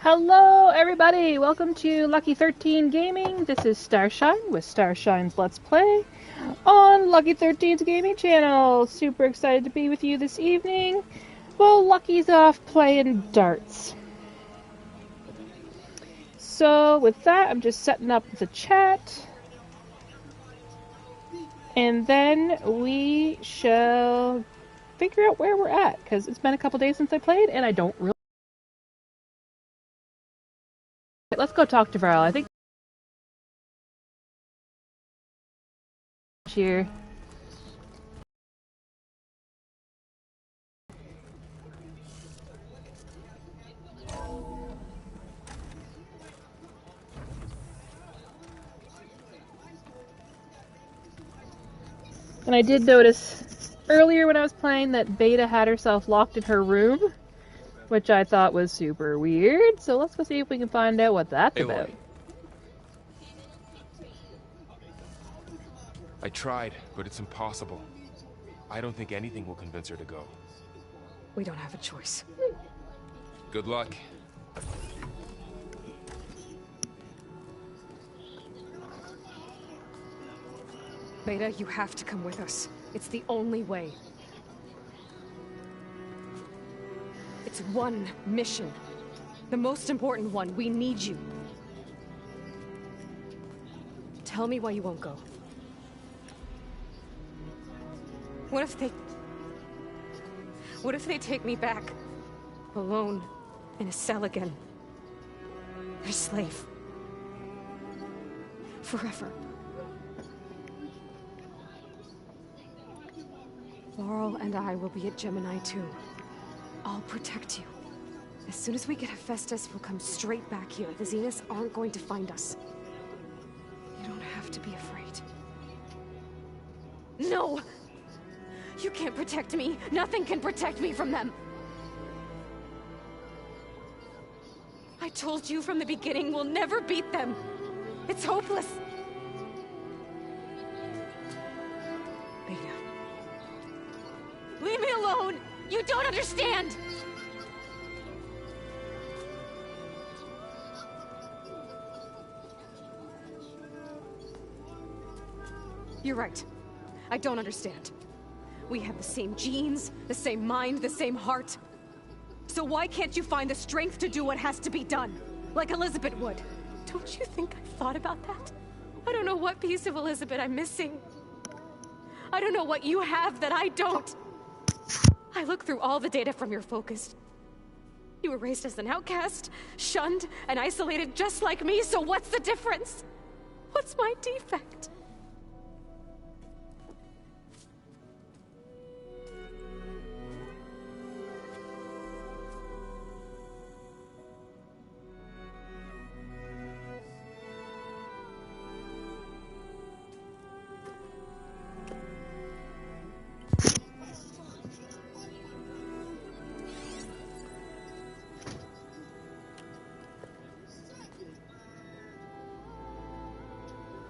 Hello everybody, welcome to Lucky 13 Gaming. This is Starshine with Starshine's Let's Play on Lucky 13's gaming channel. Super excited to be with you this evening. Well, Lucky's off playing darts. So with that, I'm just setting up the chat. And then we shall figure out where we're at, because it's been a couple days since I played and I don't really... Let's go talk to Varel. I think here. And I did notice earlier when I was playing that Beta had herself locked in her room, which I thought was super weird. So let's go see if we can find out what that's about. I tried, but it's impossible. I don't think anything will convince her to go. We don't have a choice. Good luck. Beta, you have to come with us. It's the only way. It's one mission. The most important one. We need you. Tell me why you won't go. What if they take me back? Alone, in a cell again. Their slave. Forever. Laurel and I will be at Gemini too. I'll protect you. As soon as we get Hephaestus, we'll come straight back here. The Zeniths aren't going to find us. You don't have to be afraid. No! You can't protect me. Nothing can protect me from them. I told you from the beginning, we'll never beat them. It's hopeless. Beta. Leave me alone! You don't understand! You're right. I don't understand. We have the same genes, the same mind, the same heart. So why can't you find the strength to do what has to be done? Like Elizabeth would. Don't you think I've thought about that? I don't know what piece of Elizabeth I'm missing. I don't know what you have that I don't. I look through all the data from your focus. You were raised as an outcast, shunned, and isolated just like me, so what's the difference? What's my defect?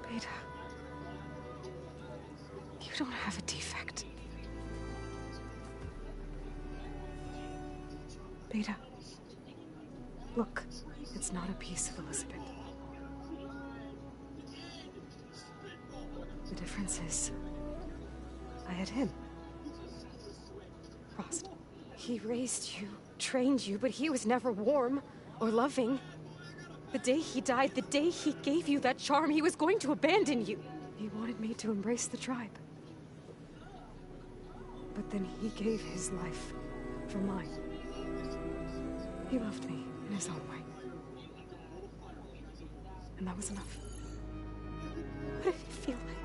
Beta, you don't have a defect. Beta, look, it's not a piece of Elizabeth. The difference is, I had him. Frost. He raised you, trained you, but he was never warm or loving. The day he died, the day he gave you that charm, he was going to abandon you. He wanted me to embrace the tribe. But then he gave his life for mine. He loved me in his own way. And that was enough. What did it feel like?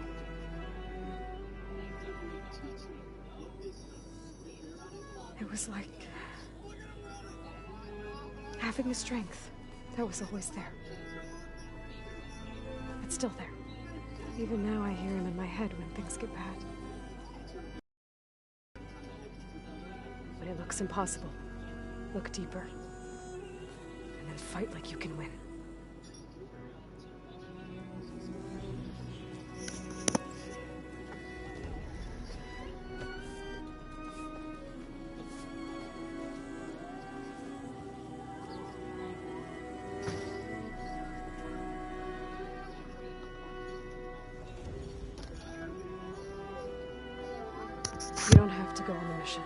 It was like having the strength that was always there. It's still there. Even now I hear him in my head when things get bad. When it looks impossible, look deeper. And then fight like you can win. have to go on the mission.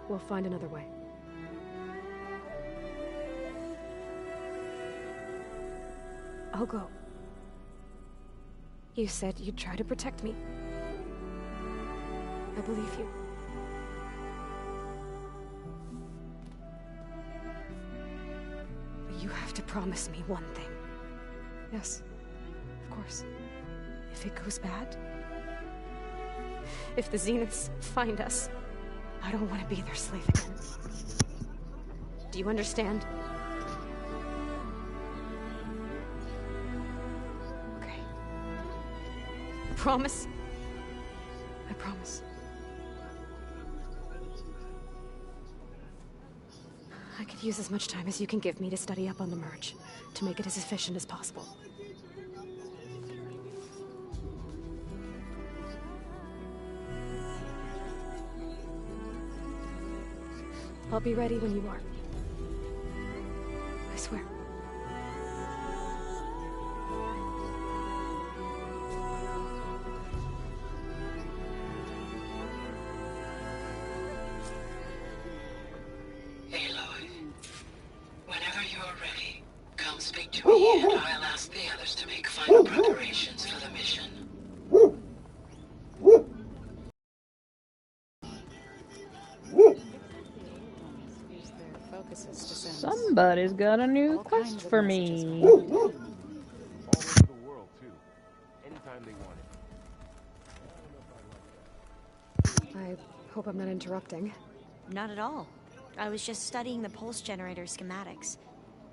We'll find another way. I'll go. You said you'd try to protect me. I believe you. But you have to promise me one thing. Yes, of course. If it goes bad, if the Zeniths find us, I don't want to be their slave again. Do you understand? Okay. Promise? I promise. I could use as much time as you can give me to study up on the merge, to make it as efficient as possible. I'll be ready when you are. I swear. Aloy, whenever you're ready, come speak to me and I'll ask the others to make final preparations for the mission. Somebody's got a new quest for me. All over the world, too. Anytime they want it. I hope I'm not interrupting. Not at all. I was just studying the pulse generator schematics.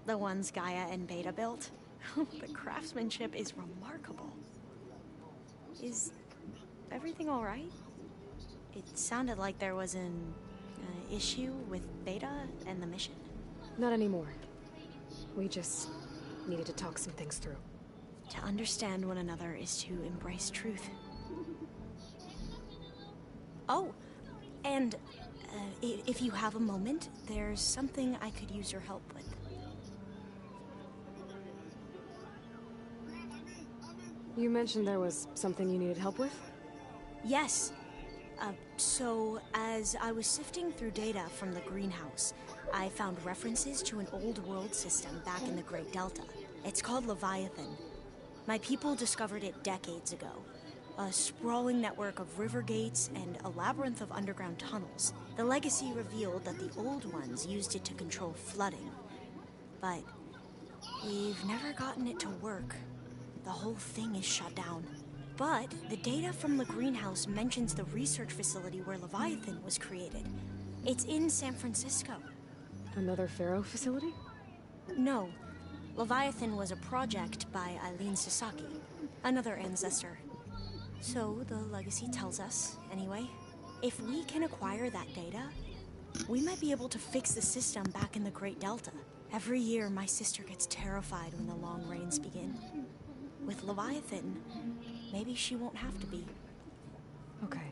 The ones Gaia and Beta built. The craftsmanship is remarkable. Is everything alright? It sounded like there was an issue with Beta and the mission. Not anymore. We just needed to talk some things through. To understand one another is to embrace truth. Oh, and if you have a moment, there's something I could use your help with. You mentioned there was something you needed help with? Yes. So, as I was sifting through data from the greenhouse, I found references to an old world system back in the Great Delta. It's called Leviathan. My people discovered it decades ago. A sprawling network of river gates and a labyrinth of underground tunnels. The legacy revealed that the old ones used it to control flooding. But we've never gotten it to work. The whole thing is shut down. But the data from the greenhouse mentions the research facility where Leviathan was created. It's in San Francisco. Another Pharaoh facility? No. Leviathan was a project by Eileen Sasaki, another ancestor. So the legacy tells us, anyway, if we can acquire that data, we might be able to fix the system back in the Great Delta. Every year, my sister gets terrified when the long rains begin. With Leviathan, maybe she won't have to be. Okay.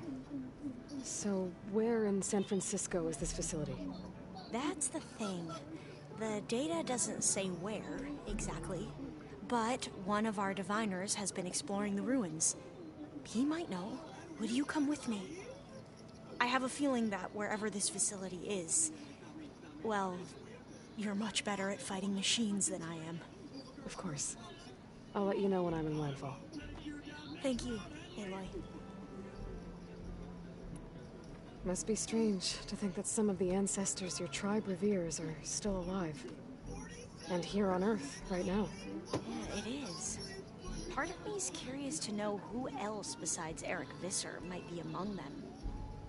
So, where in San Francisco is this facility? That's the thing. The data doesn't say where, exactly. But one of our diviners has been exploring the ruins. He might know. Would you come with me? I have a feeling that wherever this facility is, well, you're much better at fighting machines than I am. Of course. I'll let you know when I'm in landfall. Thank you, Aloy. Must be strange to think that some of the ancestors your tribe reveres are still alive. And here on Earth, right now. Yeah, it is. Part of me is curious to know who else besides Eric Visser might be among them.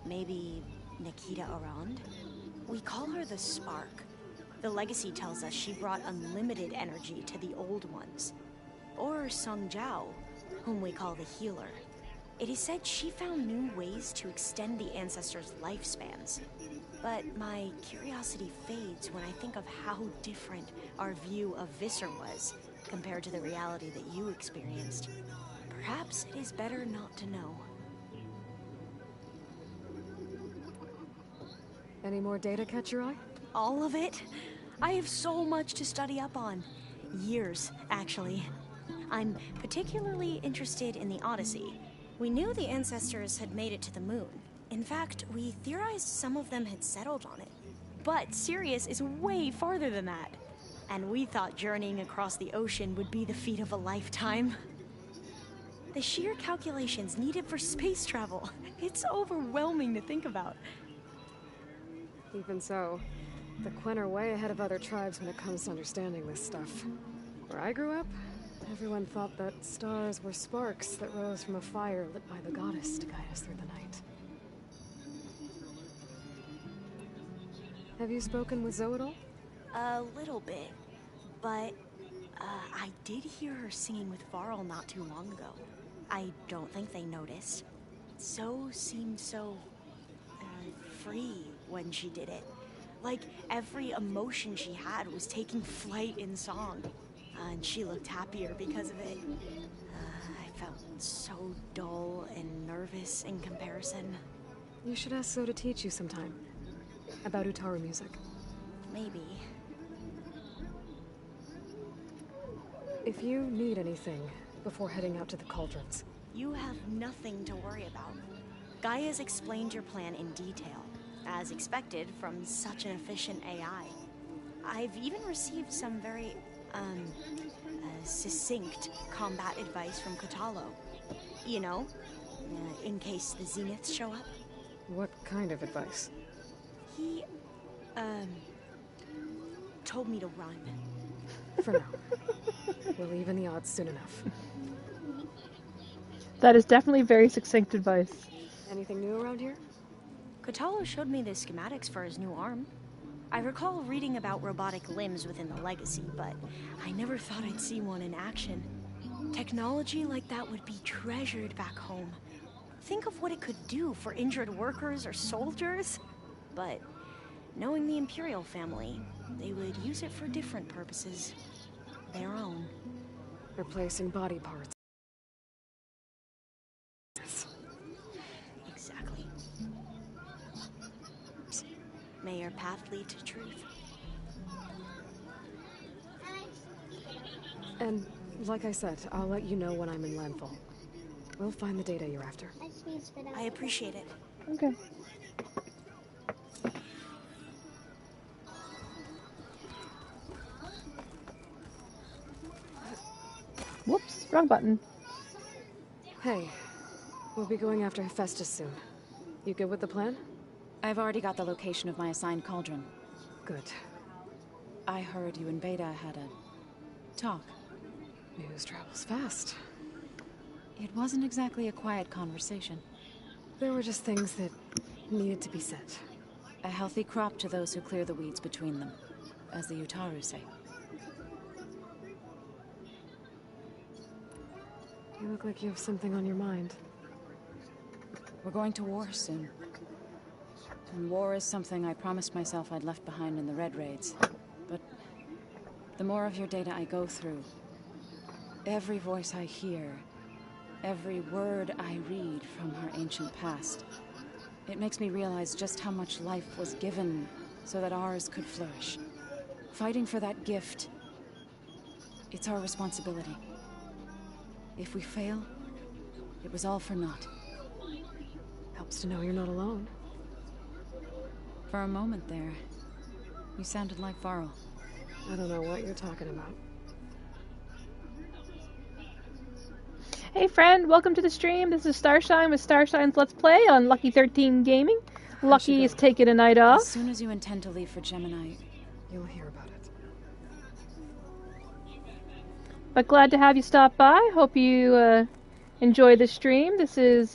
Maybe Nikita Arand? We call her the Spark. The legacy tells us she brought unlimited energy to the old ones. Or Sung Jiao, whom we call the Healer. It is said she found new ways to extend the ancestors' lifespans. But my curiosity fades when I think of how different our view of Visser was compared to the reality that you experienced. Perhaps it is better not to know. Any more data catch your eye? All of it? I have so much to study up on. Years, actually. I'm particularly interested in the Odyssey. We knew the ancestors had made it to the moon, In fact, we theorized some of them had settled on it. But Sirius is way farther than that. And we thought journeying across the ocean would be the feat of a lifetime. The sheer calculations needed for space travel, it's overwhelming to think about. Even so, the Quen are way ahead of other tribes when it comes to understanding this stuff. Where I grew up, everyone thought that stars were sparks that rose from a fire lit by the goddess to guide us through the night. Have you spoken with Zoe at all? A little bit, but I did hear her singing with Varl not too long ago. I don't think they noticed. Zoe seemed so free when she did it. Like every emotion she had was taking flight in song. And she looked happier because of it. I felt so dull and nervous in comparison. You should ask Zoe to teach you sometime. About Utaru music. Maybe. If you need anything before heading out to the cauldrons. You have nothing to worry about. Gaia's explained your plan in detail, as expected from such an efficient AI. I've even received some very, succinct combat advice from Katalo. You know, in case the Zeniths show up. What kind of advice? He, told me to run. For now. We'll even the odds soon enough. That is definitely very succinct advice. Anything new around here? Katalo showed me the schematics for his new arm. I recall reading about robotic limbs within the Legacy, but I never thought I'd see one in action. Technology like that would be treasured back home. Think of what it could do for injured workers or soldiers. But knowing the Imperial family, they would use it for different purposes. Their own. Replacing body parts. Exactly. May your path lead to truth. And, like I said, I'll let you know when I'm in landfall. We'll find the data you're after. I appreciate it. Okay. Whoops, wrong button. Hey, we'll be going after Hephaestus soon. You good with the plan? I've already got the location of my assigned cauldron. Good. I heard you and Beta had a talk. News travels fast. It wasn't exactly a quiet conversation. There were just things that needed to be said. A healthy crop to those who clear the weeds between them, as the Utaru say. You look like you have something on your mind. We're going to war soon. And war is something I promised myself I'd left behind in the Red Raids. But the more of your data I go through, every voice I hear, every word I read from our ancient past, it makes me realize just how much life was given so that ours could flourish. Fighting for that gift, it's our responsibility. If we fail, it was all for naught. Helps to know you're not alone. For a moment there, you sounded like Varl. I don't know what you're talking about. Hey friend, welcome to the stream. This is Starshine with Starshine's Let's Play on Lucky 13 Gaming. Lucky is taking a night off. As soon as you intend to leave for Gemini, You'll hear about it. But glad to have you stop by. Hope you enjoy the stream. This is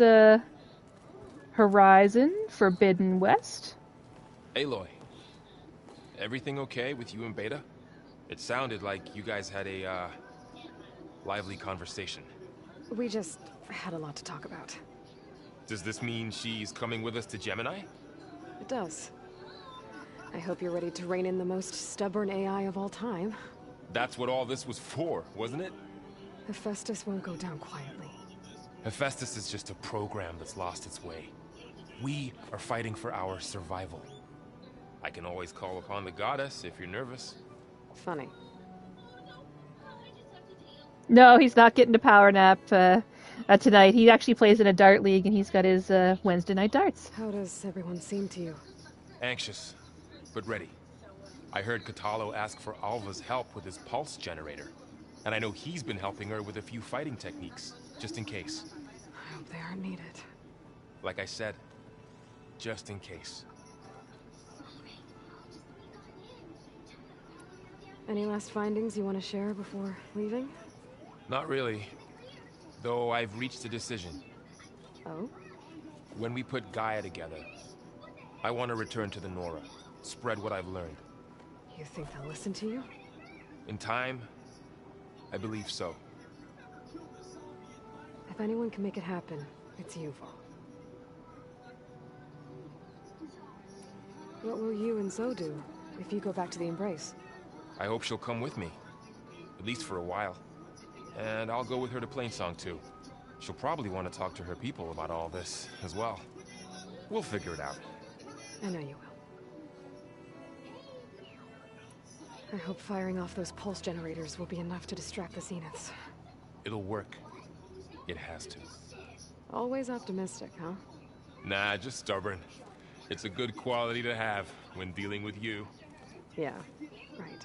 Horizon Forbidden West. Aloy, everything okay with you and Beta? It sounded like you guys had a, lively conversation. We just had a lot to talk about. Does this mean she's coming with us to Gemini? It does. I hope you're ready to rein in the most stubborn AI of all time. That's what all this was for, wasn't it? Hephaestus won't go down quietly. Hephaestus is just a program that's lost its way. We are fighting for our survival. I can always call upon the goddess if you're nervous. Funny. No, he's not getting a power nap. tonight. He actually plays in a dart league, and he's got his Wednesday night darts. How does everyone seem to you? Anxious, but ready. I heard Catalo ask for Alva's help with his pulse generator. And I know he's been helping her with a few fighting techniques, just in case. I hope they aren't needed. Like I said, just in case. Any last findings you want to share before leaving? Not really. Though I've reached a decision. Oh? When we put Gaia together, I want to return to the Nora. Spread what I've learned. You think they'll listen to you? In time, I believe so. If anyone can make it happen, it's you, Val. What will you and Zoe do if you go back to the Embrace? I hope she'll come with me. At least for a while. And I'll go with her to Plainsong too. She'll probably want to talk to her people about all this as well. We'll figure it out. I know you will. I hope firing off those pulse generators will be enough to distract the Zeniths. It'll work. It has to. Always optimistic, huh? Nah, just stubborn. It's a good quality to have when dealing with you. Yeah, right.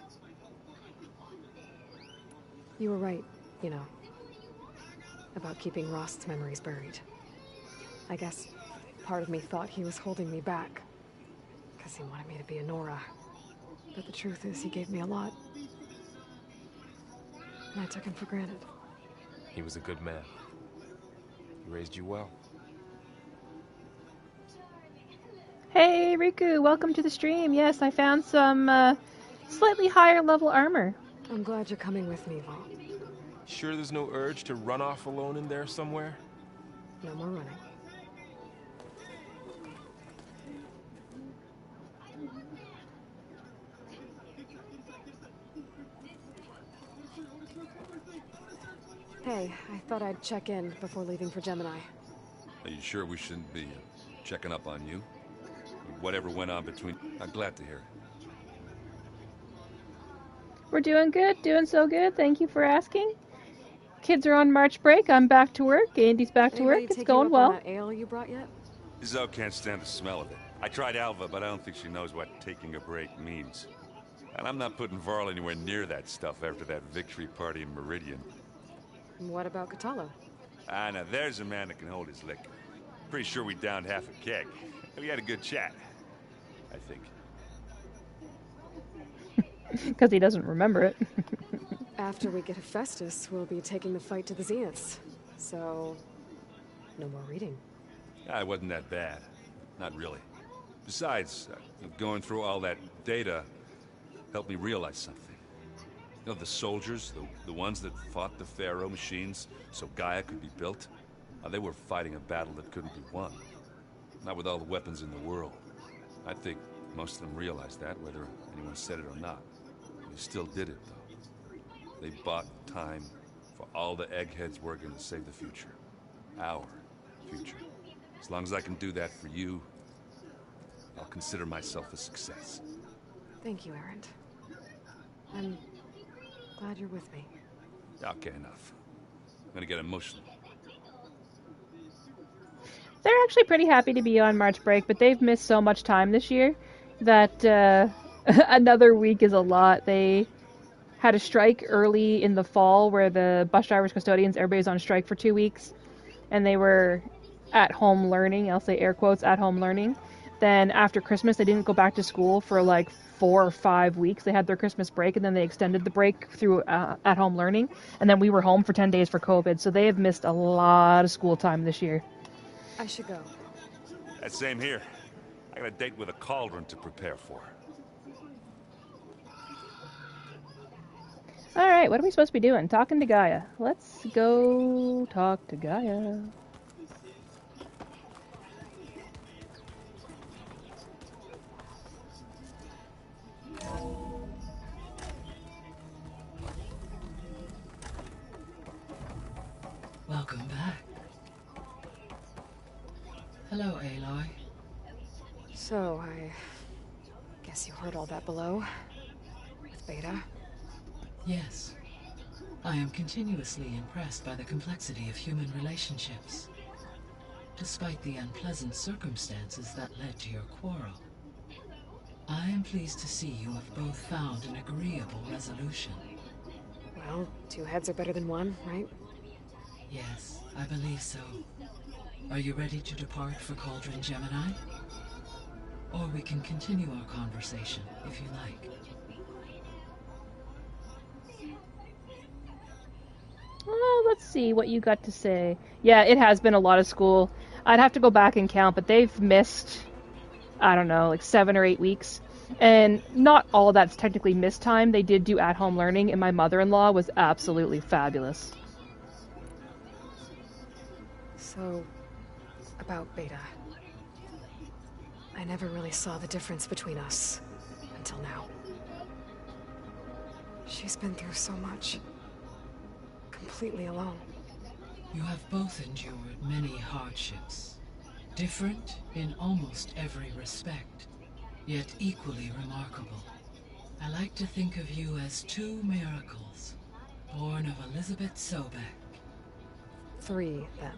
You were right, you know, about keeping Rost's memories buried. I guess part of me thought he was holding me back, because he wanted me to be a Nora. But the truth is, he gave me a lot. And I took him for granted. He was a good man. He raised you well. Hey, Riku, welcome to the stream. Yes, I found some slightly higher level armor. I'm glad you're coming with me, Val. Sure there's no urge to run off alone in there somewhere? No more running. Hey, I thought I'd check in before leaving for Gemini. Are you sure we shouldn't be checking up on you? Whatever went on between... I'm glad to hear it. We're doing good, doing so good. Thank you for asking. Kids are on March break. I'm back to work. Andy's back to work. It's going well. That ale you brought yet? Zoe can't stand the smell of it. I tried Alva, but I don't think she knows what taking a break means. And I'm not putting Varl anywhere near that stuff after that victory party in Meridian. What about Catalo? Ah, now there's a man that can hold his liquor. Pretty sure we downed half a keg. We had a good chat, I think. Because he doesn't remember it. After we get Hephaestus, we'll be taking the fight to the Zeniths. So, no more reading. Ah, it wasn't that bad. Not really. Besides, going through all that data helped me realize something. You know, the soldiers, the ones that fought the Pharaoh machines so Gaia could be built, they were fighting a battle that couldn't be won. Not with all the weapons in the world. I think most of them realized that, whether anyone said it or not. They still did it, though. They bought time for all the eggheads working to save the future. Our future. As long as I can do that for you, I'll consider myself a success. Thank you, Erend. I'm glad you're with me. Okay, enough. I'm gonna get emotional. They're actually pretty happy to be on March break, but they've missed so much time this year that another week is a lot. They had a strike early in the fall where the bus drivers, custodians, everybody's on strike for 2 weeks, and they were at home learning. I'll say air quotes, at home learning. Then after Christmas, they didn't go back to school for like 4 or 5 weeks. They had their Christmas break, and then they extended the break through at home learning. And then we were home for 10 days for COVID. So they have missed a lot of school time this year. I should go. That same here. I got a date with a cauldron to prepare for. Alright, what are we supposed to be doing? Talking to Gaia. Let's go talk to Gaia. Welcome back. Hello, Aloy. So, I guess you heard all that below? With Beta? Yes. I am continuously impressed by the complexity of human relationships. Despite the unpleasant circumstances that led to your quarrel, I am pleased to see you have both found an agreeable resolution. Well, two heads are better than one, right? Yes, I believe so. Are you ready to depart for Cauldron Gemini? Or we can continue our conversation, if you like. Well, let's see what you got to say. Yeah, it has been a lot of school. I'd have to go back and count, but they've missed, I don't know, like 7 or 8 weeks. And not all that's technically missed time. They did do at-home learning, and my mother-in-law was absolutely fabulous. So, about Beta. I never really saw the difference between us until now. She's been through so much. Completely alone. You have both endured many hardships. Different in almost every respect, yet equally remarkable. I like to think of you as two miracles, born of Elizabeth Sobek. 3, then.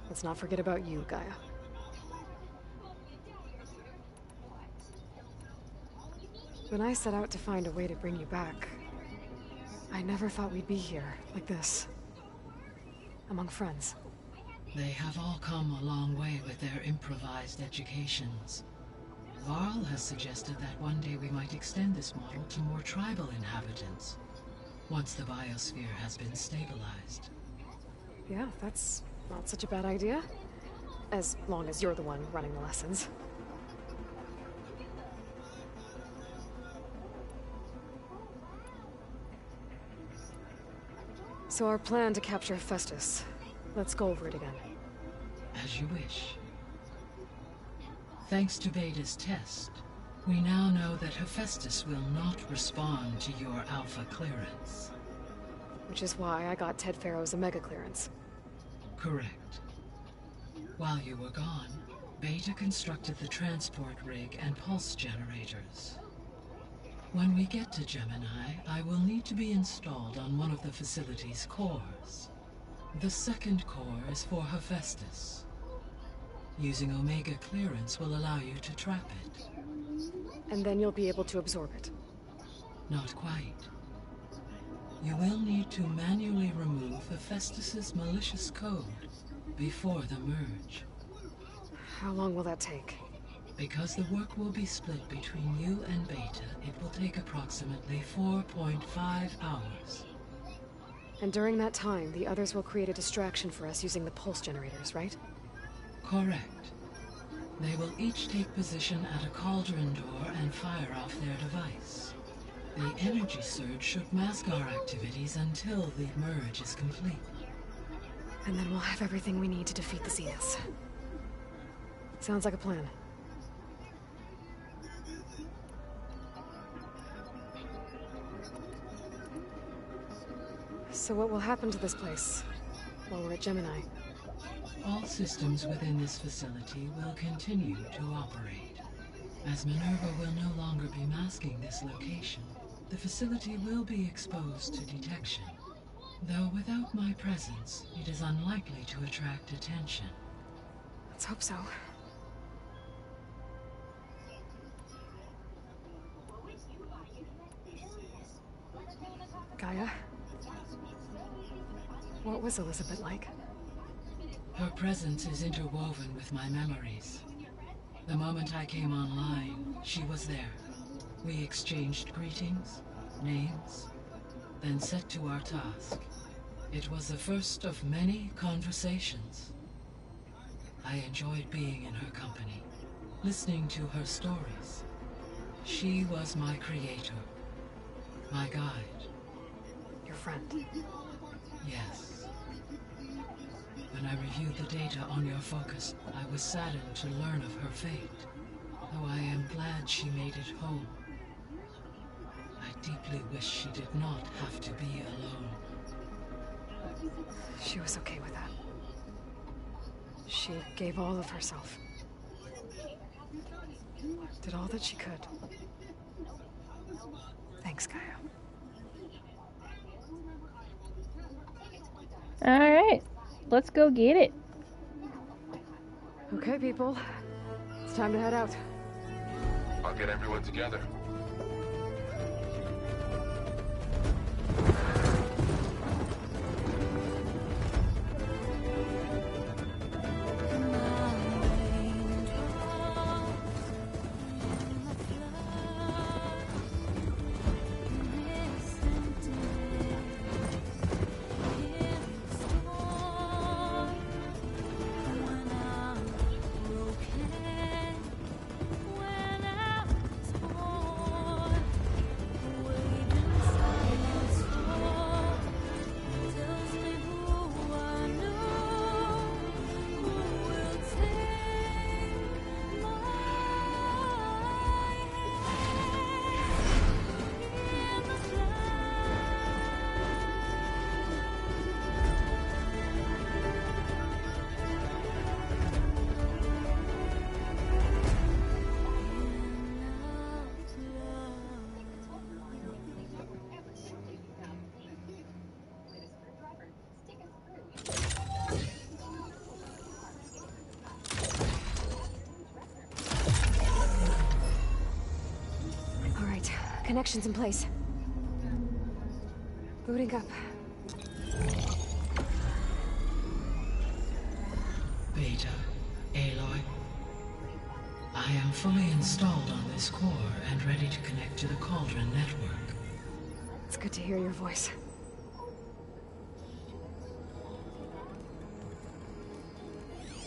Let's not forget about you, Gaia. When I set out to find a way to bring you back, I never thought we'd be here, like this. Among friends. They have all come a long way with their improvised educations. Varl has suggested that one day we might extend this model to more tribal inhabitants, once the biosphere has been stabilized. Yeah, that's not such a bad idea. As long as you're the one running the lessons. So our plan to capture Festus. Let's go over it again. As you wish. Thanks to Beta's test, we now know that Hephaestus will not respond to your alpha clearance. Which is why I got Ted Farrow's Omega clearance. Correct. While you were gone, Beta constructed the transport rig and pulse generators. When we get to Gemini, I will need to be installed on one of the facility's cores. The second core is for Hephaestus. Using Omega clearance will allow you to trap it. And then you'll be able to absorb it. Not quite. You will need to manually remove Hephaestus's malicious code before the merge. How long will that take? Because the work will be split between you and Beta, it will take approximately 4.5 hours. And during that time, the others will create a distraction for us using the pulse generators, right? Correct. They will each take position at a cauldron door and fire off their device. The energy surge should mask our activities until the merge is complete. And then we'll have everything we need to defeat the Zeniths. Sounds like a plan. So what will happen to this place while we're at Gemini? All systems within this facility will continue to operate. As Minerva will no longer be masking this location, the facility will be exposed to detection. Though without my presence, it is unlikely to attract attention. Let's hope so. Gaia? What was Elizabeth like? Her presence is interwoven with my memories. The moment I came online, she was there. We exchanged greetings, names, then set to our task. It was the first of many conversations. I enjoyed being in her company, listening to her stories. She was my creator, my guide. Your friend. Yes. When I reviewed the data on your focus, I was saddened to learn of her fate, though I am glad she made it home. I deeply wish she did not have to be alone. She was okay with that. She gave all of herself. Did all that she could. Thanks, Gaia. Alright, let's go get it. Okay, people. It's time to head out. I'll get everyone together. All right, connections in place. Booting up. Beta, Aloy. I am fully installed on this core and ready to connect to the Cauldron network. It's good to hear your voice.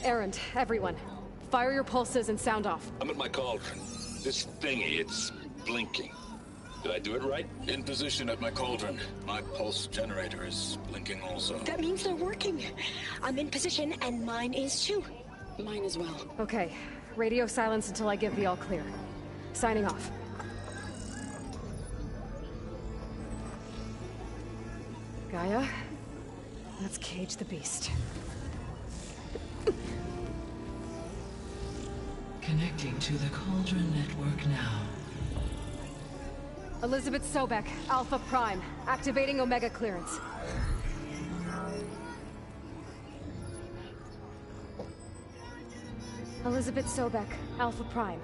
Errand, everyone. Fire your pulses and sound off. I'm at my cauldron. This thingy, it's blinking. Did I do it right? In position at my cauldron. My pulse generator is blinking also. That means they're working. I'm in position, and mine is too. Mine as well. Okay, radio silence until I give the all clear. Signing off. Gaia, let's cage the beast. Connecting to the Cauldron network now. Elizabeth Sobek, Alpha Prime, activating Omega clearance. Elizabeth Sobek, Alpha Prime,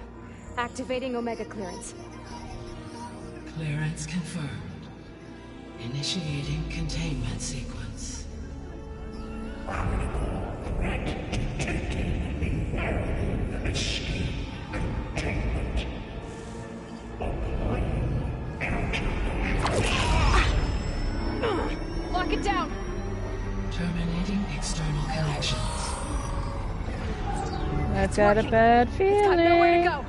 activating Omega clearance. Clearance confirmed. Initiating containment sequence. Lock it down! Terminating external connections. I've got a bad It's got nowhere to feeling. go!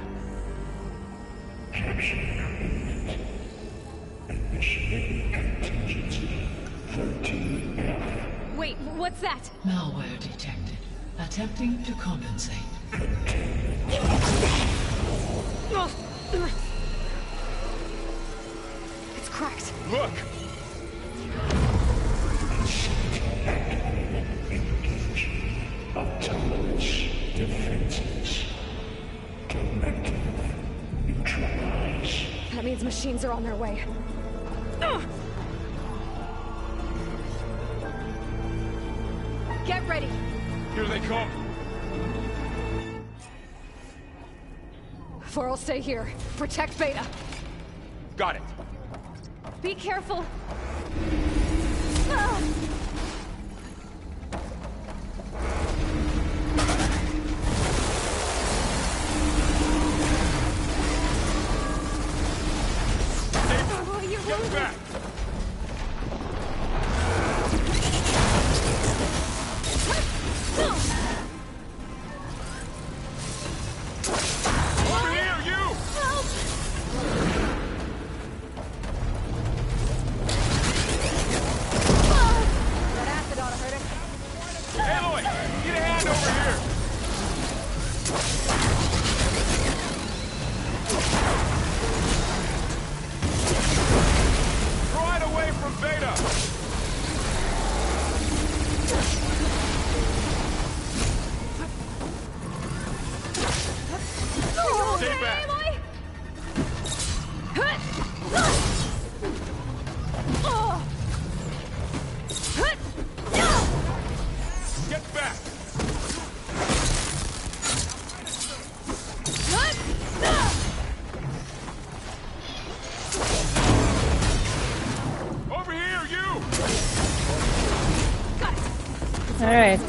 Wait, what's that? Malware detected. Attempting to compensate. It's cracked. Look! Autonomous defenses. Directive neutralize. That means machines are on their way. Get ready! Here they come! Four will stay here. Protect Beta. Got it! Be careful! Get back! Over here, you! That acid ought to hurt him. Aloy! Get a hand over here! Pry it away from Beta! Stay back! Alright.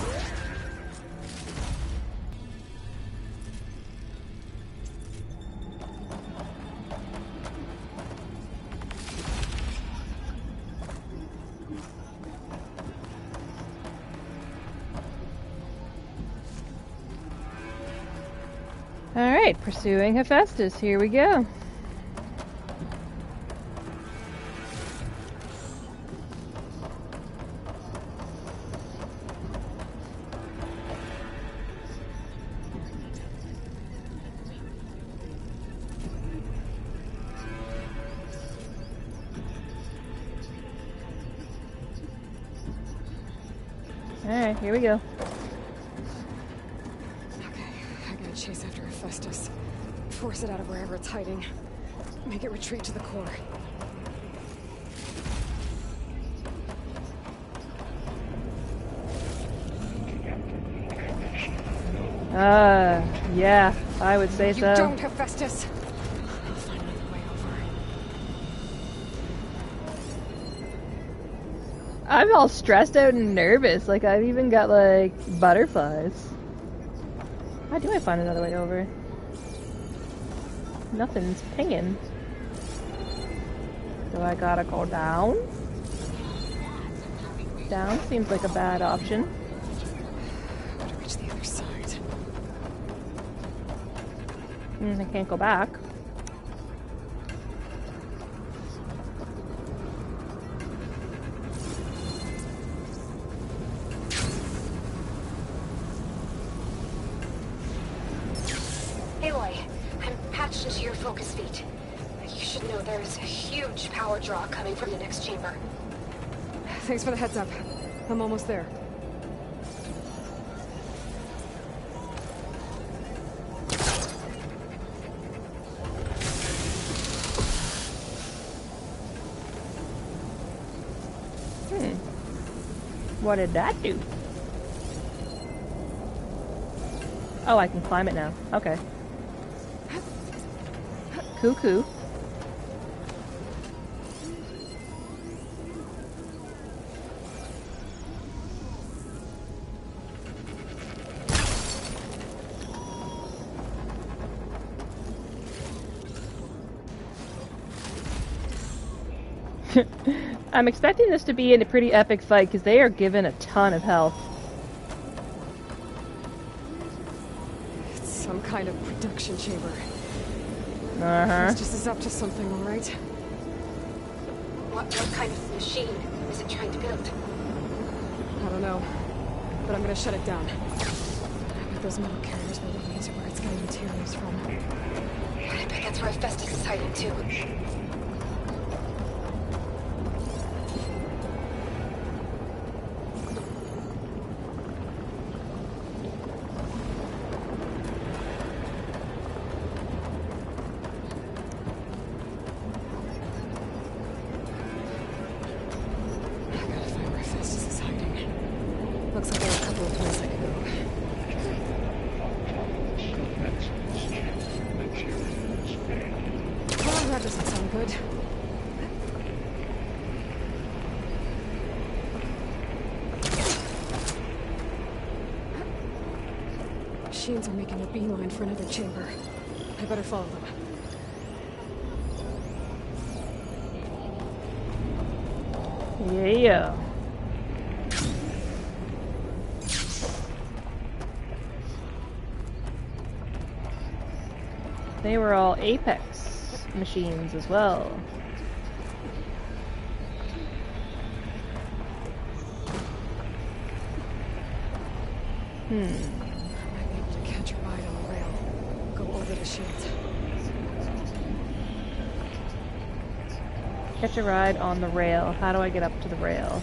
Alright, pursuing Hephaestus. Here we go. Alright, here we go. Okay, I gotta chase after Hephaestus. Force it out of wherever it's hiding. Make it retreat to the core. Yeah, I would say so. You don't, Hephaestus! I'll find another way over. I'm all stressed out and nervous. Like, I've even got, like, butterflies. How do I find another way over? Nothing's pinging. Do I gotta go down? Down seems like a bad option. Gotta reach the other side. I can't go back. Aloy, I'm patched into your focus feed. You should know there's a huge power draw coming from the next chamber. Thanks for the heads up. I'm almost there. What did that do? Oh, I can climb it now. Okay. Cuckoo. I'm expecting this to be a pretty epic fight because they are given a ton of health. It's some kind of production chamber. Uh-huh. This just is up to something, all right? What kind of machine is it trying to build? I don't know, but I'm gonna shut it down. I bet those metal carriers will lead me to where it's getting materials from. I bet that's where Hephaestus is hiding too. Looks like there are a couple of places I could go. Oh, that doesn't sound good. Machines are making a beeline for another chamber. I better follow them. Yeah. They were all Apex machines as well. I might be able to catch a ride on the rail. Go over the shield. Catch a ride on the rail. How do I get up to the rail?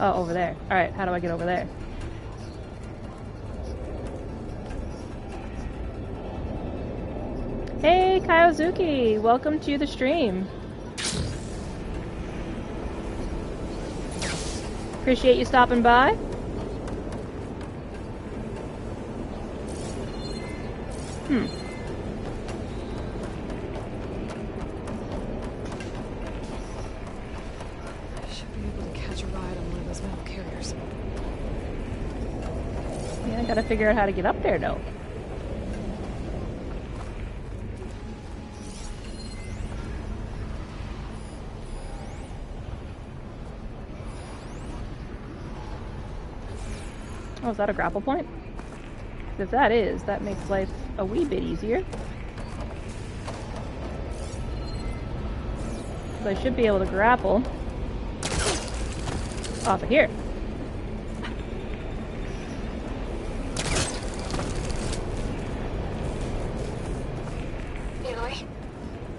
Oh, over there. Alright, how do I get over there? Hey, Kaiozuki! Welcome to the stream. Appreciate you stopping by. I should be able to catch a ride on one of those metal carriers. Yeah, I gotta figure out how to get up there, though. Oh, is that a grapple point? If that is, that makes life a wee bit easier. So I should be able to grapple off of here. Aloy,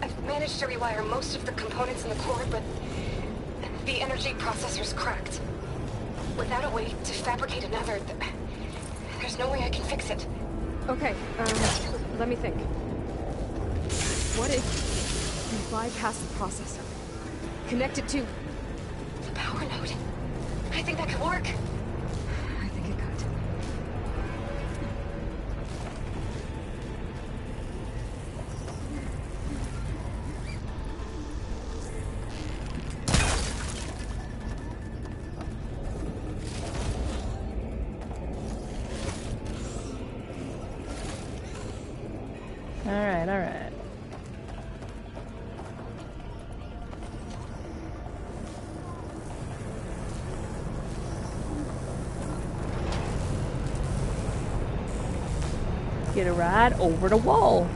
I've managed to rewire most of the components in the core, but the energy processor's cracked. Without a way to fabricate another, there's no way I can fix it. Okay, let me think. What if you bypass the processor? Connect it to the power node. I think that could work. I think it could. Alright, alright. Get a ride over the wall.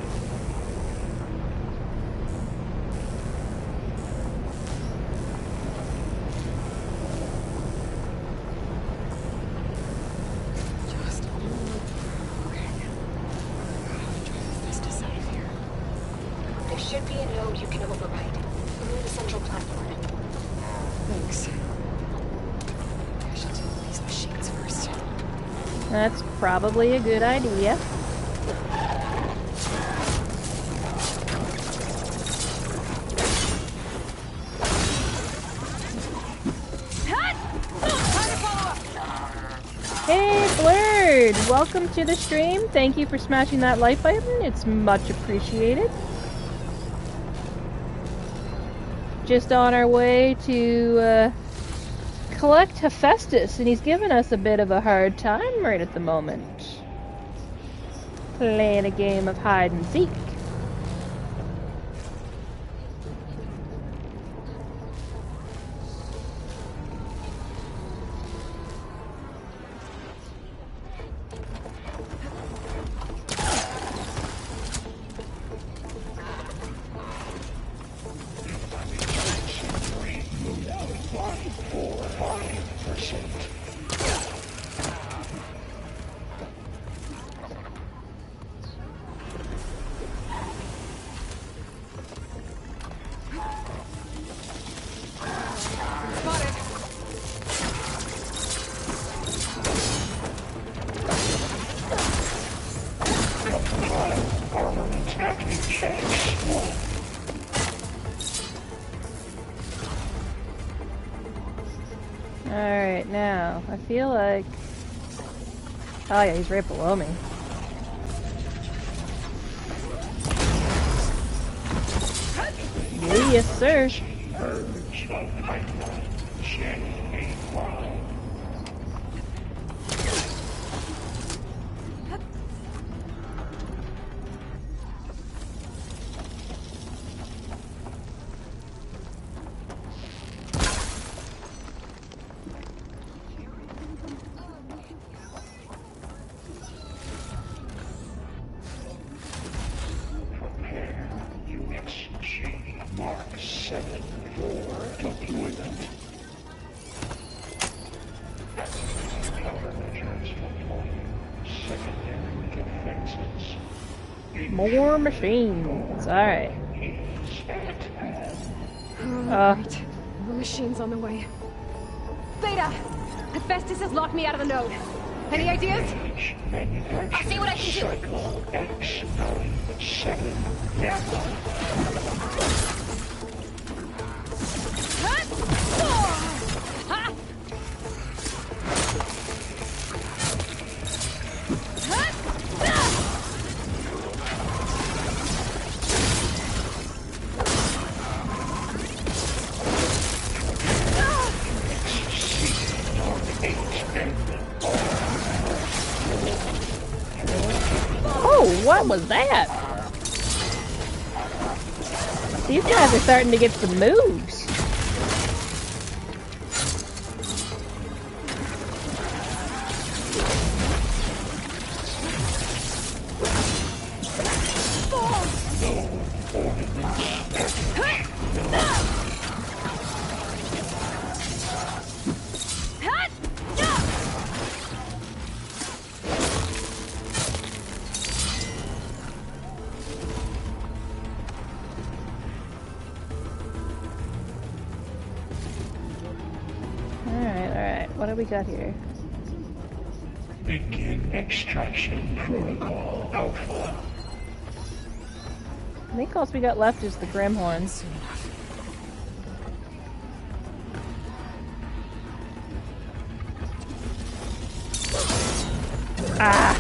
Just okay. There should be a node you can override. Near the central platform. Thanks. I should deal with these machines first. That's probably a good idea. Hey, Blurred! Welcome to the stream. Thank you for smashing that like button. It's much appreciated. Just on our way to collect Hephaestus, and he's giving us a bit of a hard time right at the moment. Playing a game of hide and seek. Alright, now, I feel like... Oh yeah, he's right below me. Yes, sir. More machines. Alright. Alright. The machine's on the way. Beta! Hephaestus has locked me out of the node. Any ideas? I'll see what I can do. What was that? These guys are starting to get some moves. What do we got here? Begin extraction protocol Alpha. I think all we got left is the Grimhorns. Ah!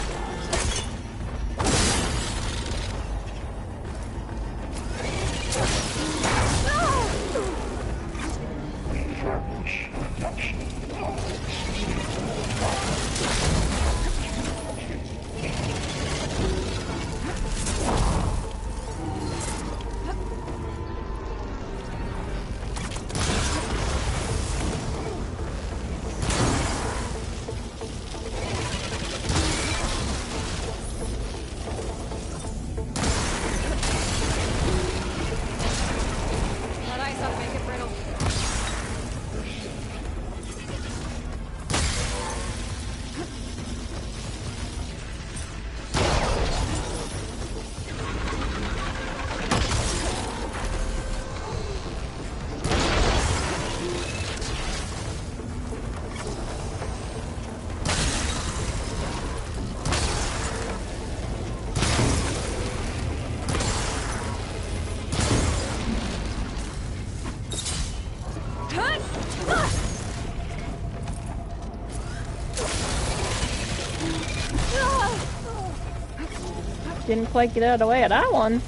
Didn't quite get out of the way of that one.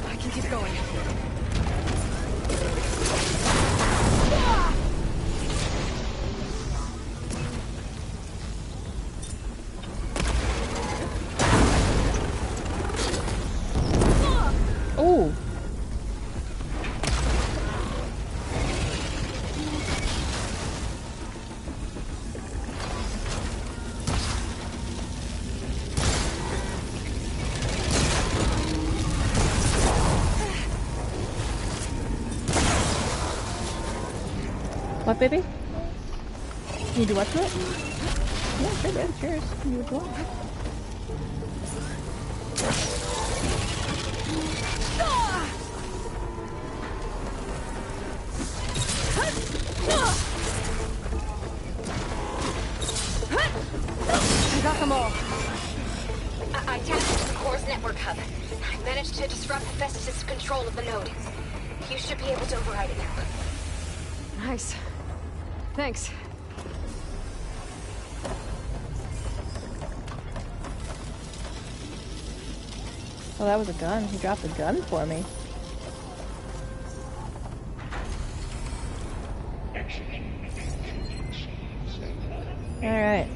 I can keep going. Ooh. What, baby? You do what to it? Yeah, sure, baby. Cheers. You would want. I got them all. I tapped into the core's network hub. I managed to disrupt Hephaestus' control of the node. You should be able to override it now. Nice. Thanks. Oh, that was a gun. He dropped a gun for me. Alright.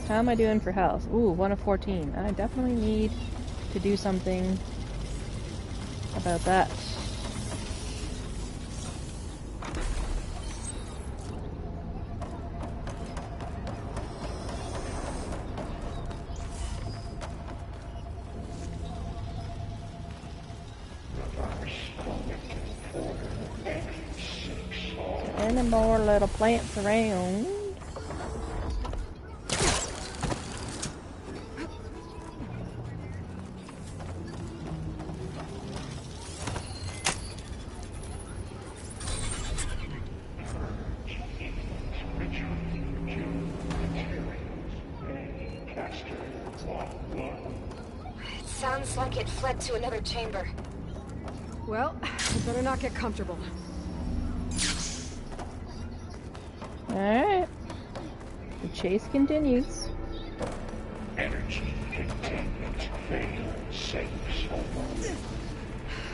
How am I doing for health? Ooh, 1 of 14. I definitely need to do something about that. Any more little plants around? It sounds like it fled to another chamber. Well, we better not get comfortable. Alright. The chase continues. Energy containment failure. Safe zone.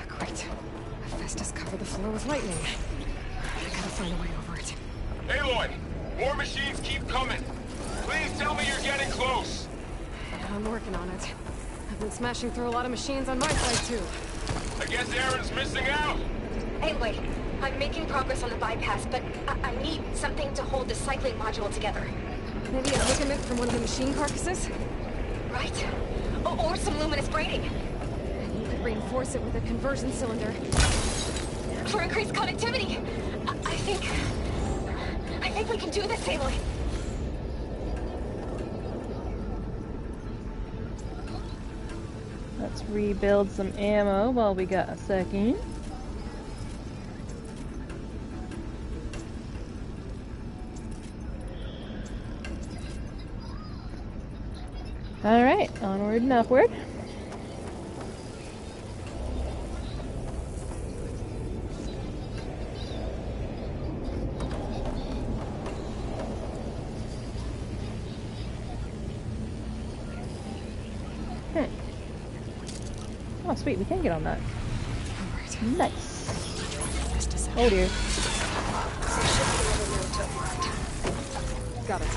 Great. Hephaestus covered the floor with lightning. I gotta find a way over it. Aloy, more machines keep coming. Please tell me you're getting close. I'm working on it. I've been smashing through a lot of machines on my side, too. I guess Aaron's missing out. Anyway, I'm making progress on the bypass, but I need something to hold the cycling module together. Maybe a ligament from one of the machine carcasses? Right? Or some luminous braiding. You could reinforce it with a conversion cylinder. For increased connectivity. I think we can do this, Aloy. Let's rebuild some ammo while we got a second. Alright, onward and upward. Oh, sweet, we can get on that. Nice. Oh dear. Got it.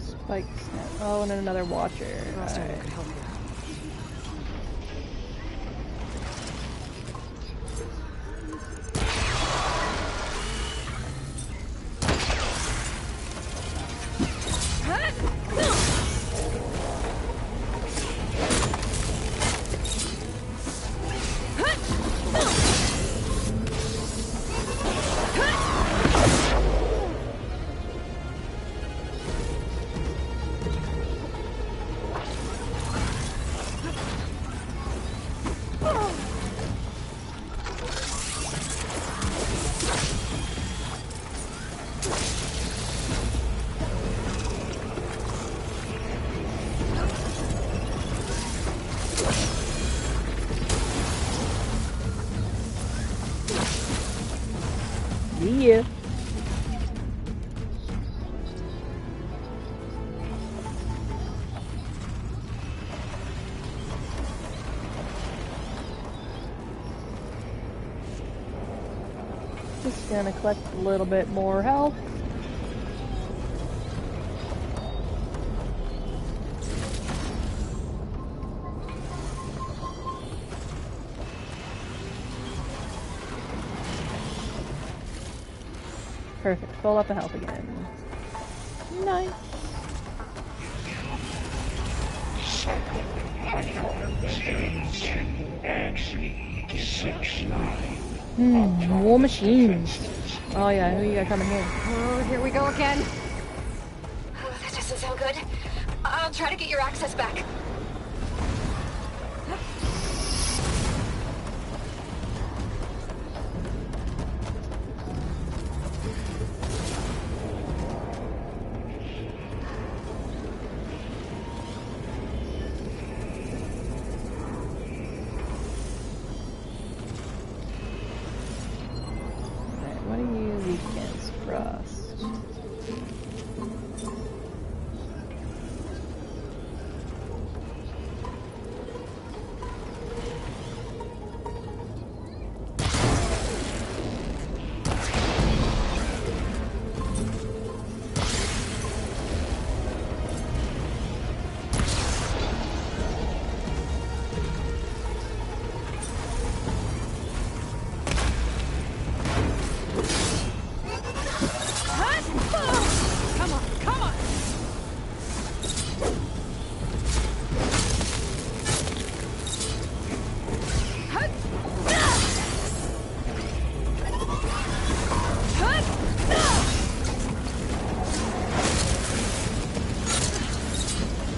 Spikes. Oh, and then another watcher. Frost Armor could help you. Yeah. Just gonna collect a little bit more health. Perfect. Full up of health again. Nice. More machines. Oh yeah, who you got coming here? Oh, here we go again. Oh, that doesn't sound good. I'll try to get your access back. What are you weak against? Frost.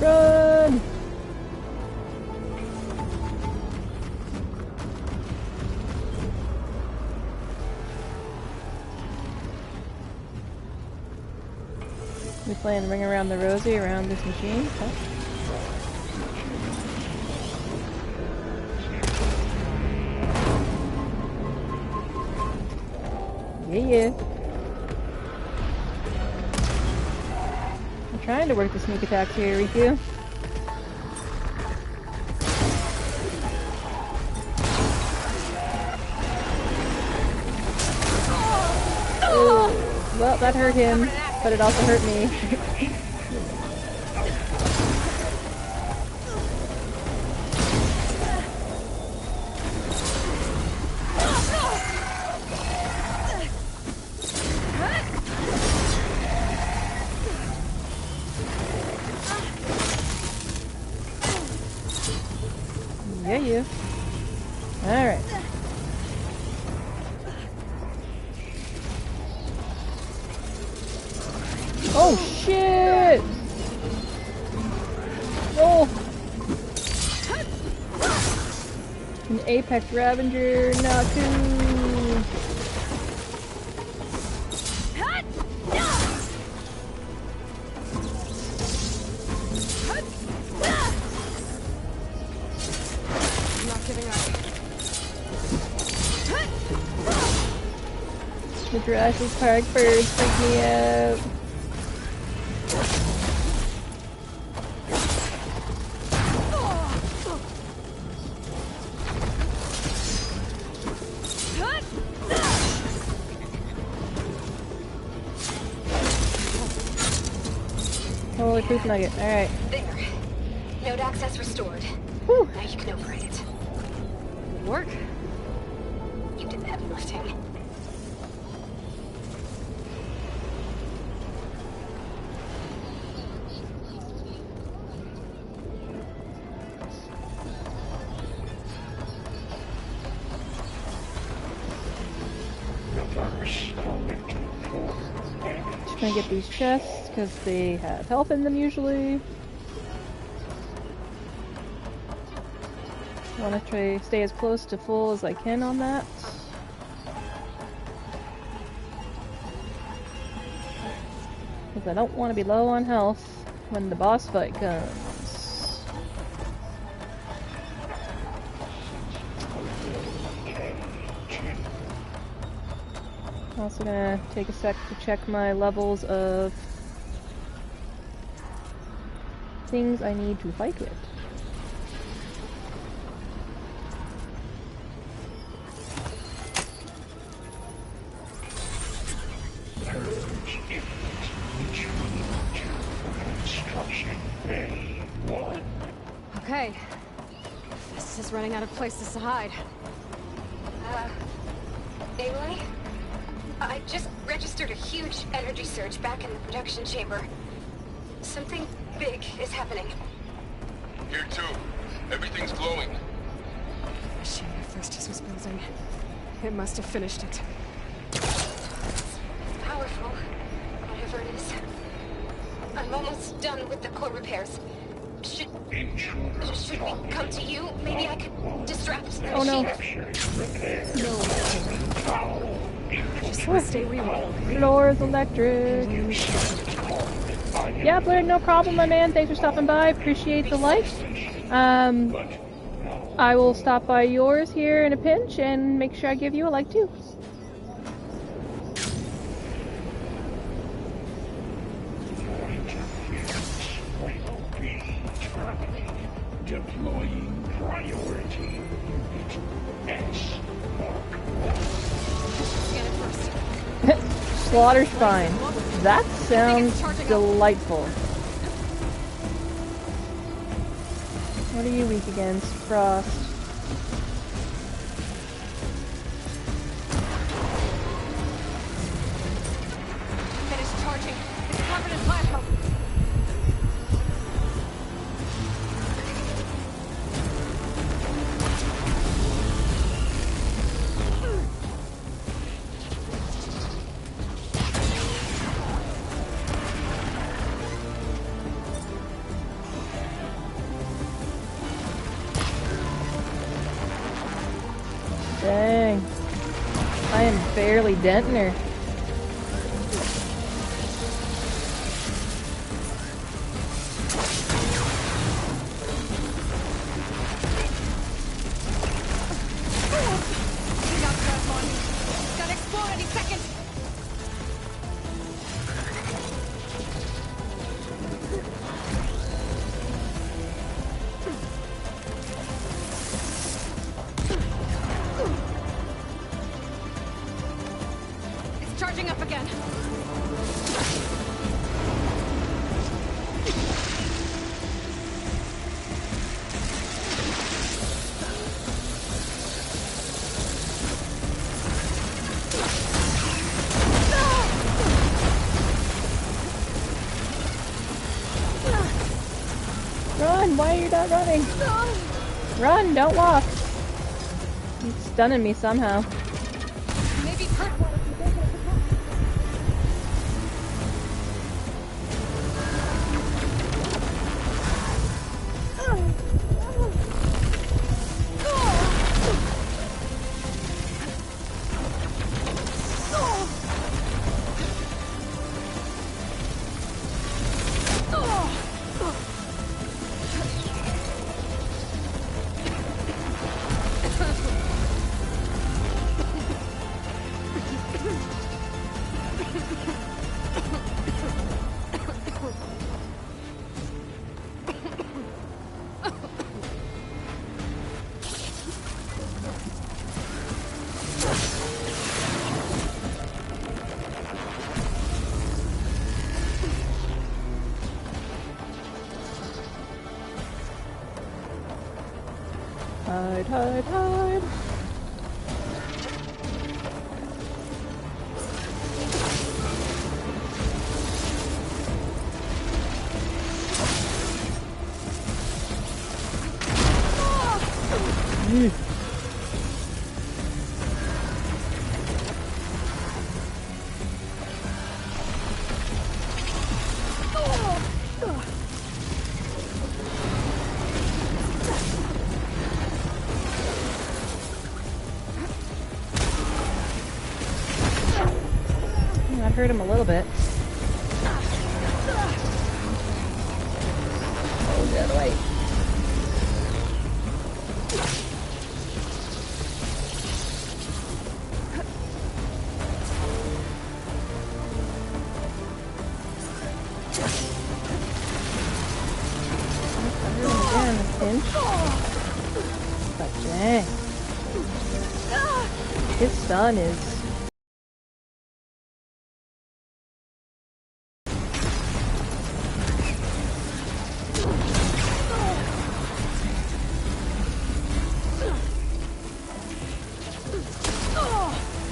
Run! We playing Ring Around the Rosie around this machine? Huh? Yeah. I'm trying to work the sneak attacks here, Riku. Oh, well, that hurt him, but it also hurt me. Yeah, you. Alright. Oh, shit! Oh! An Apex Ravager, Naku! The Jurassic Park birds freak me out. Holy poop nugget, alright. There. Node access restored. Whew. Now you can override it. Work? You did the heavy lifting. Just gonna get these chests because they have health in them usually. Want to try stay as close to full as I can on that. Because I don't want to be low on health when the boss fight comes. Also gonna take a sec to check my levels of things I need to fight with. Okay. This is running out of places to hide. Aloy? I just registered a huge energy surge back in the production chamber. Something big is happening. Here too. Everything's glowing. The machine Hephaestus was building. It must have finished it. Powerful. Whatever it is. I'm almost done with the core repairs. Should we come to you? Maybe I could distract the machine. Just want to stay where you are. Floor is electric. Yeah, Blair, no problem, my man. Thanks for stopping by. Appreciate the like. I will stop by yours here in a pinch and make sure I give you a like too. Deploying priority. S. Slaughter spine. That sounds delightful. What are you weak against? Frost. Finish charging. It's covered in plasma. Dang. I am barely denting her. Charging up again. Run! Why are you not running? Run! Don't walk! He's stunning me somehow. Maybe Kurt wanted to take it. Hide, hide, hide! That hurt him a little bit. Oh, the other way. I hurt him again, a pinch. But dang. His stun is...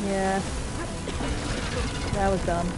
yeah. That was dumb.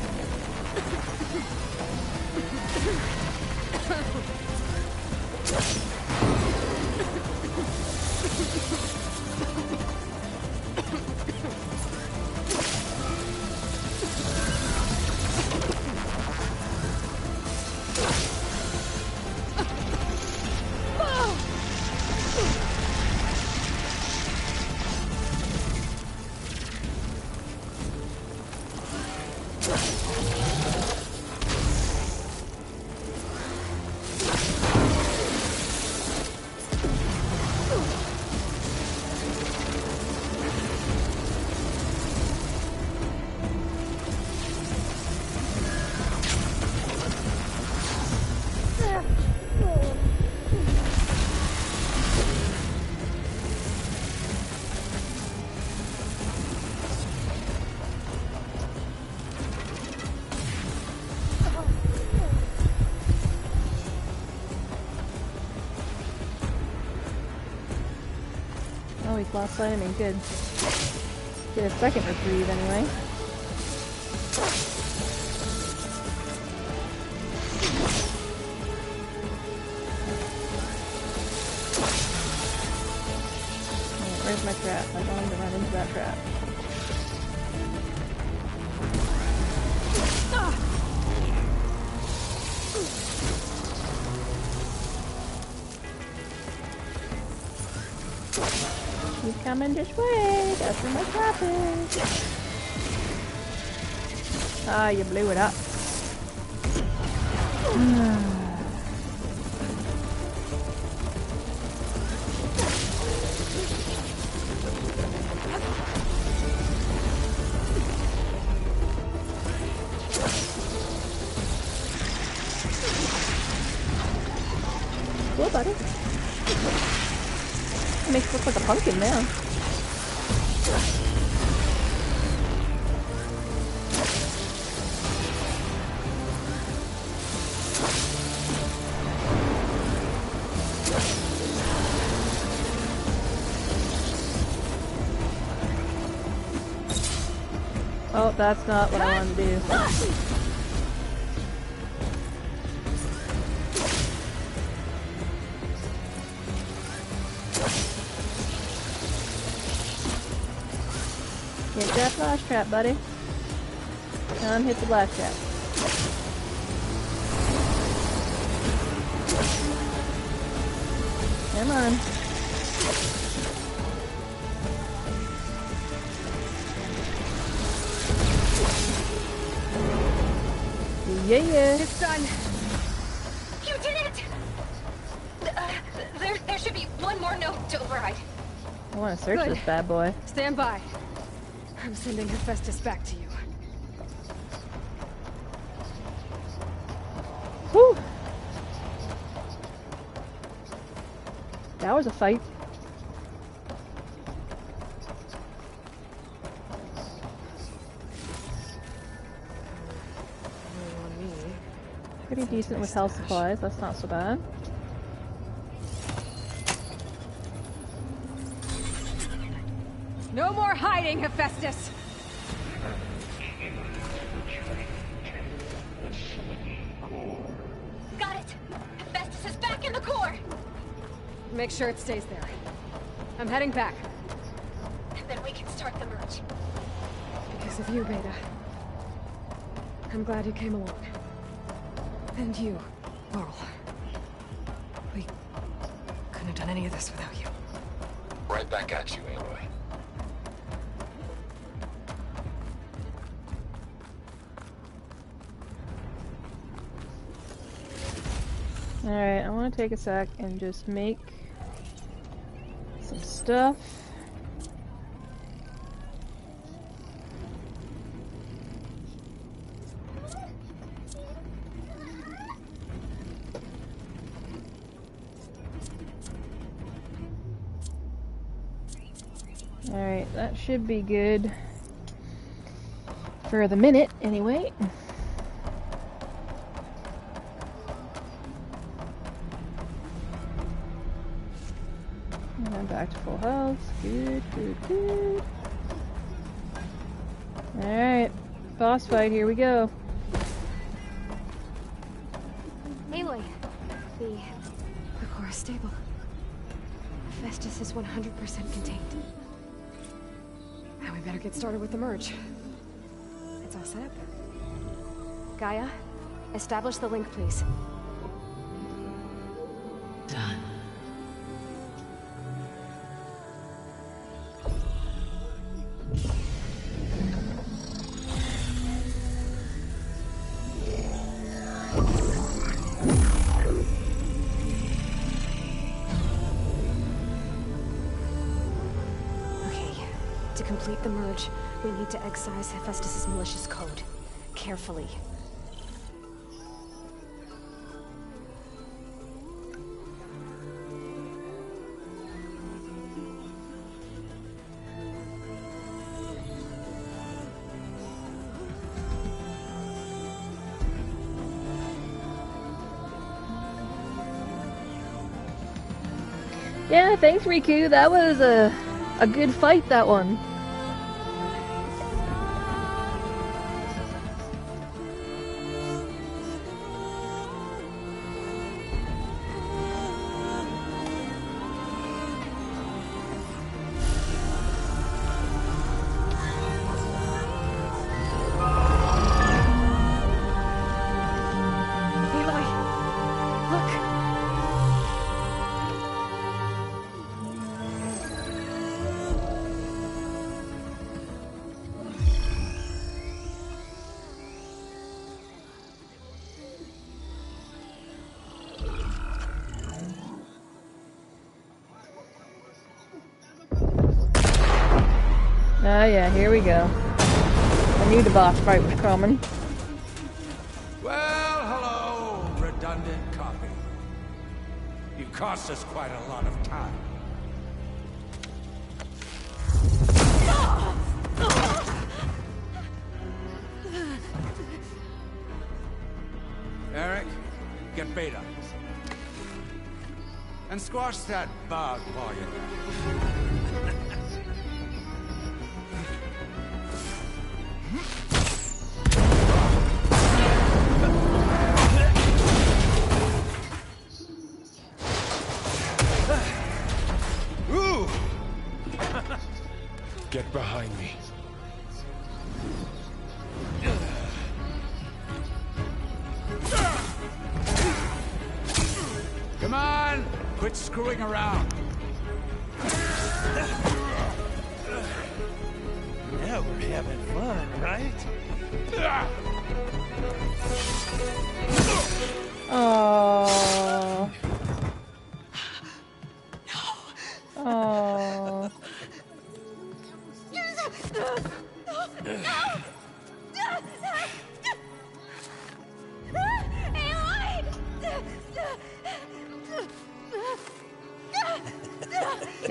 Oh, he's lost sight of me. Good. Get a second reprieve anyway. Oh, where's my trap? I don't want him to run into that trap. He's coming this way. That's where my trap is. Ah, you blew it up. Cool, buddy. Makes it look like a pumpkin now. Oh, that's not what I wanted to do. Hit that flash trap, buddy. Hit the flash trap. Come on. Yeah. It's done. You did it! There should be one more note to override. I want to search Good. this bad boy. Stand by. I'm sending Hephaestus back to you. Whew! That was a fight. Pretty decent with health supplies, that's not so bad. No more hiding, Hephaestus! Got it! Hephaestus is back in the core! Make sure it stays there. I'm heading back. Then we can start the merge. Because of you, Beta. I'm glad you came along. And you, Laurel. We couldn't have done any of this without you. Right back at you, Aloy. Alright, I want to take a sec and just make some stuff. Alright, that should be good for the minute, anyway. And I'm back to full health. Good. Alright, boss fight, here we go. Aloy, the core is stable. Hephaestus is 100% contained. Now we better get started with the merge. It's all set up. Gaia, establish the link, please. Done. To complete the merge, we need to excise Hephaestus' malicious code. Carefully. Yeah, thanks Riku, that was a good fight, that one. Oh yeah, here we go. I knew the boss fight was coming. Well, hello, redundant copy. You cost us quite a lot of time. Eric, get Beta. And squash that bug while you're there. Quit screwing around. Now we're having fun, right? Oh. Oh.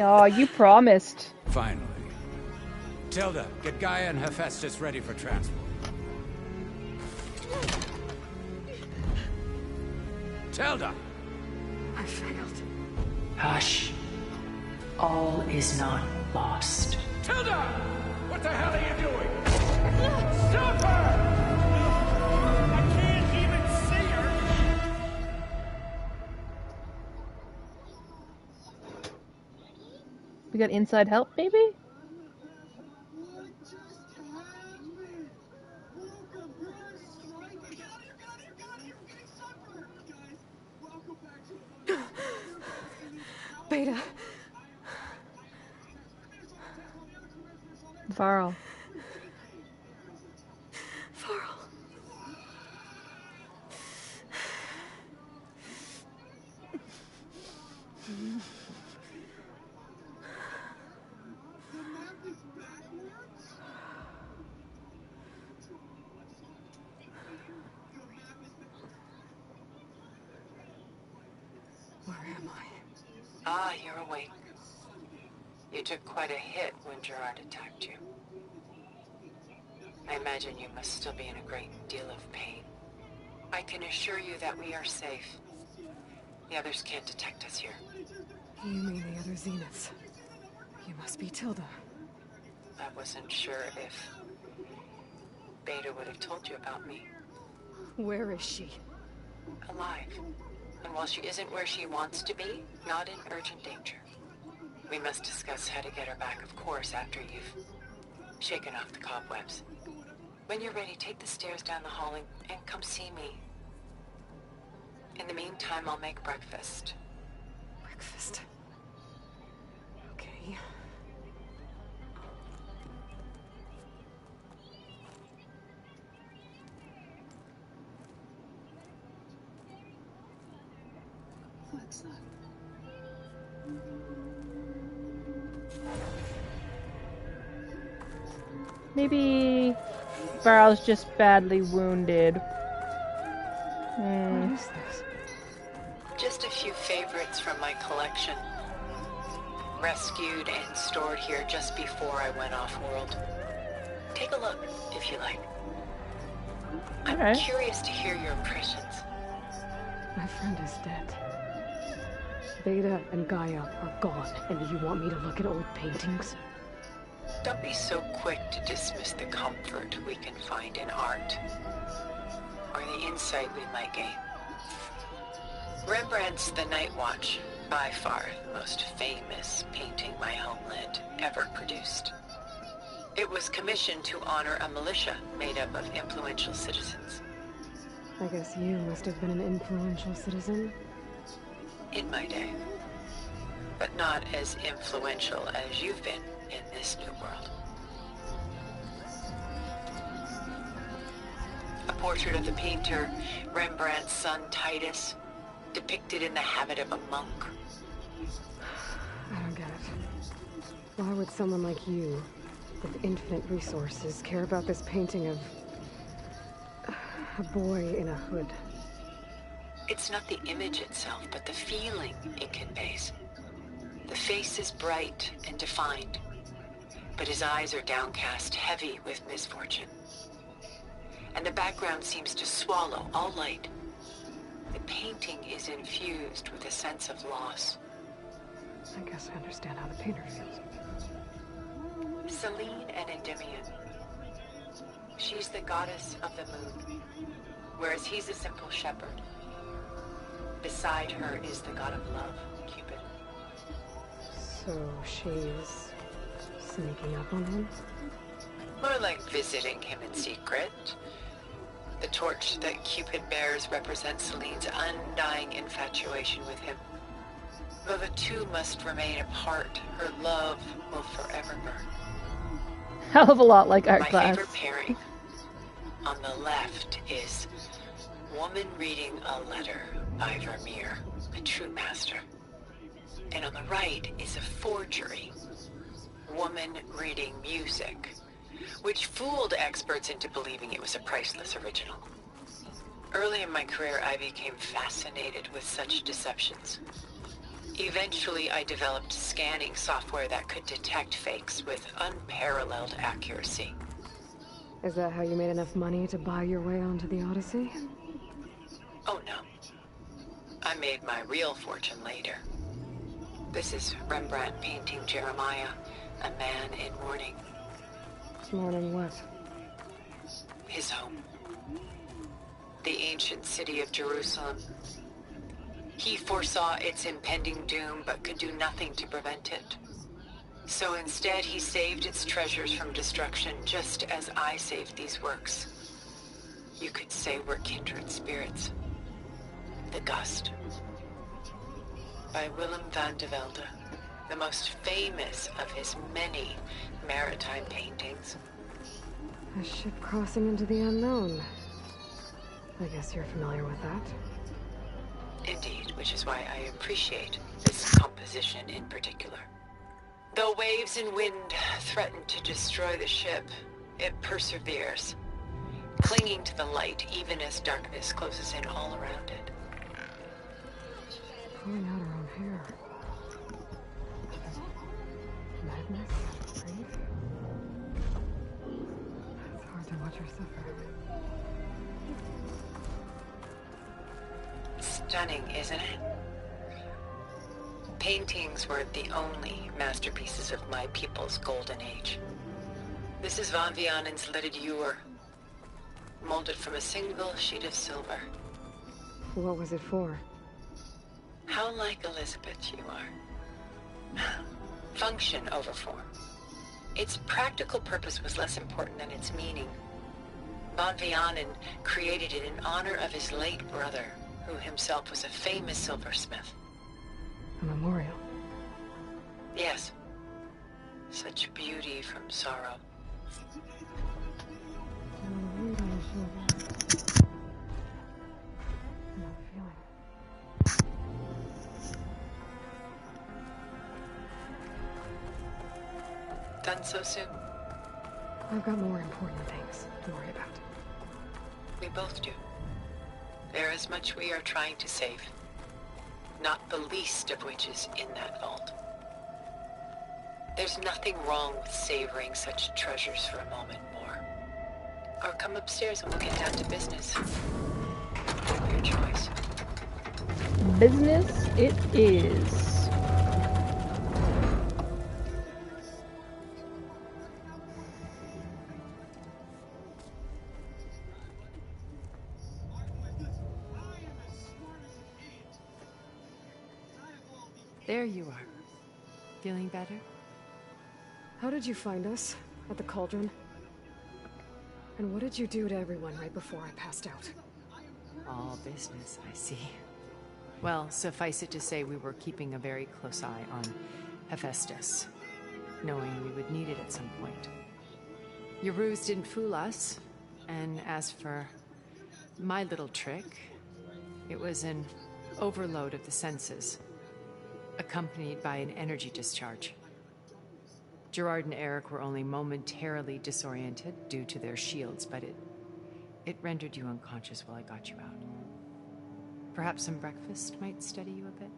Oh, you promised. Finally. Tilda, get Gaia and Hephaestus ready for transport. Tilda! I failed. Hush. All is not lost. Tilda! What the hell are you doing? Stop her! I can't even see her! We got inside help, maybe? Beta. Varl. Varl. Where am I? Ah, you're awake. You took quite a hit when Gerard attacked you. I imagine you must still be in a great deal of pain. I can assure you that we are safe. The others can't detect us here. You mean the other Zeniths? You must be Tilda. I wasn't sure if Beta would have told you about me. Where is she? Alive. And while she isn't where she wants to be, not in urgent danger. We must discuss how to get her back, of course, after you've shaken off the cobwebs. When you're ready, take the stairs down the hall and come see me. In the meantime, I'll make breakfast. Breakfast. Okay. What's that? Maybe Varl's just badly wounded. What is this? Just a few favorites from my collection. Rescued and stored here just before I went off-world. Take a look, if you like. I'm curious to hear your impressions. My friend is dead. Beta and Gaia are gone, and you want me to look at old paintings? Don't be so quick to dismiss the comfort we can find in art, or the insight we might gain. Rembrandt's The Night Watch, by far the most famous painting my homeland ever produced. It was commissioned to honor a militia made up of influential citizens. I guess you must have been an influential citizen. In my day. But not as influential as you've been in this new world. A portrait of the painter, Rembrandt's son Titus, depicted in the habit of a monk. I don't get it. Why would someone like you, with infinite resources, care about this painting of a boy in a hood? It's not the image itself, but the feeling it conveys. The face is bright and defined, but his eyes are downcast, heavy with misfortune. And the background seems to swallow all light. The painting is infused with a sense of loss. I guess I understand how the painter feels. Selene and Endymion. She's the goddess of the moon, whereas he's a simple shepherd. Beside her is the god of love, Cupid. So she's sneaking up on him? More like visiting him in secret. The torch that Cupid bears represents Selene's undying infatuation with him. Though the two must remain apart, her love will forever burn. Hell of a lot like art My class. favorite pairing on the left is woman reading a letter by Vermeer, a true master. And on the right is a forgery, woman reading music, which fooled experts into believing it was a priceless original. Early in my career, I became fascinated with such deceptions. Eventually, I developed scanning software that could detect fakes with unparalleled accuracy. Is that how you made enough money to buy your way onto the Odyssey? Oh no. I made my real fortune later. This is Rembrandt painting Jeremiah, a man in mourning. Mourning what? His home. The ancient city of Jerusalem. He foresaw its impending doom, but could do nothing to prevent it. So instead, he saved its treasures from destruction, just as I saved these works. You could say we're kindred spirits. The Gust. By Willem van de Velde, the most famous of his many maritime paintings. A ship crossing into the unknown. I guess you're familiar with that. Indeed, which is why I appreciate this composition in particular. Though waves and wind threaten to destroy the ship, it perseveres, clinging to the light even as darkness closes in all around it. Pulling out her own hair. Madness? Grief? It's hard to watch her suffer. Stunning, isn't it? Paintings weren't the only masterpieces of my people's golden age. This is Van Vianen's Leaded Ewer, molded from a single sheet of silver. What was it for? How like Elizabeth you are. Function over form. Its practical purpose was less important than its meaning. Van Vianen created it in honor of his late brother, who himself was a famous silversmith. A memorial. Yes. Such beauty from sorrow. Done so soon? I've got more important things to worry about. We both do. There is much we are trying to save. Not the least of which is in that vault. There's nothing wrong with savoring such treasures for a moment more. Or come upstairs and we'll get down to business. Your choice. Business it is. There you are. Feeling better? How did you find us? At the cauldron? And what did you do to everyone right before I passed out? All business, I see. Well, suffice it to say we were keeping a very close eye on Hephaestus, knowing we would need it at some point. Your ruse didn't fool us, and as for my little trick, it was an overload of the senses, accompanied by an energy discharge. Gerard and Eric were only momentarily disoriented due to their shields, but it rendered you unconscious while I got you out. Perhaps some breakfast might steady you a bit?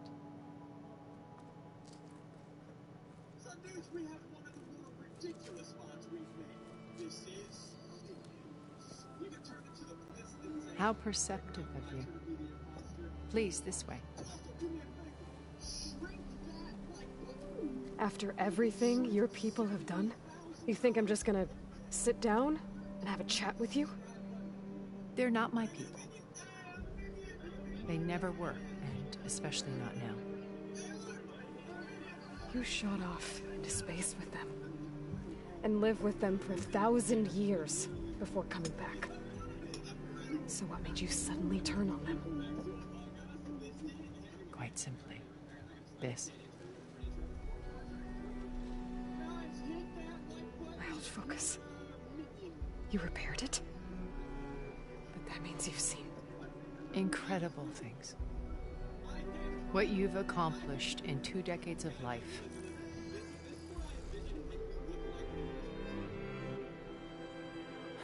Some days we have one of the more ridiculous mods we've made. This is ridiculous. We can turn it to the president's. How perceptive of you. Please, this way. After everything your people have done, you think I'm just gonna sit down and have a chat with you? They're not my people. They never were, and especially not now. You shot off into space with them, and lived with them for 1,000 years before coming back. So what made you suddenly turn on them? Quite simply, This. My old focus. You repaired it? But that means you've seen... Incredible things. What you've accomplished in 2 decades of life.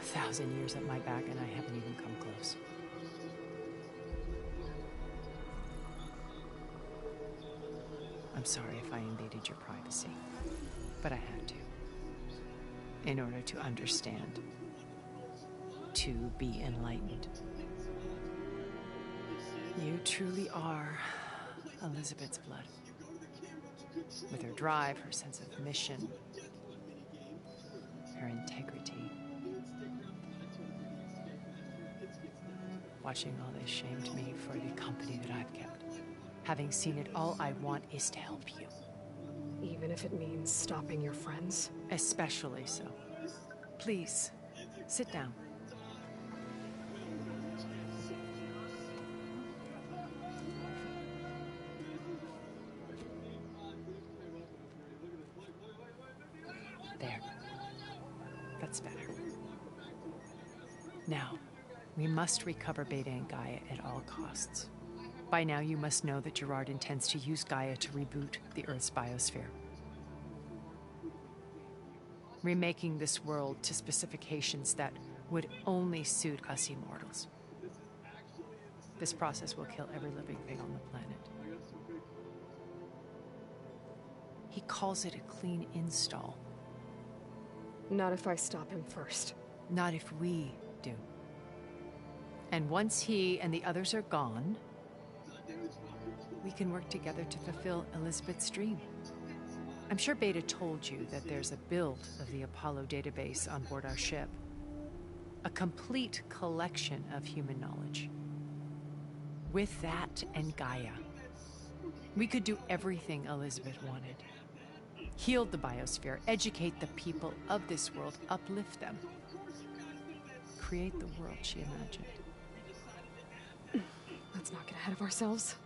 A 1,000 years at my back and I haven't even come close. I'm sorry if I invaded your privacy, but I had to. In order to understand. To be enlightened. You truly are Elizabeth's blood. With her drive, her sense of mission, her integrity. Watching all this shamed me for the company that I've kept. Having seen it, all I want is to help you. Even if it means stopping your friends? Especially so. Please, sit down. There. That's better. Now, we must recover Beta and Gaia at all costs. By now, you must know that Gerard intends to use Gaia to reboot the Earth's biosphere. Remaking this world to specifications that would only suit us immortals. This process will kill every living thing on the planet. He calls it a clean install. Not if I stop him first. Not if we do. And once he and the others are gone, we can work together to fulfill Elizabeth's dream. I'm sure Beta told you that there's a build of the Apollo database on board our ship. A complete collection of human knowledge. With that and Gaia, we could do everything Elizabeth wanted. Heal the biosphere, educate the people of this world, uplift them. Create the world she imagined. Let's not get ahead of ourselves.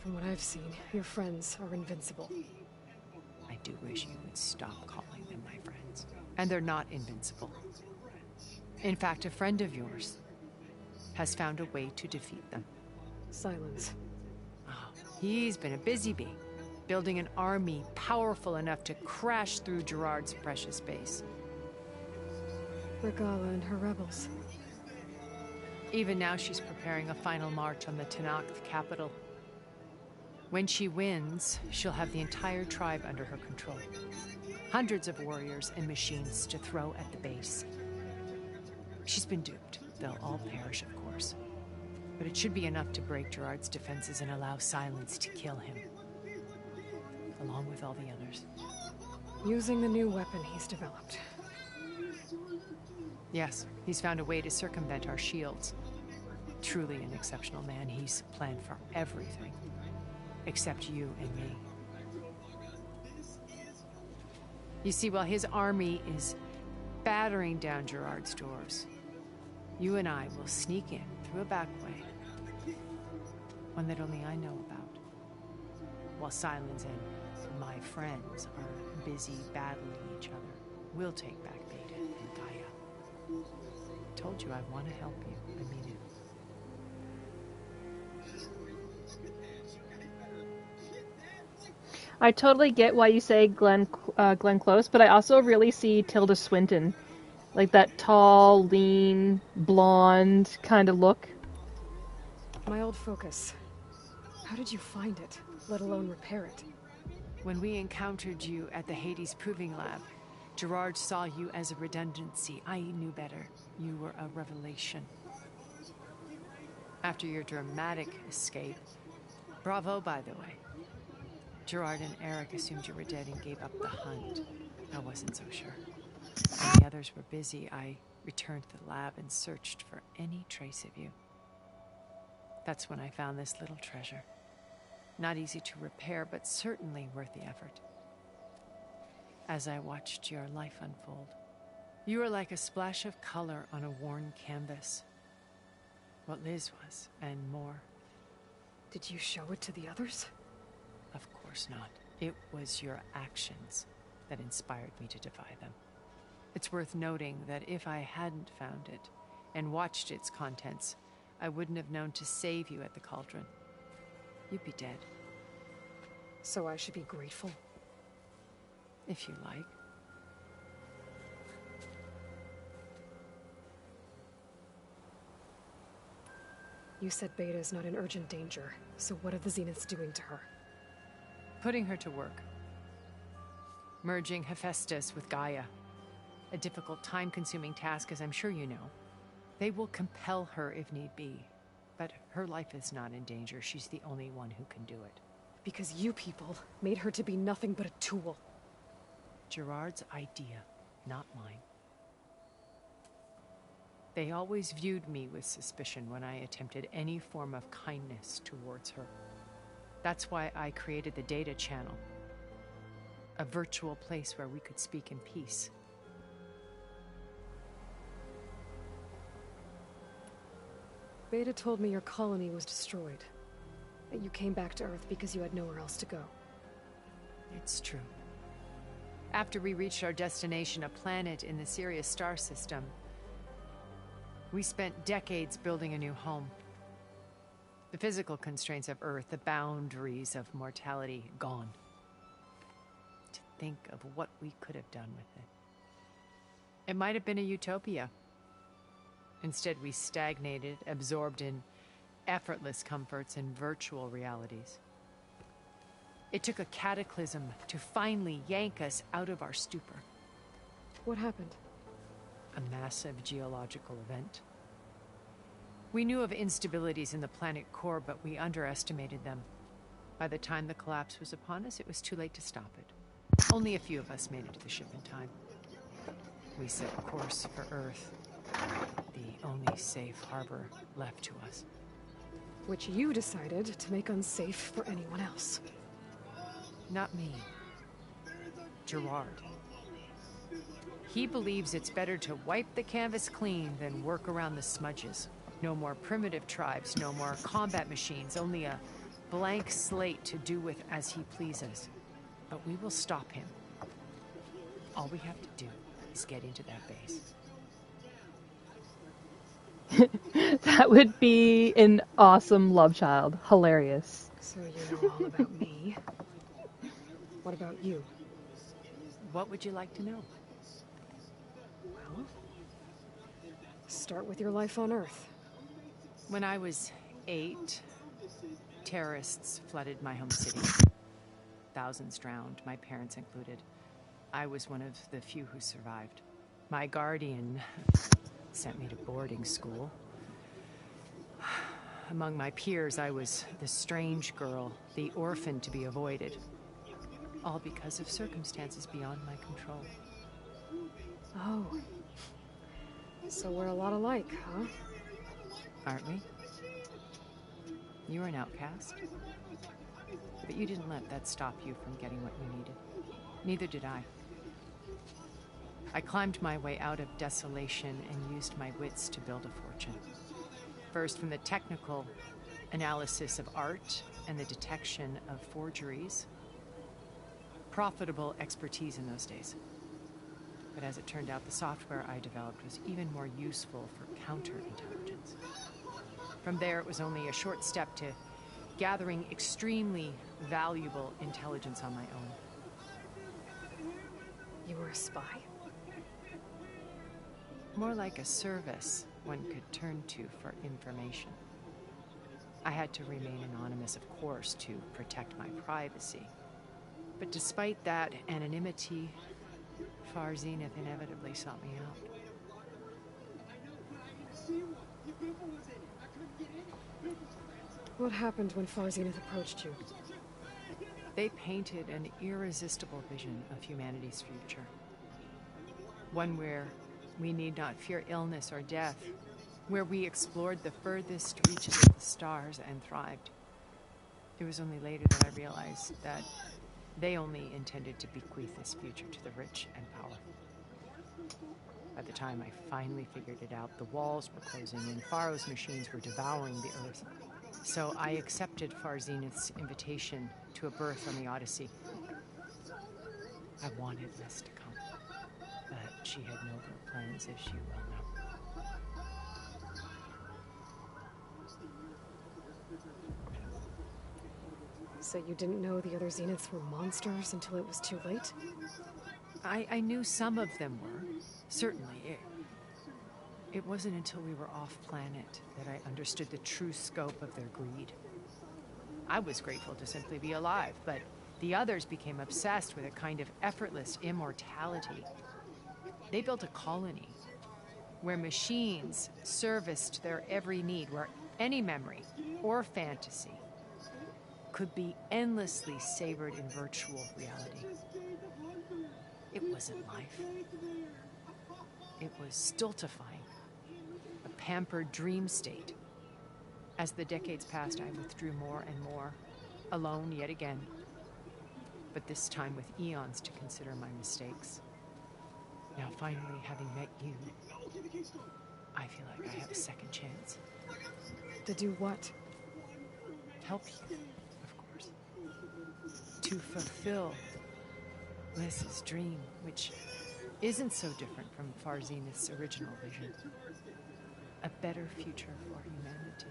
From what I've seen, your friends are invincible. I do wish you would stop calling them my friends. And they're not invincible. In fact, a friend of yours has found a way to defeat them. Silence. Oh, he's been a busy bee, building an army powerful enough to crash through Gerard's precious base. Regala and her rebels. Even now, she's preparing a final march on the Tenakth capital. When she wins, she'll have the entire tribe under her control. Hundreds of warriors and machines to throw at the base. She's been duped. They'll all perish, of course. But it should be enough to break Gerard's defenses and allow Silence to kill him. Along with all the others. Using the new weapon he's developed. Yes, he's found a way to circumvent our shields. Truly an exceptional man. He's planned for everything. Except you and me. You see, while his army is battering down Gerard's doors, you and I will sneak in through a back way. One that only I know about. While Silence and my friends are busy battling each other, we'll take back Beta and Gaia. Told you I want to help you. I mean it. I totally get why you say Glenn Close, but I also really see Tilda Swinton. Like that tall, lean, blonde kind of look. My old focus. How did you find it, let alone repair it? When we encountered you at the Hades Proving Lab, Gerard saw you as a redundancy. I knew better. You were a revelation. After your dramatic escape, bravo, by the way. Gerard and Eric assumed you were dead and gave up the hunt. I wasn't so sure. When the others were busy, I returned to the lab and searched for any trace of you. That's when I found this little treasure. Not easy to repair, but certainly worth the effort. As I watched your life unfold, you were like a splash of color on a worn canvas. What Liz was, and more. Did you show it to the others? Of course not. It was your actions that inspired me to defy them. It's worth noting that if I hadn't found it and watched its contents, I wouldn't have known to save you at the cauldron. You'd be dead. So I should be grateful? If you like. You said Beta's not in urgent danger, so what are the Zeniths doing to her? Putting her to work. Merging Hephaestus with Gaia. A difficult, time-consuming task, as I'm sure you know. They will compel her if need be. But her life is not in danger. She's the only one who can do it. Because you people made her to be nothing but a tool. Gerard's idea, not mine. They always viewed me with suspicion when I attempted any form of kindness towards her. That's why I created the data channel. A virtual place where we could speak in peace. Beta told me your colony was destroyed. That you came back to Earth because you had nowhere else to go. It's true. After we reached our destination, a planet in the Sirius star system, we spent decades building a new home. The physical constraints of Earth, the boundaries of mortality, gone. To think of what we could have done with it. It might have been a utopia. Instead, we stagnated, absorbed in effortless comforts and virtual realities. It took a cataclysm to finally yank us out of our stupor. What happened? A massive geological event. We knew of instabilities in the planet core, but we underestimated them. By the time the collapse was upon us, it was too late to stop it. Only a few of us made it to the ship in time. We set course for Earth, the only safe harbor left to us. Which you decided to make unsafe for anyone else. Not me. Gerard. He believes it's better to wipe the canvas clean than work around the smudges. No more primitive tribes, no more combat machines, only a blank slate to do with as he pleases. But we will stop him. All we have to do is get into that base. That would be an awesome love child. Hilarious. So you know all about me. What about you? What would you like to know? Well, start with your life on Earth. When I was 8, terrorists flooded my home city. Thousands drowned, my parents included. I was one of the few who survived. My guardian sent me to boarding school. Among my peers, I was the strange girl, the orphan to be avoided. All because of circumstances beyond my control. Oh. So we're a lot alike, huh? Aren't we? You were an outcast. But you didn't let that stop you from getting what you needed. Neither did I. I climbed my way out of desolation and used my wits to build a fortune. First from the technical analysis of art and the detection of forgeries. Profitable expertise in those days. But as it turned out, the software I developed was even more useful for counterintelligence. From there, it was only a short step to gathering extremely valuable intelligence on my own. You were a spy? More like a service one could turn to for information. I had to remain anonymous, of course, to protect my privacy. But despite that anonymity, Far Zenith inevitably sought me out. What happened when Far Zenith approached you? They painted an irresistible vision of humanity's future. One where we need not fear illness or death, where we explored the furthest reaches of the stars and thrived. It was only later that I realized that they only intended to bequeath this future to the rich and powerful. By the time I finally figured it out, the walls were closing in, Pharaoh's machines were devouring the earth. So I accepted Far Zenith's invitation to a berth on the Odyssey. I wanted Liz to come, but she had nobler plans, as you well know. So you didn't know the other Zeniths were monsters until it was too late? I knew some of them were, certainly. It wasn't until we were off-planet that I understood the true scope of their greed. I was grateful to simply be alive, but the others became obsessed with a kind of effortless immortality. They built a colony where machines serviced their every need, where any memory or fantasy could be endlessly savored in virtual reality. It wasn't life. It was stultifying, a pampered dream state. As the decades passed, I withdrew more and more, alone yet again, but this time with eons to consider my mistakes. Now, finally, having met you, I feel like I have a second chance. To do what? Help you, of course. To fulfill Liz's dream, which isn't so different from Far Zenith's original vision. A better future for humanity.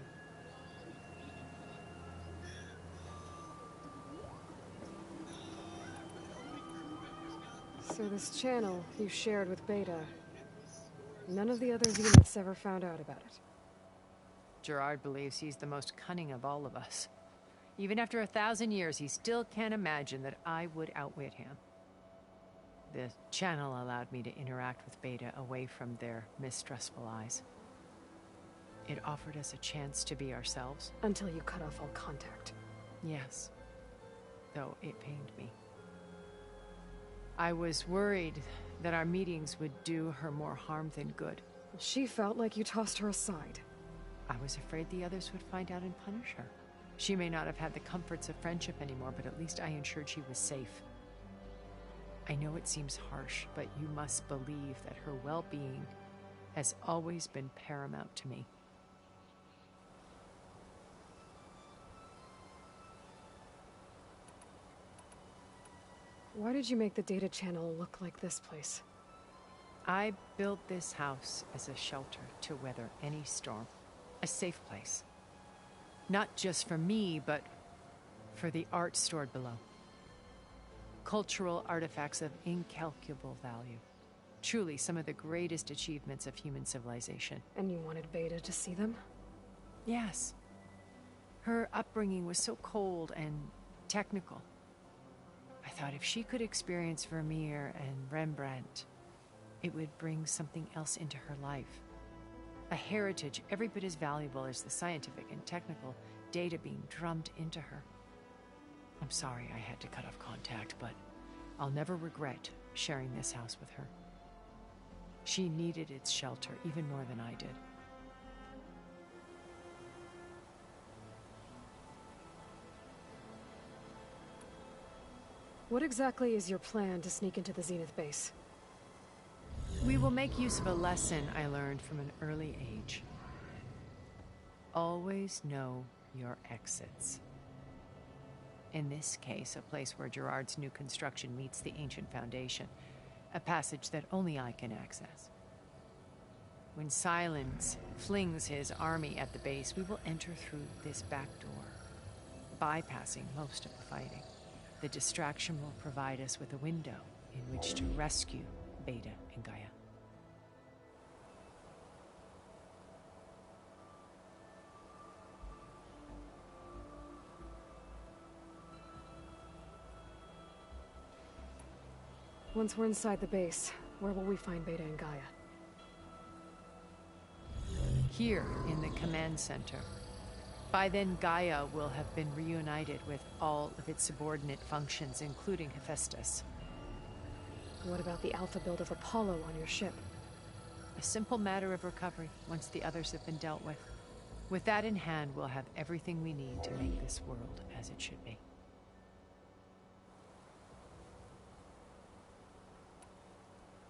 So this channel you shared with Beta, none of the other Zeniths ever found out about it? Gerard believes he's the most cunning of all of us. Even after 1,000 years, he still can't imagine that I would outwit him. The channel allowed me to interact with Beta away from their mistrustful eyes. It offered us a chance to be ourselves. Until you cut off all contact. Yes, though it pained me. I was worried that our meetings would do her more harm than good. She felt like you tossed her aside. I was afraid the others would find out and punish her. She may not have had the comforts of friendship anymore, but at least I ensured she was safe. I know it seems harsh, but you must believe that her well-being has always been paramount to me. Why did you make the data channel look like this place? I built this house as a shelter to weather any storm. A safe place. Not just for me, but for the art stored below. Cultural artifacts of incalculable value. Truly some of the greatest achievements of human civilization. And you wanted Beta to see them? Yes. Her upbringing was so cold and technical. I thought if she could experience Vermeer and Rembrandt, it would bring something else into her life. A heritage every bit as valuable as the scientific and technical data being drummed into her. I'm sorry I had to cut off contact, but I'll never regret sharing this house with her. She needed its shelter even more than I did. What exactly is your plan to sneak into the Zenith base? We will make use of a lesson I learned from an early age. Always know your exits. In this case, a place where Gerard's new construction meets the ancient foundation, a passage that only I can access. When Silence flings his army at the base, we will enter through this back door, bypassing most of the fighting. The distraction will provide us with a window in which to rescue Beta and Gaia. Once we're inside the base, where will we find Beta and Gaia? Here in the command center. By then, Gaia will have been reunited with all of its subordinate functions, including Hephaestus. What about the alpha build of Apollo on your ship? A simple matter of recovery once the others have been dealt with. With that in hand, we'll have everything we need to make this world as it should be.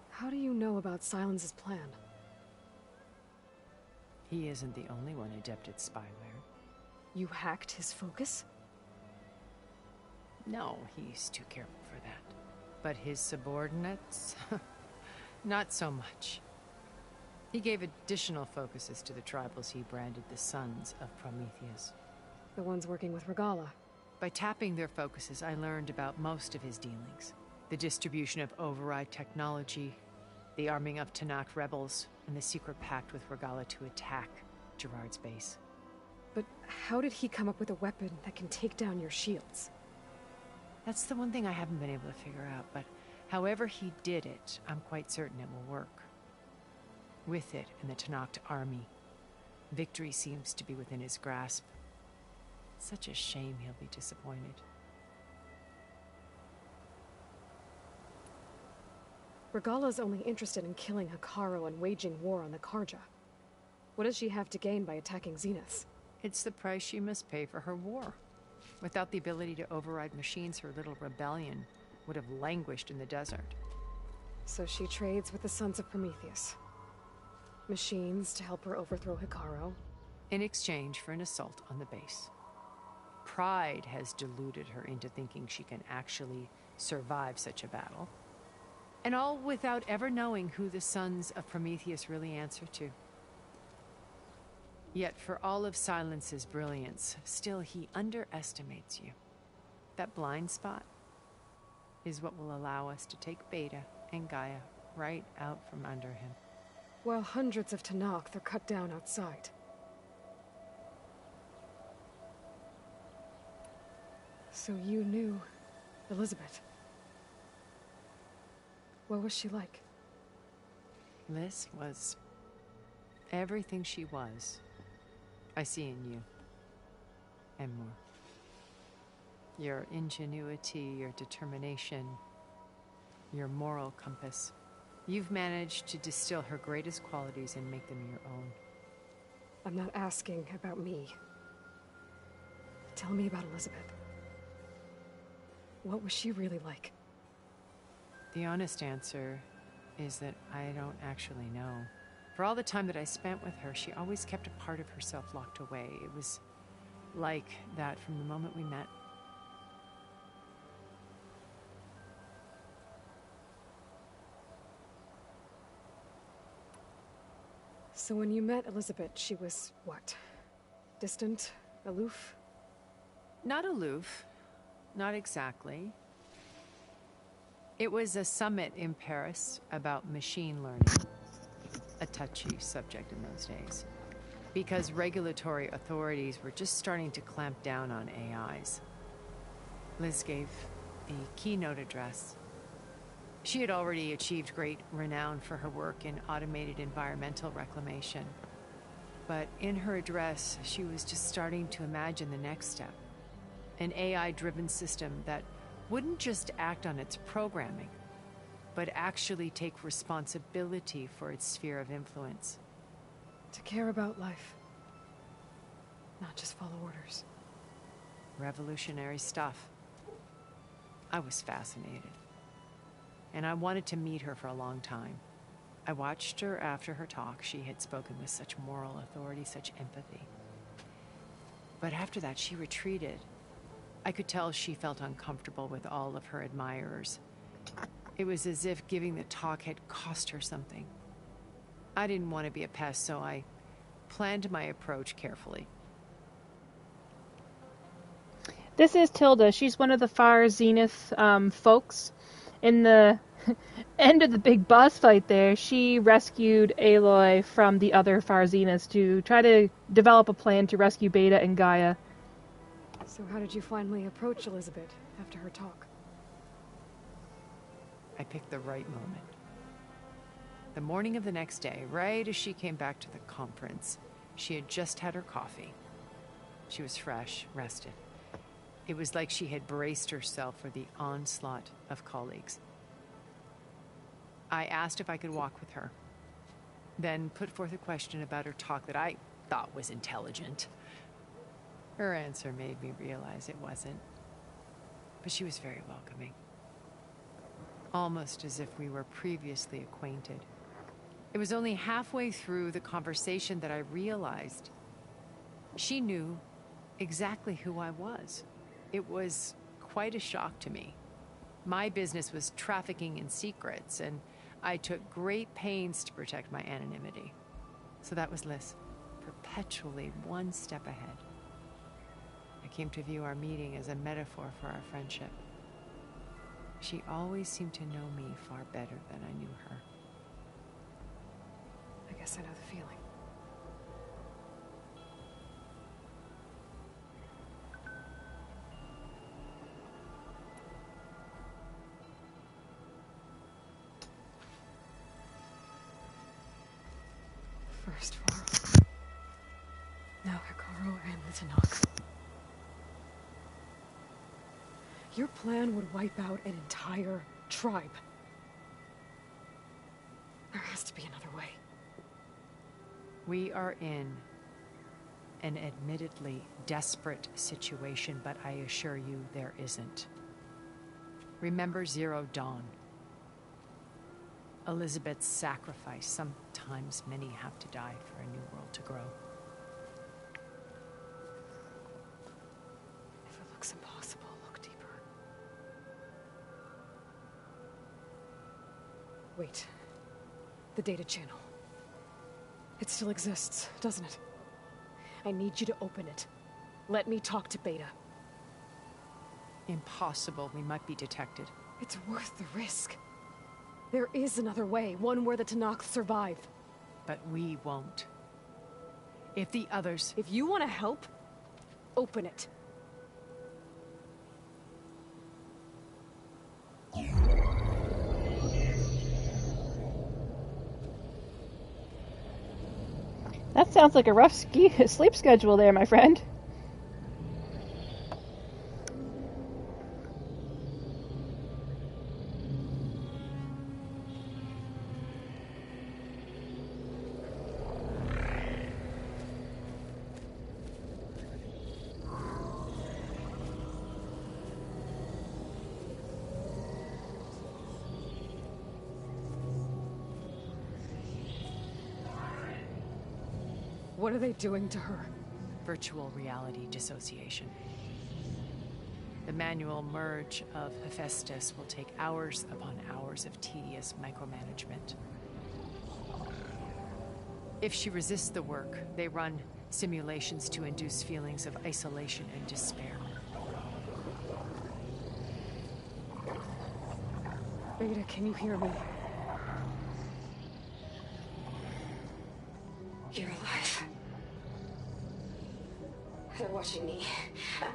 How do you know about Silence's plan? He isn't the only one adept at spyware. You hacked his focus? No, he's too careful for that. But his subordinates? Not so much. He gave additional focuses to the tribals he branded the Sons of Prometheus. The ones working with Regala. By tapping their focuses, I learned about most of his dealings. The distribution of override technology, the arming of Tanakh rebels, and the secret pact with Regala to attack Gerard's base. But how did he come up with a weapon that can take down your shields? That's the one thing I haven't been able to figure out, but however he did it, I'm quite certain it will work. With it and the Tanakh army, victory seems to be within his grasp. Such a shame he'll be disappointed. Regala's only interested in killing Hekarro and waging war on the Karja. What does she have to gain by attacking Zenith? It's the price she must pay for her war. Without the ability to override machines, her little rebellion would have languished in the desert. So she trades with the Sons of Prometheus. Machines to help her overthrow Hekarro. In exchange for an assault on the base. Pride has deluded her into thinking she can actually survive such a battle. And all without ever knowing who the Sons of Prometheus really answer to. Yet for all of Silence's brilliance, still he underestimates you. That blind spot is what will allow us to take Beta and Gaia right out from under him. While hundreds of Tanakh are cut down outside. So you knew Elizabeth. What was she like? Liz was everything she was. I see in you. And more. Your ingenuity, your determination, your moral compass. You've managed to distill her greatest qualities and make them your own. I'm not asking about me. Tell me about Elizabeth. What was she really like? The honest answer is that I don't actually know. For all the time that I spent with her, she always kept a part of herself locked away. It was like that from the moment we met. So when you met Elizabeth, she was what? Distant? Aloof? Not aloof. Not exactly. It was a summit in Paris about machine learning. A touchy subject in those days. Because regulatory authorities were just starting to clamp down on AIs. Liz gave the keynote address. She had already achieved great renown for her work in automated environmental reclamation. But in her address, she was just starting to imagine the next step. An AI-driven system that wouldn't just act on its programming, but actually take responsibility for its sphere of influence. To care about life. Not just follow orders. Revolutionary stuff. I was fascinated. And I wanted to meet her for a long time. I watched her after her talk. She had spoken with such moral authority, such empathy. But after that, she retreated. I could tell she felt uncomfortable with all of her admirers. It was as if giving the talk had cost her something. I didn't want to be a pest, so I planned my approach carefully. This is Tilda. She's one of the Far Zenith folks. In the end of the big boss fight there, she rescued Aloy from the other Far Zeniths to try to develop a plan to rescue Beta and Gaia. So how did you finally approach Elizabeth after her talk? I picked the right moment. The morning of the next day, right as she came back to the conference, she had just had her coffee. She was fresh, rested. It was like she had braced herself for the onslaught of colleagues. I asked if I could walk with her, then put forth a question about her talk that I thought was intelligent. Her answer made me realize it wasn't, but she was very welcoming. Almost as if we were previously acquainted. It was only halfway through the conversation that I realized she knew exactly who I was. It was quite a shock to me. My business was trafficking in secrets, and I took great pains to protect my anonymity. So that was Liz, perpetually one step ahead. I came to view our meeting as a metaphor for our friendship. She always seemed to know me far better than I knew her. I guess I know the feeling. First Varl. Now Hikaru and the Tanakh. Your plan would wipe out an entire tribe. There has to be another way. We are in an admittedly desperate situation, but I assure you there isn't. Remember Zero Dawn. Elizabeth's sacrifice. Sometimes many have to die for a new world to grow. If it looks impossible, look deeper. Wait. The data channel. It still exists, doesn't it? I need you to open it. Let me talk to Beta. Impossible. We might be detected. It's worth the risk. There is another way, one where the Tanakh survive. But we won't. If the others... If you want to help, open it. That sounds like a rough sleep schedule there, my friend. What are they doing to her? Virtual reality dissociation. The manual merge of Hephaestus will take hours upon hours of tedious micromanagement. If she resists the work, they run simulations to induce feelings of isolation and despair. Beta, can you hear me? You're alive. They're watching me.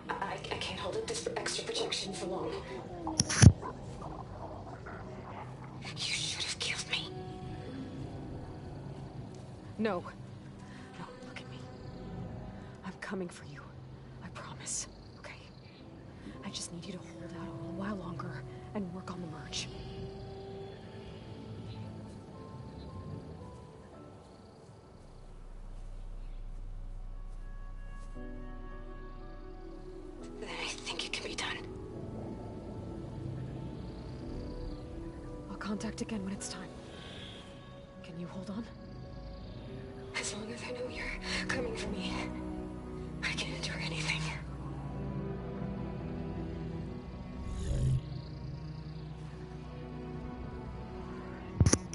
I can't hold up this extra projection for long. You should have killed me. No. No, look at me. I'm coming for you. I promise. Okay? I just need you to hold out a little while longer and work on the merge. Then I think it can be done. I'll contact again when it's time. Can you hold on? As long as I know you're coming for me, I can endure anything.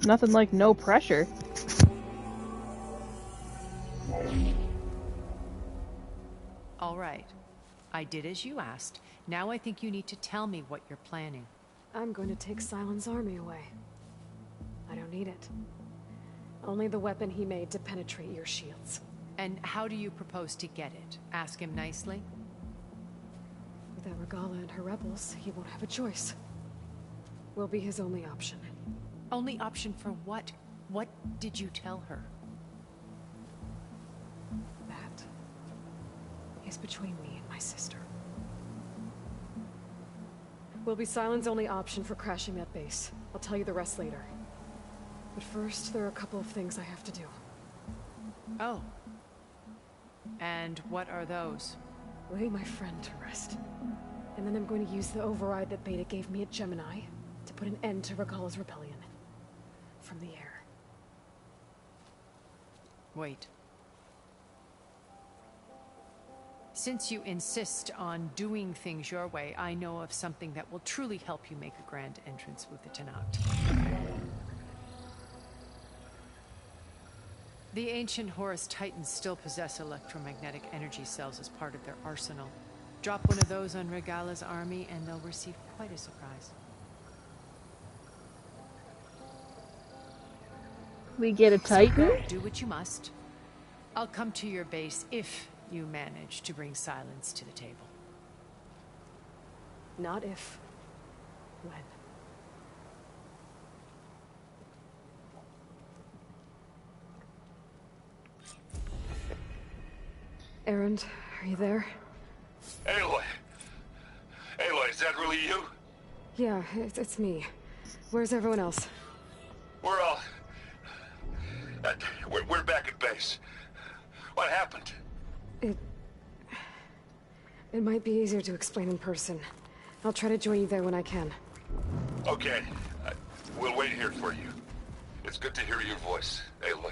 Nothing like no pressure. All right. I did as you asked. Now I think you need to tell me what you're planning. I'm going to take Silent's army away. I don't need it. Only the weapon he made to penetrate your shields. And how do you propose to get it? Ask him nicely? Without Regala and her rebels, he won't have a choice. We'll be his only option. Only option for what? What did you tell her? That is between me and my sister. Will be Silent's only option for crashing that base. I'll tell you the rest later. But first, there are a couple of things I have to do. Oh. And what are those? Lay my friend to rest. And then I'm going to use the override that Beta gave me at Gemini to put an end to Regala's rebellion. From the air. Wait. Since you insist on doing things your way, I know of something that will truly help you make a grand entrance with the Tenat. The ancient Horus Titans still possess electromagnetic energy cells as part of their arsenal. Drop one of those on Regala's army and they'll receive quite a surprise. We get a Titan? So do what you must. I'll come to your base if you manage to bring silence to the table. Not if. When. Erend, are you there? Aloy! Aloy, is that really you? Yeah, it's me. Where's everyone else? We're all... we're back at base. What happened? It might be easier to explain in person. I'll try to join you there when I can. Okay. We'll wait here for you. It's good to hear your voice, Aloy.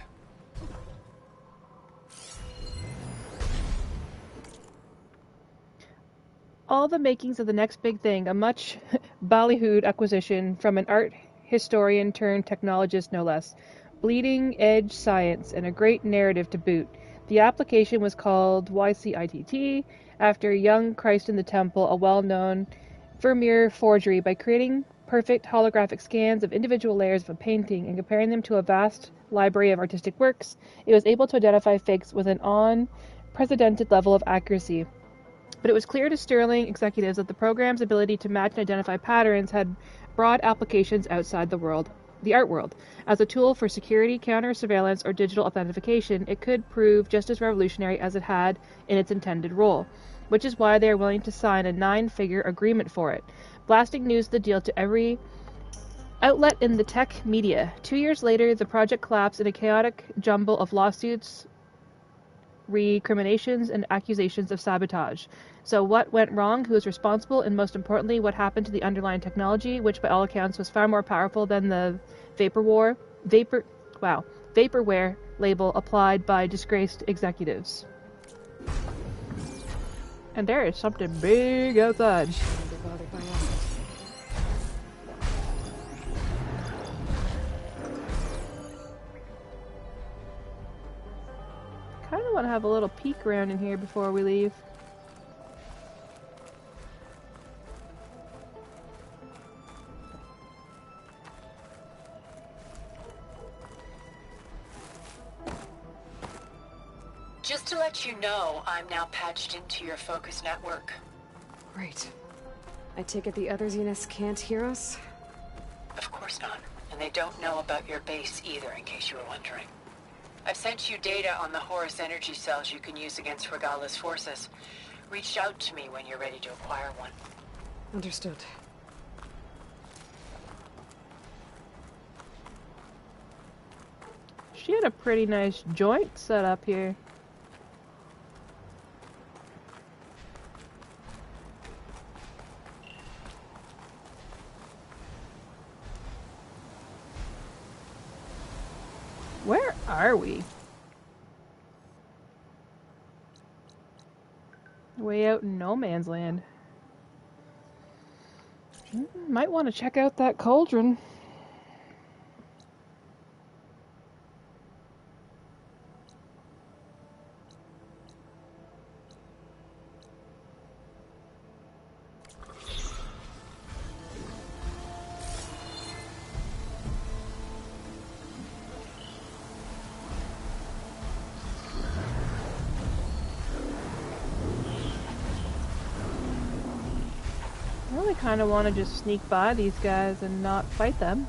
All the makings of the next big thing, a much ballyhooed acquisition from an art historian turned technologist no less. Bleeding edge science and a great narrative to boot. The application was called YCITT, after young Christ in the Temple, a well-known Vermeer forgery. By creating perfect holographic scans of individual layers of a painting and comparing them to a vast library of artistic works, it was able to identify fakes with an unprecedented level of accuracy. But it was clear to Sterling executives that the program's ability to match and identify patterns had broad applications outside the art world. As a tool for security, counter-surveillance, or digital authentication, it could prove just as revolutionary as it had in its intended role, which is why they are willing to sign a 9-figure agreement for it, blasting news of the deal to every outlet in the tech media. 2 years later, the project collapsed in a chaotic jumble of lawsuits, recriminations, and accusations of sabotage. So what went wrong, who was responsible, and most importantly, what happened to the underlying technology, which by all accounts was far more powerful than the vaporware label applied by disgraced executives. And there is something big outside. Kind of want to have a little peek around in here before we leave. Just to let you know, I'm now patched into your focus network. Great. I take it the other Zeniths can't hear us? Of course not. And they don't know about your base either, in case you were wondering. I've sent you data on the Horus energy cells you can use against Regala's forces. Reach out to me when you're ready to acquire one. Understood. She had a pretty nice joint set up here. Where are we? Way out in no man's land. Might want to check out that cauldron. I really kind of want to just sneak by these guys and not fight them.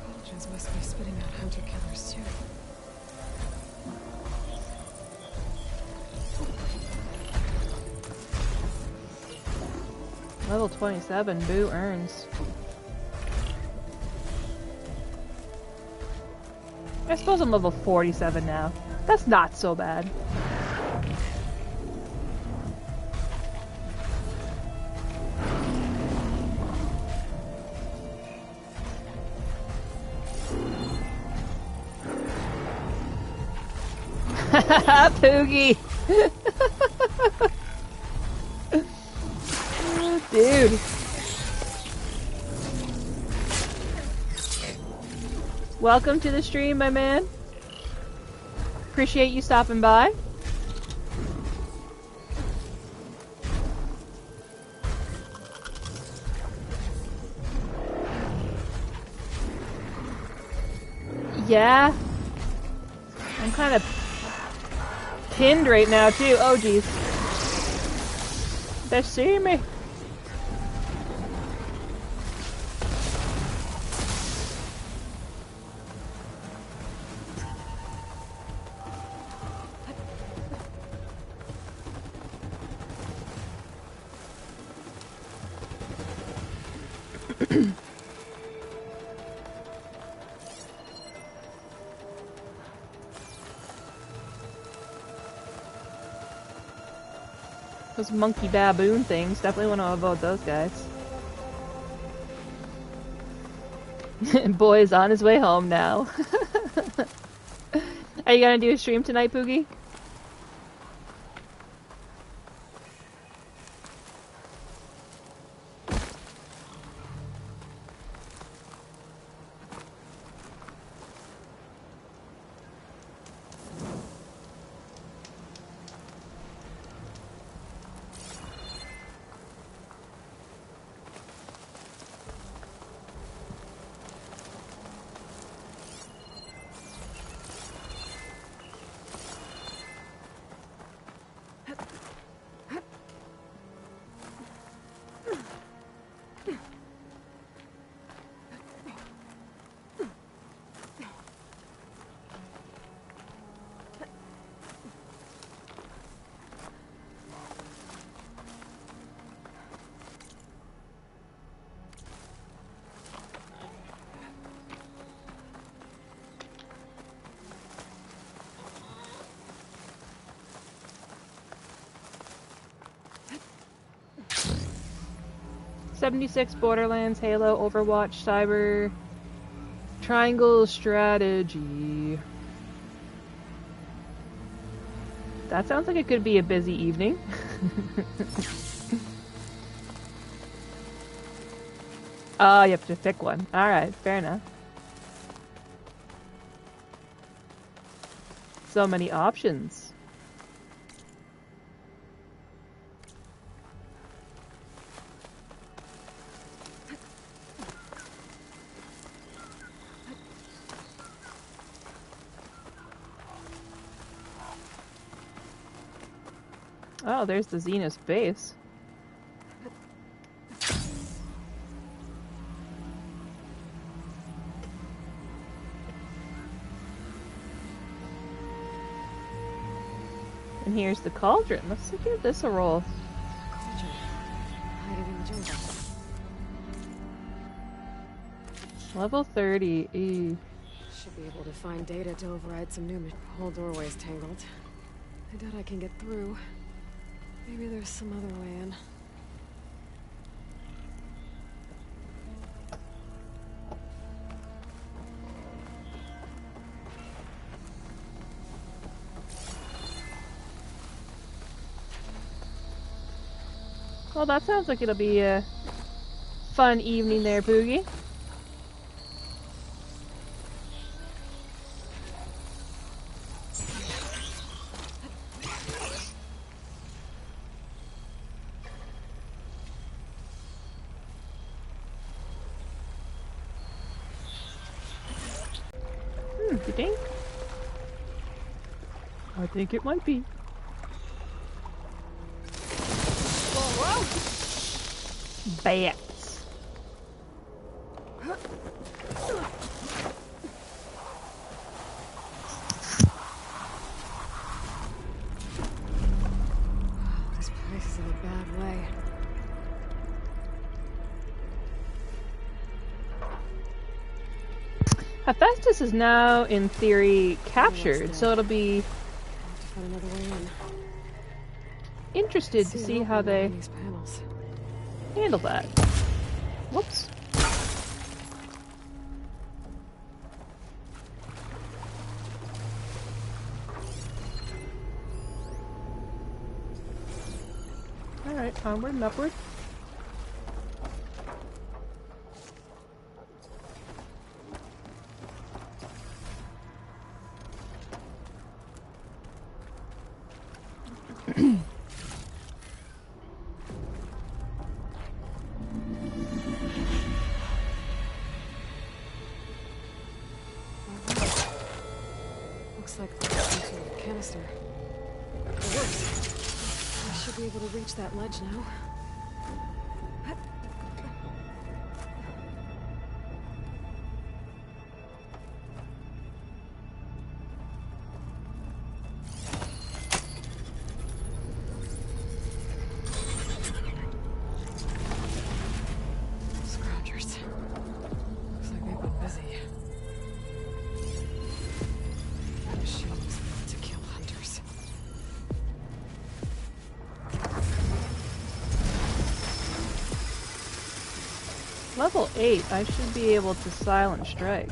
Cauldrons must be spitting out hunter-killers too. Level 27, Boo earns. I suppose I'm level 47 now. That's not so bad. Poogie! Dude. Welcome to the stream, my man. Appreciate you stopping by. Yeah. I'm kind of pinned right now, too. Oh, jeez. They see me. Those monkey baboon things, definitely want to avoid those guys. Boy's on his way home now. Are you gonna do a stream tonight, Poogie? '76 Borderlands, Halo, Overwatch, Cyber, Triangle Strategy. That sounds like it could be a busy evening. Oh, you have to pick one. Alright, fair enough. So many options. Oh, there's the Xenos base. And here's the cauldron. Let's give this a roll. Cauldron. Hiding in the jungle. Level 30. Ew. Should be able to find data to override some new whole doorway's tangled. I doubt I can get through. Maybe there's some other way in. Well, that sounds like it'll be a fun evening there, Poogie. You think? I think it might be. Bats. This place is in a bad way. Hephaestus is now, in theory, captured, so it'll be Find another way in. interested to see how they These panels. handle that. Whoops. Onward and upward. Looks like there's some sort of canister. It works. I should be able to reach that ledge now. Scroungers. Looks like they've been busy. Machines built to kill hunters. Level 8, I should be able to silent strike.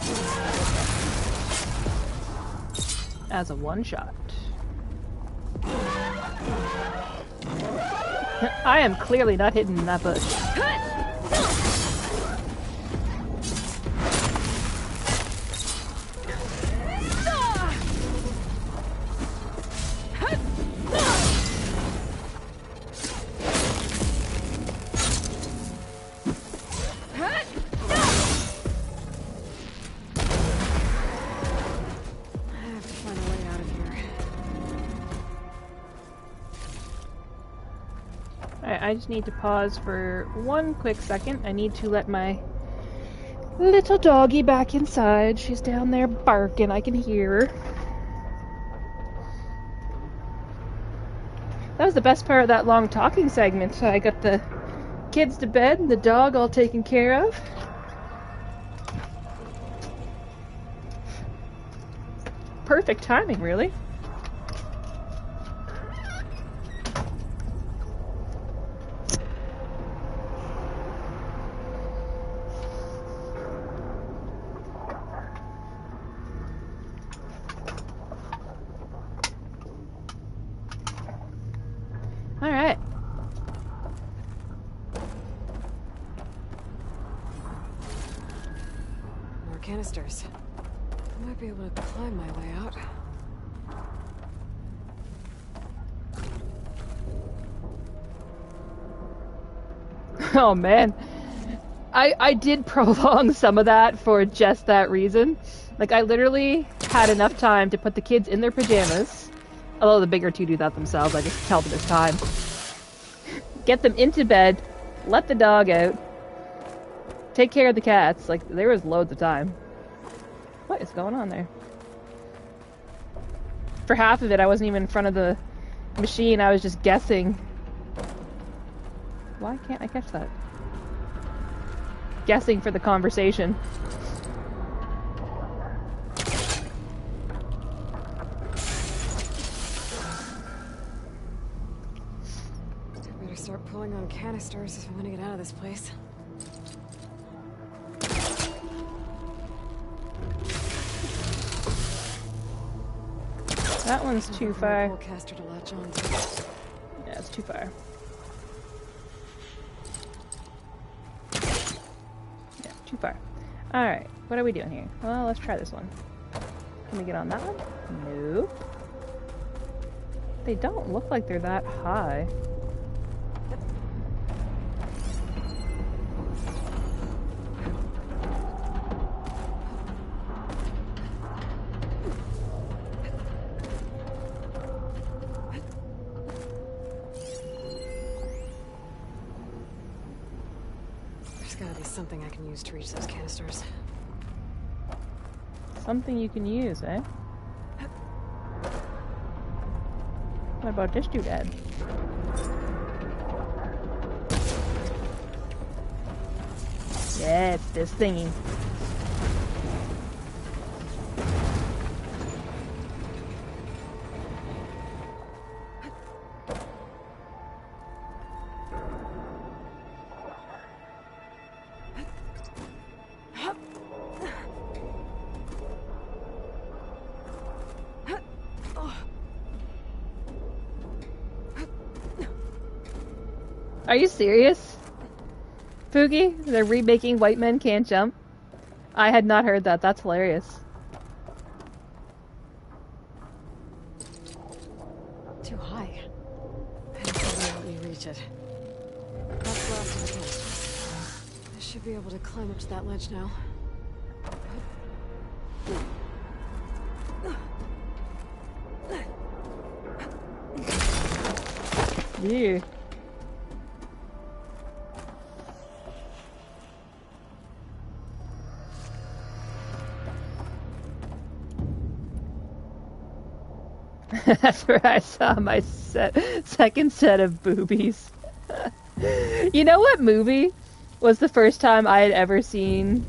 As a one-shot. I am clearly not hidden in that bush. I just need to pause for one quick second. I need to let my little doggy back inside. She's down there barking. I can hear her. That was the best part of that long talking segment. So I got the kids to bed and the dog all taken care of. Perfect timing, really. Alright. More canisters. I might be able to climb my way out. Oh man. I did prolong some of that for just that reason. Like, I literally had enough time to put the kids in their pajamas. Although the bigger two do that themselves, I just tell them it's time. Get them into bed, let the dog out, take care of the cats. Like, there was loads of time. What is going on there? For half of it, I wasn't even in front of the machine, I was just guessing. Why can't I catch that? Guessing for the conversation. I better start pulling on canisters if I'm gonna get out of this place. That one's too far. Caster to latch on to. Yeah, it's too far. Yeah, too far. Alright, what are we doing here? Well, let's try this one. Can we get on that one? Nope. They don't look like they're that high. There's gotta be something I can use to reach those canisters. Something you can use, eh? What about this doodad? Yeah, it's this thingy. Are you serious? Poogie, they're remaking White Men Can't Jump? I had not heard that. That's hilarious. Too high. I don't think I'll let me reach it. That's the last of the castles. I should be able to climb up to that ledge now. Yeah. That's where I saw my second set of boobies. You know what movie was the first time I had ever seen,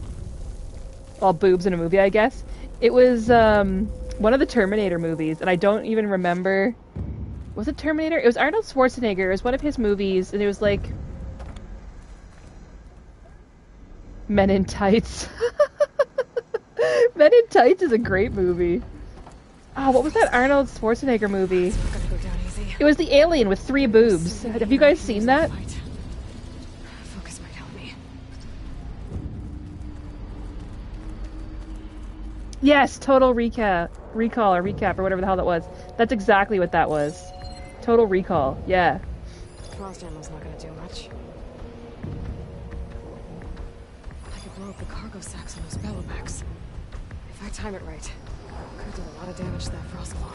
well, boobs in a movie, I guess? It was one of the Terminator movies, and I don't even remember. Was it Terminator? It was Arnold Schwarzenegger. It was one of his movies, and it was like Men in Tights. Men in Tights is a great movie. Oh, what was that Arnold Schwarzenegger movie? It was the alien with 3 boobs. Have you guys seen that? Focus might help me. Yes, Total Recall or Recap or whatever the hell that was. That's exactly what that was. Total Recall, yeah. Frost ammo's not gonna do much. I could blow up the cargo sacks on those bellowbacks. If I time it right, could do a lot of damage to that frost claw.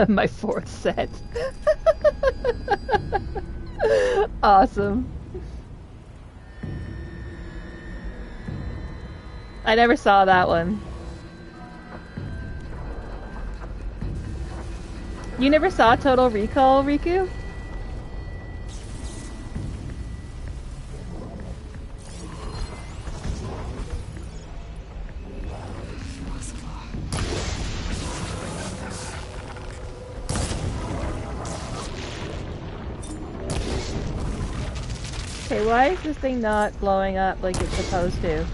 My 4th set. Awesome. I never saw that one. You never saw Total Recall, Riku? Okay, why is this thing not blowing up like it's supposed to?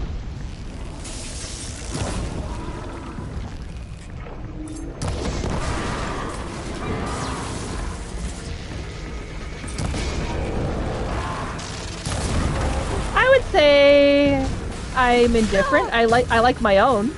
I would say I'm indifferent. I like my own.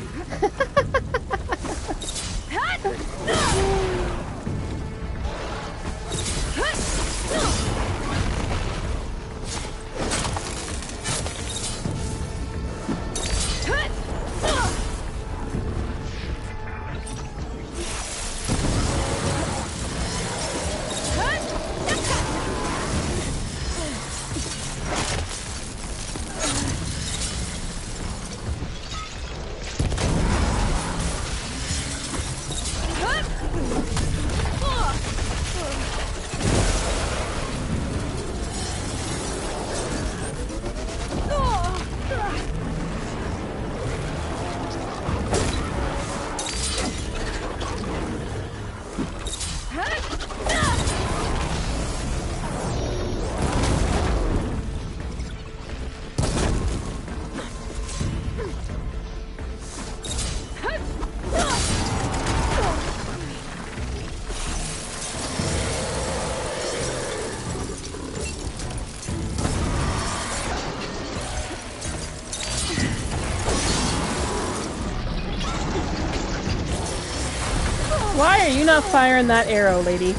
Why are you not firing that arrow, lady?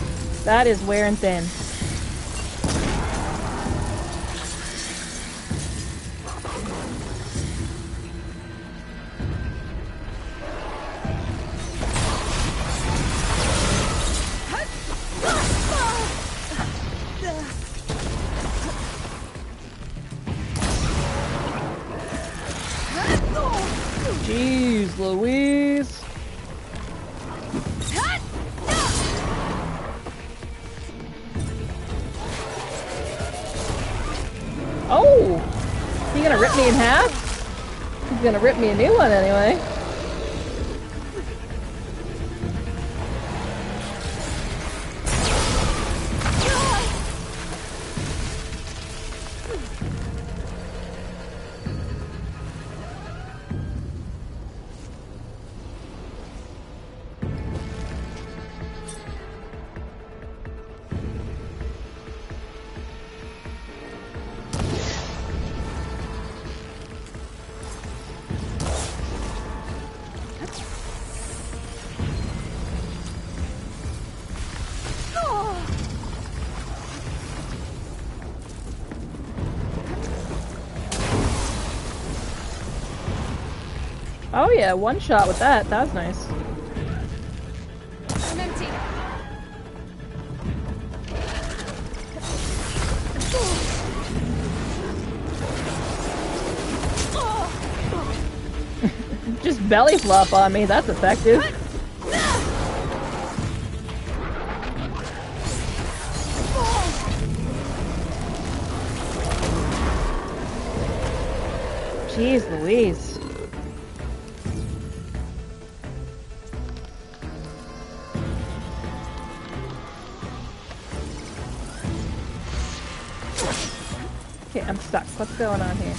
That is wearing thin. Jeez Louise. Oh! He gonna rip me in half? He's gonna rip me a new one anyway. Oh yeah, one shot with that. That was nice. I'm empty. Just belly flop on me. That's effective. Jeez Louise. Okay, I'm stuck. What's going on here?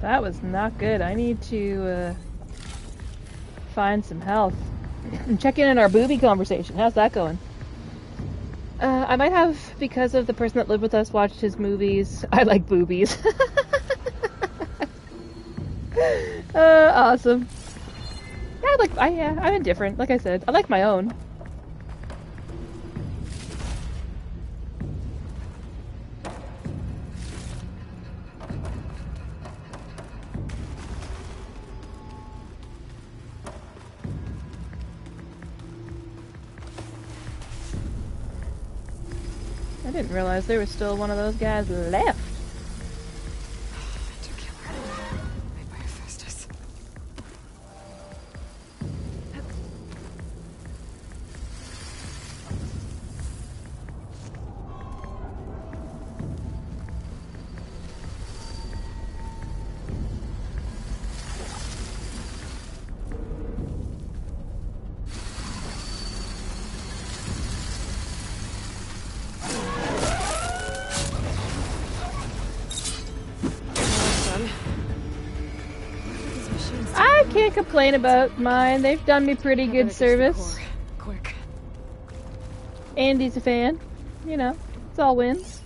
That was not good. I need to find some health. Check in on our booby conversation. How's that going? I might have, because of the person that lived with us, watched his movies. I like boobies. Awesome. Yeah, I'm indifferent. Like I said, I like my own. I didn't realize there was still one of those guys left. Made by Hephaestus. I can't complain about mine. They've done me pretty good service. Quick. Andy's a fan. You know, it's all wins.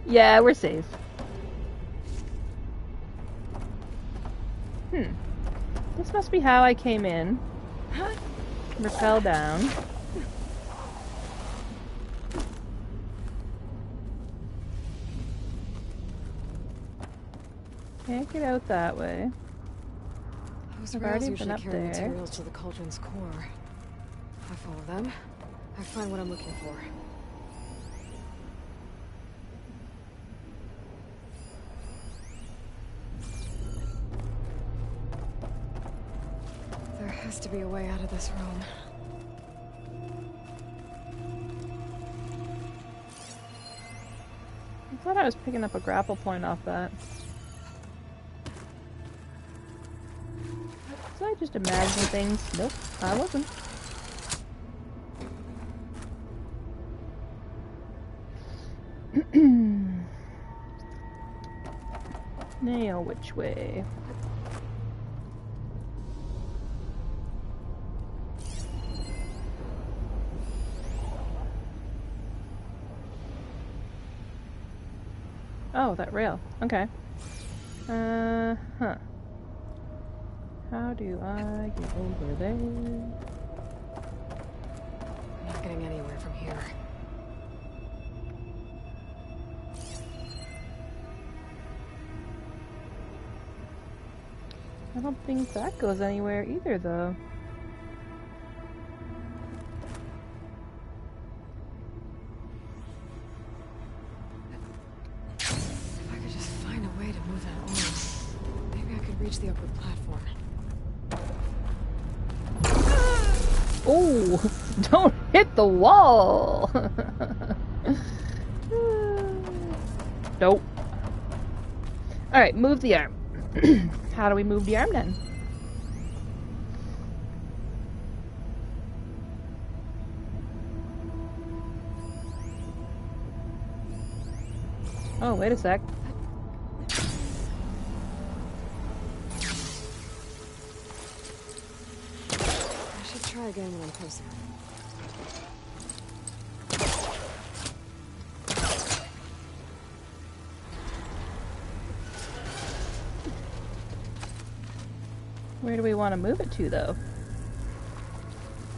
Yeah, we're safe. This must be how I came in. Rappel down. Can't get out that way. Those I've rails already usually been up carry there. materials to the cauldron's core. I follow them. I find what I'm looking for. There has to be a way out of this room. I thought I was picking up a grapple point off that. Did I just imagine things? Nope, I wasn't. Now, which way? Oh, that rail. Okay. Huh. How do I get over there? I'm not getting anywhere from here. I don't think that goes anywhere either, though. If I could just find a way to move that orb, maybe I could reach the upper platform. Don't hit the wall! Nope. Alright, move the arm. How do we move the arm then? Oh, wait a sec. I should try again when I'm closer. Where do we want to move it to, though?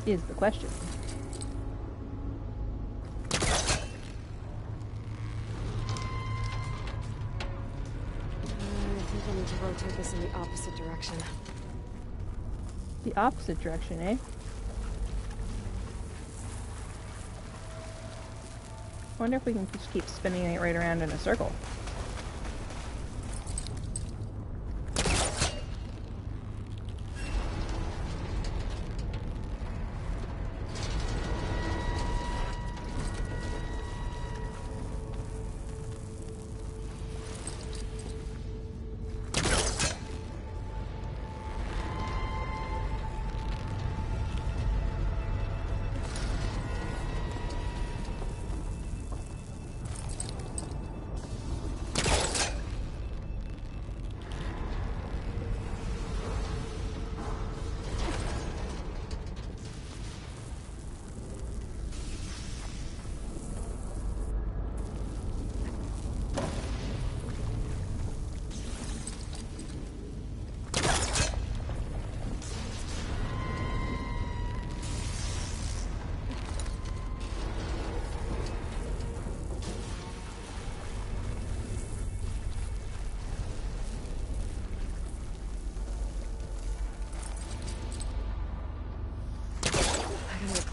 Is the question. I think I need to rotate this in the opposite direction. The opposite direction, eh? I wonder if we can just keep spinning it right around in a circle.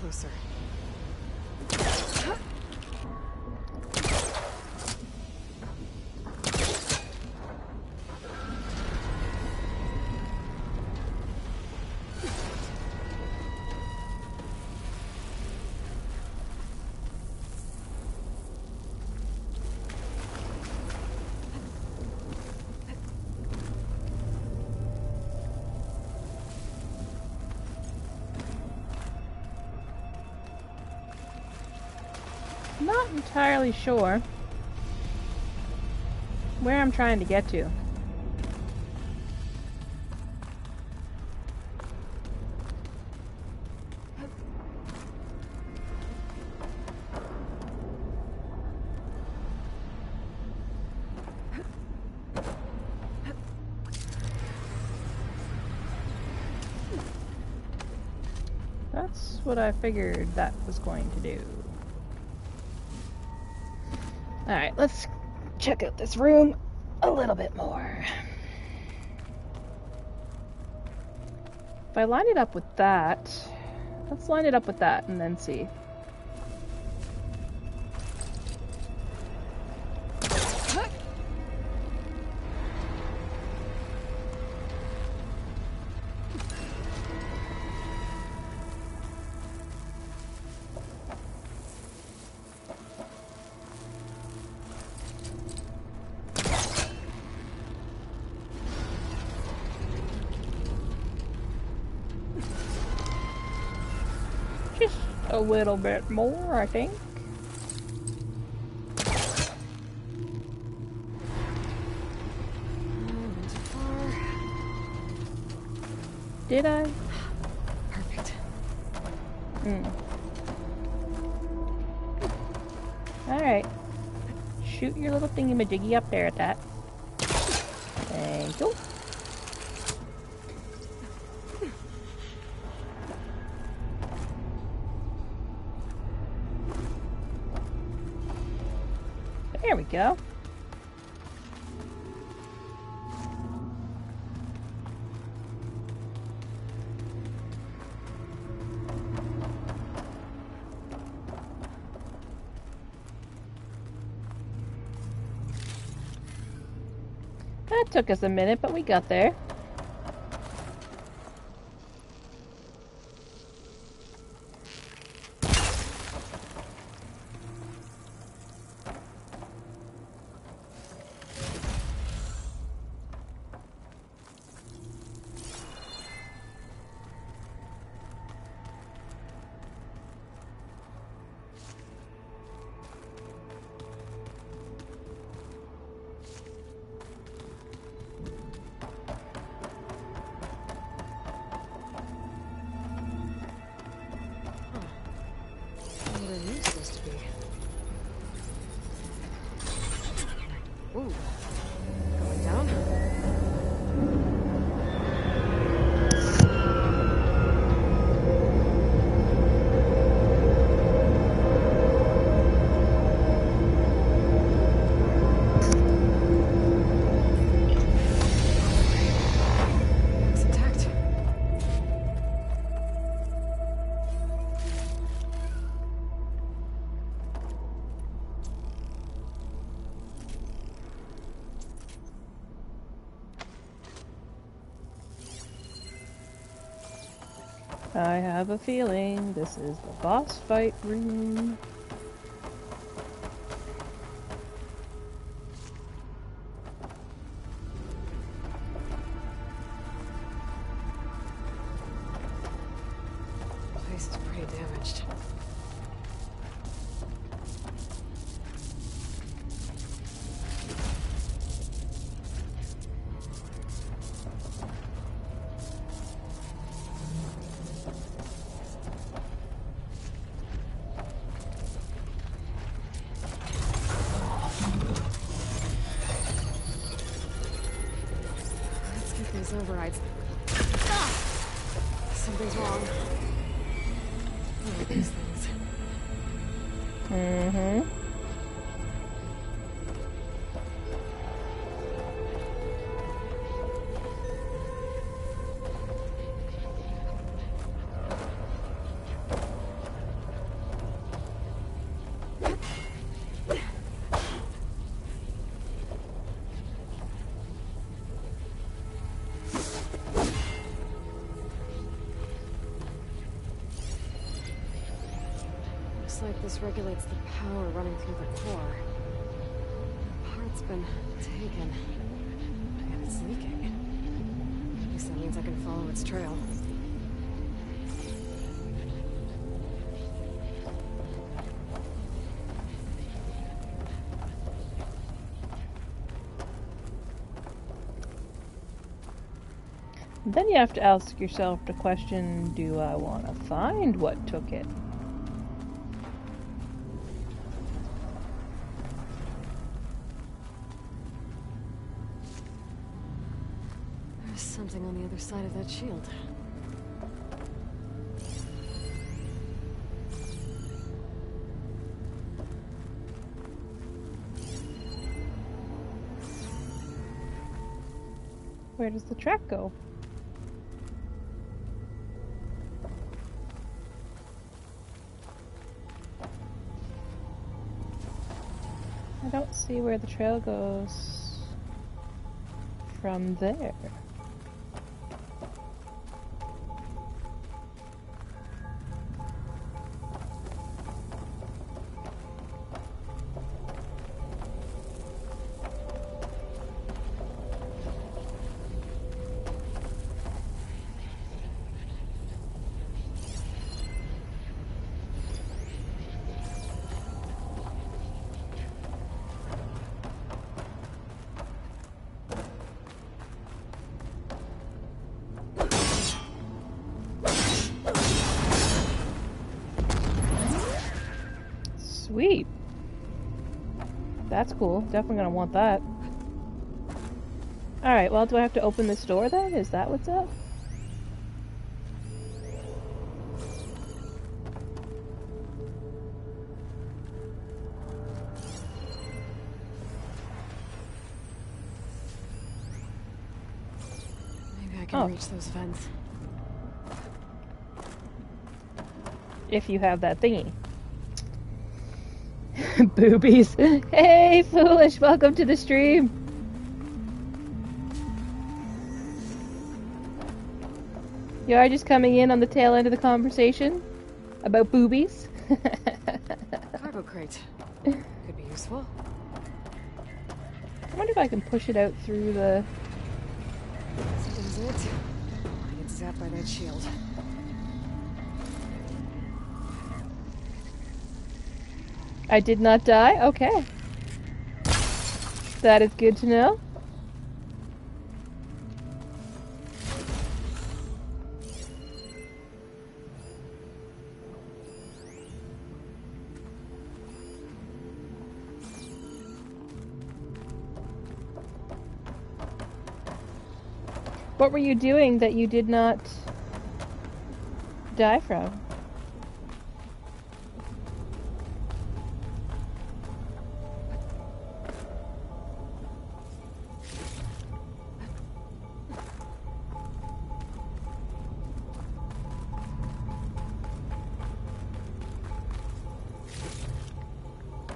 Closer. Not entirely sure where I'm trying to get to. That's what I figured that was going to do. Alright, let's check out this room a little bit more. If I line it up with that, let's line it up with that and then see. Just a little bit more, I think. Did I? Perfect. Alright. Shoot your little thingy-majiggy up there at that. Thank you. There we go. That took us a minute, but we got there. Ooh. Going down. Looks intact. I have a feeling this is the boss fight room. The place is pretty damaged. Let's get these overrides. Ah! Something's wrong. What are these things? Mm-hmm. Looks like this regulates the power running through the core. The part's been taken. And it's leaking. At least that means I can follow its trail. Then you have to ask yourself the question, do I want to find what took it? There's something on the other side of that shield. Where does the track go? I don't see where the trail goes from there. Sweet. That's cool. Definitely gonna want that. Alright, well, do I have to open this door then? Is that what's up? Maybe I can reach those vents. If you have that thingy. Boobies. Hey, Foolish, welcome to the stream. You are just coming in on the tail end of the conversation about boobies. Cargo crate. Could be useful. I wonder if I can push it out through the... This is it. I get zapped by that shield. I did not die? Okay. That is good to know. What were you doing that you did not die from?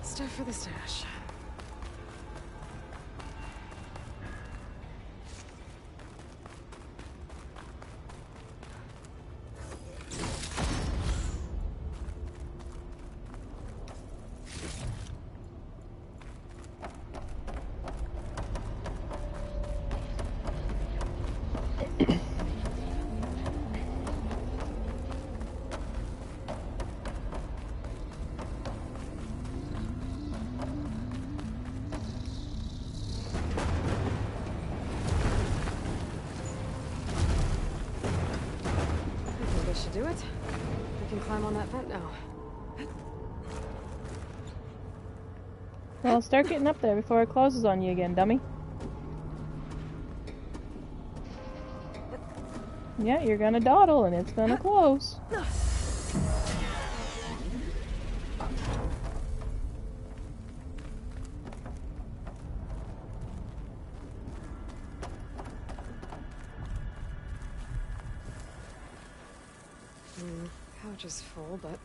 Stuff for the stash. Do it. I can climb on that vent now. Well, start getting up there before it closes on you again, dummy. Yeah, you're gonna dawdle and it's gonna close. Couch is full, but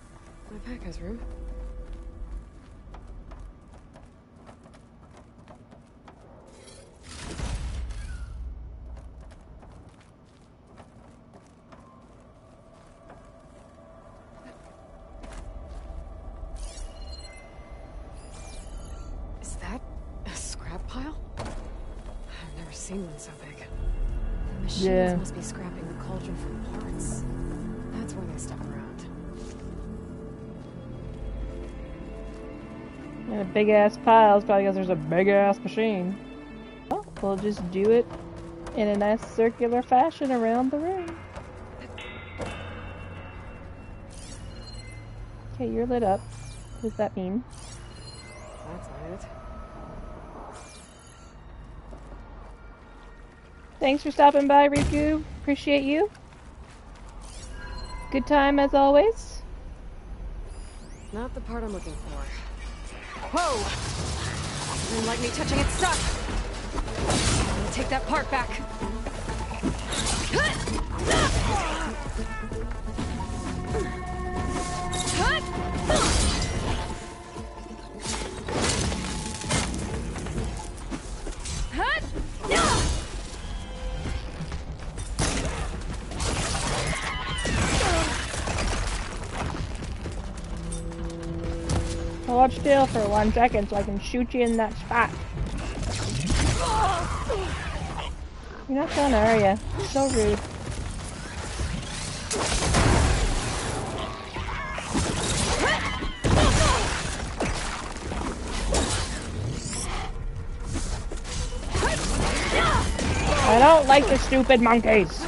my pack has room. Is that a scrap pile? I've never seen one so big. The machines must be scrapping the cauldron for parts. That's why they stuck around. And a big ass pile is probably because there's a big ass machine. Well, we'll just do it in a nice circular fashion around the room. Okay, you're lit up. What does that mean? That's it. Thanks for stopping by, Riku. Appreciate you. Good time as always. Not the part I'm looking for. Whoa! Didn't like me touching its stuff. I'm gonna take that part back. Hold still for 1 second so I can shoot you in that spot. You're not gonna, are ya? So rude. I don't like the stupid monkeys.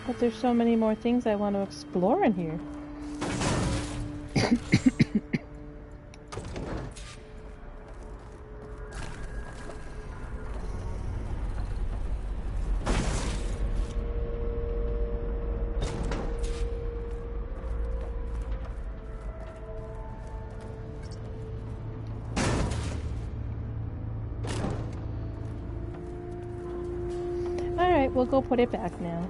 But there's so many more things I want to explore in here. Alright, we'll go put it back now.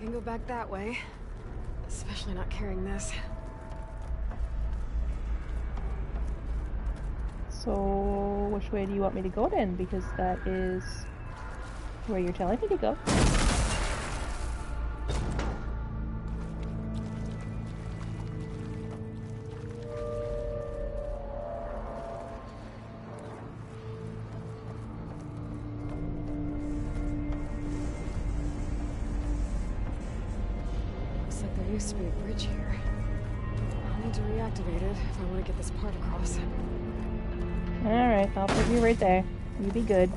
can go back that way. Especially not carrying this. So, which way do you want me to go then? Because that is where you're telling me to go. Looks like there used to be a bridge here. I'll need to reactivate it if I want to get this part across. Alright, I'll put you right there. You be good.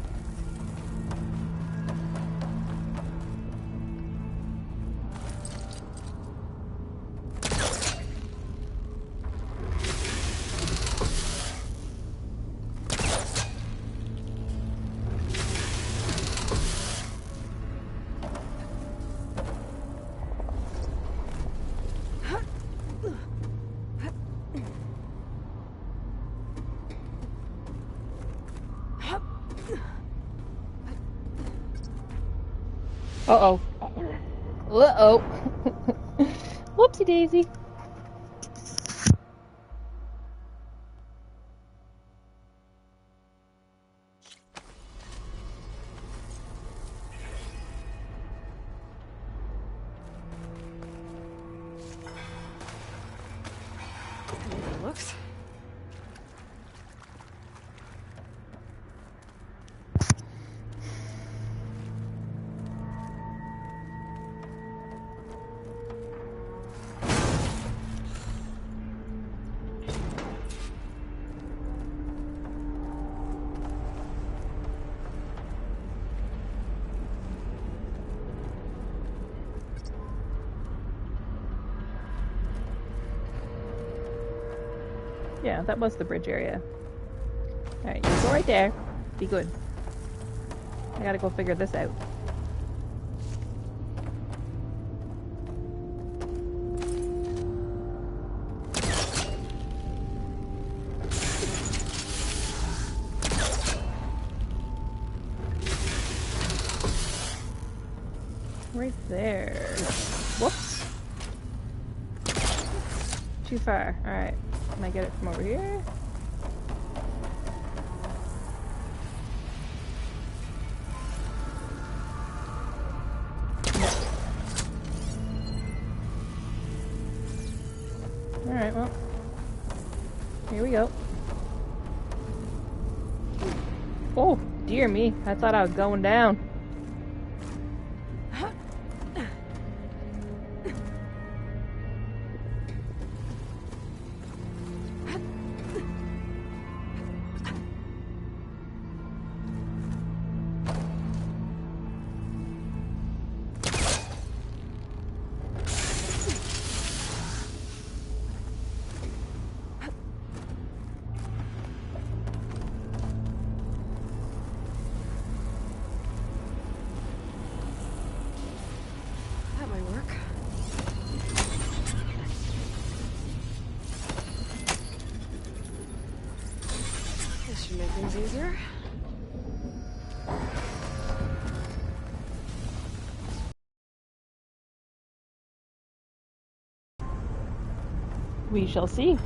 Uh-oh. Uh-oh. Whoopsie daisy. Looks. Yeah, that was the bridge area. Alright, you go right there. Be good. I gotta go figure this out. Right there. Whoops. Too far. Alright. Can I get it from over here? Alright, well. Here we go. Oh, dear me. I thought I was going down. Make things easier. We shall see.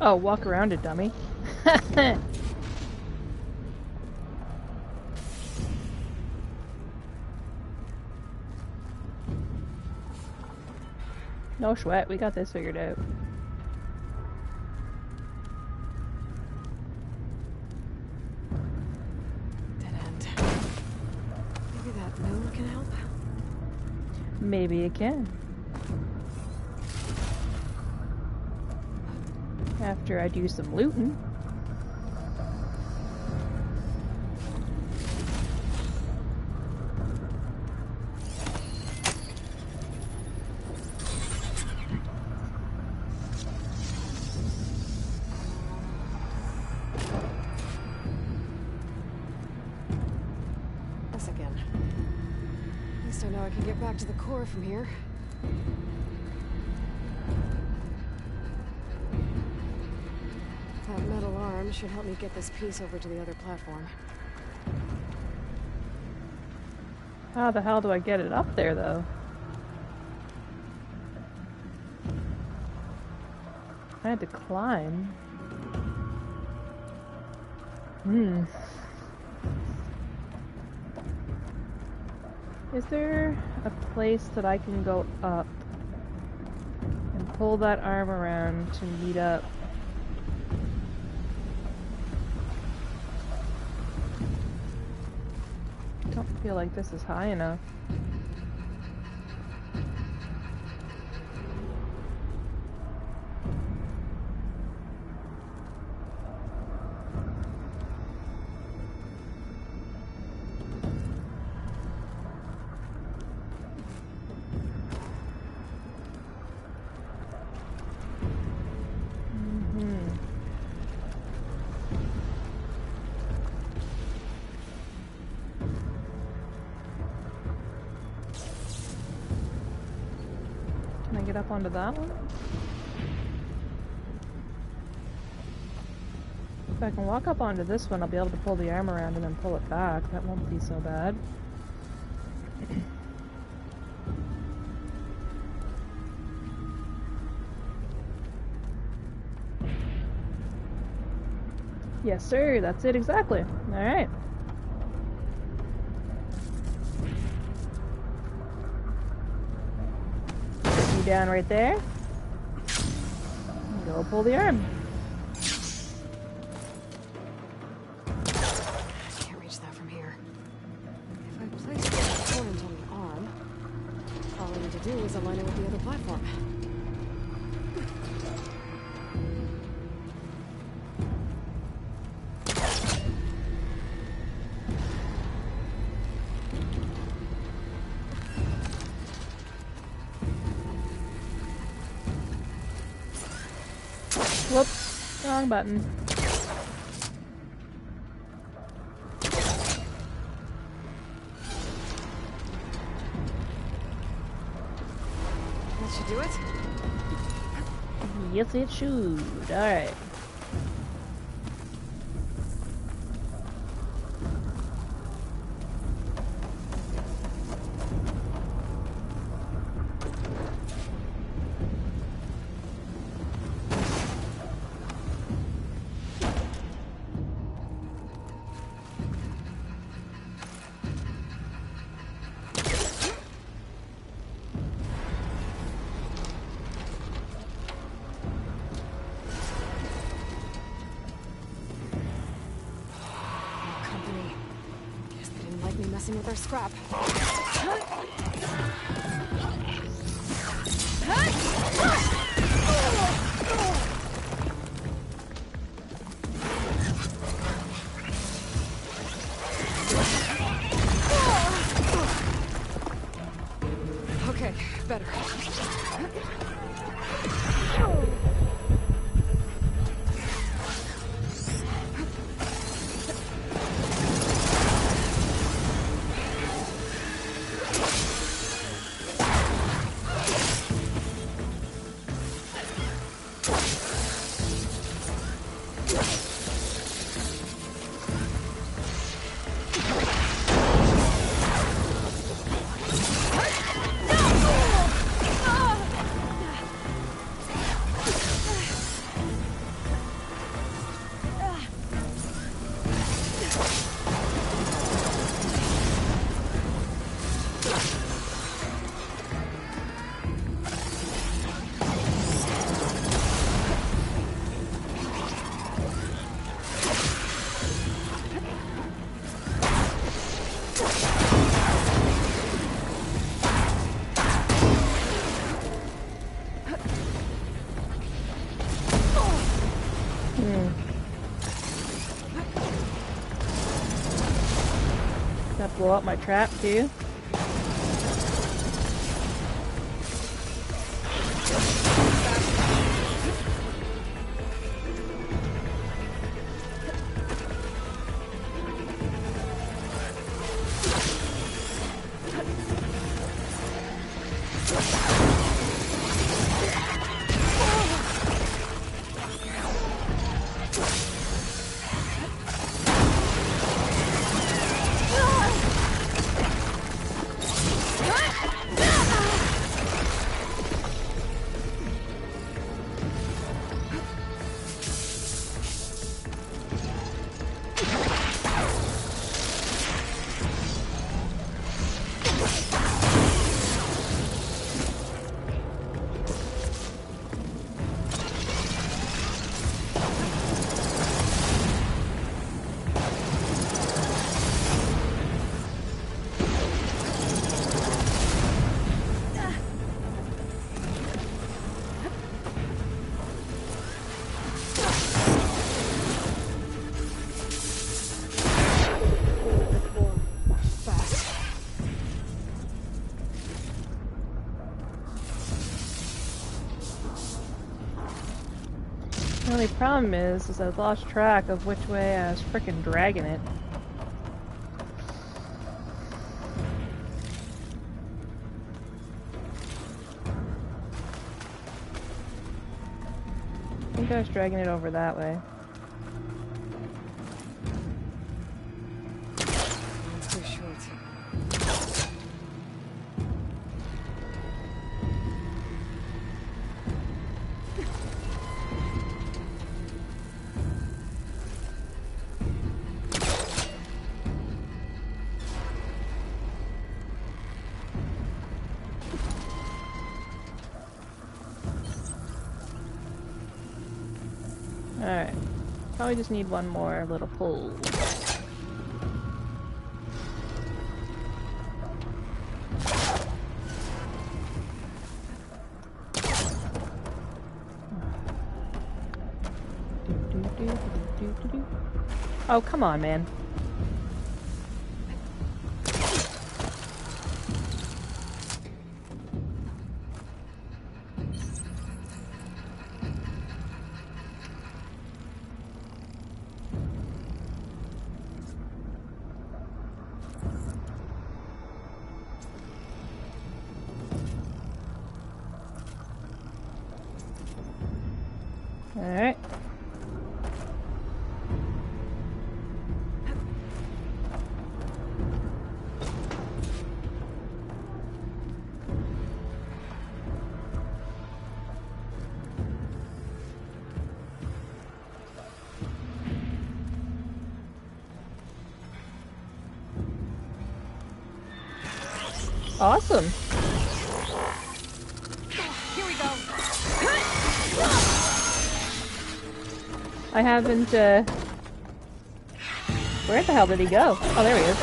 Oh, walk around it, dummy. No sweat, we got this figured out. Dead end. Maybe that mill can help? Maybe it can. After I do some looting. know I can get back to the core from here. That metal arm should help me get this piece over to the other platform. How the hell do I get it up there, though? I had to climb. Is there a place that I can go up and pull that arm around to meet up? I don't feel like this is high enough. Can I get up onto that one? If I can walk up onto this one, I'll be able to pull the arm around and then pull it back. That won't be so bad. Yes, sir. That's it exactly. All right. You down right there. And go pull the arm. Can't reach that from here. If I place the component on the arm, all I need to do is align it with the other platform. Whoops, wrong button. That should do it? Yes, it should. Alright. Messing with our scrap. Okay, better. That blow up my trap too. The only problem is I've lost track of which way I was frickin' dragging it. I think I was dragging it over that way. It's too short. Alright. Probably just need one more little pull. Oh, come on, man. Alright. Awesome. Here we go. I haven't, where the hell did he go? Oh, there he is.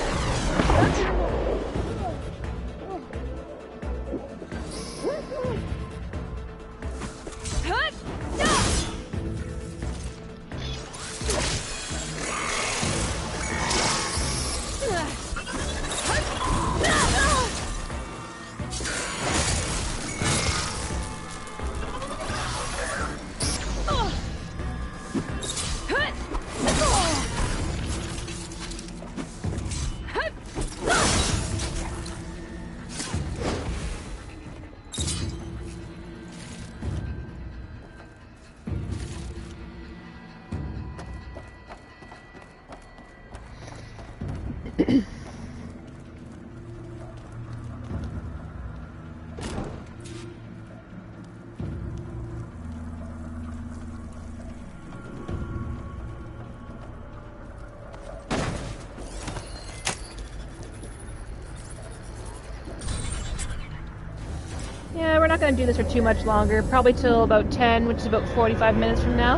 Yeah, we're not going to do this for too much longer. Probably till about 10, which is about 45 minutes from now.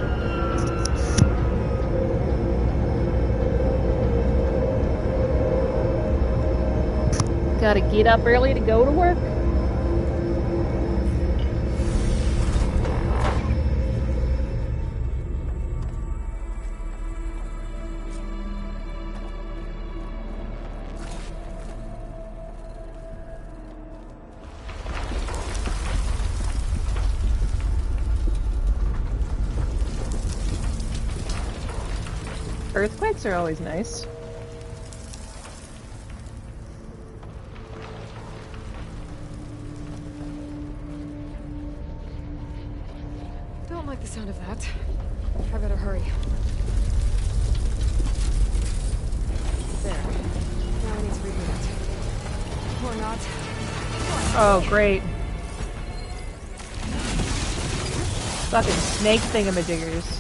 Gotta get up early to go to work. Earthquakes are always nice. like the sound of that. I better hurry. There. Now I need to reboot it. Or not. Oh, great. Fucking snake thingamajiggers.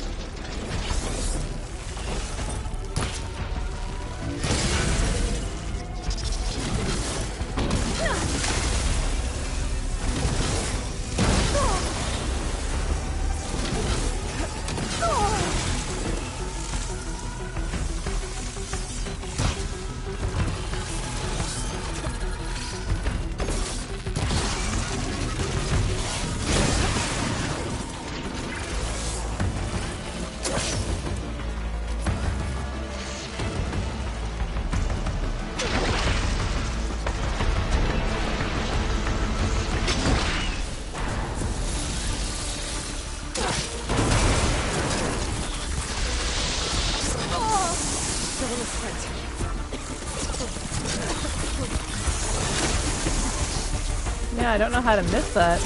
Yeah, I don't know how to miss that.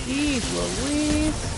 Jeez Louise.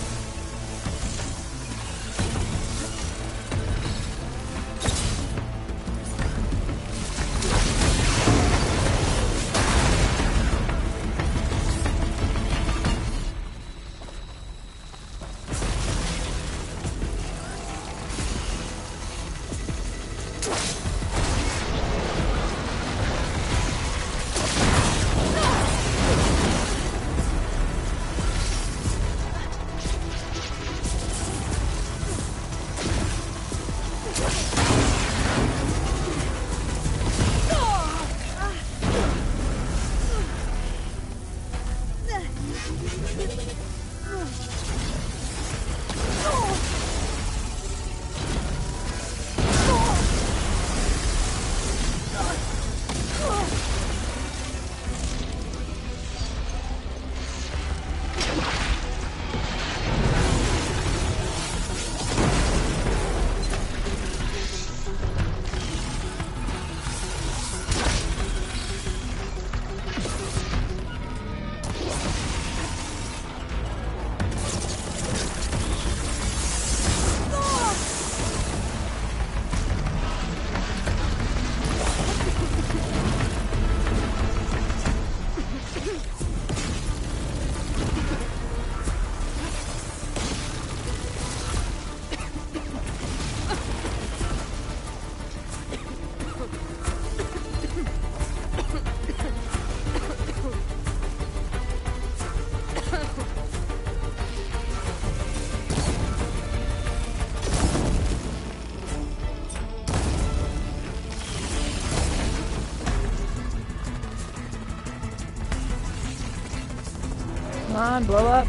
Come on, blow up.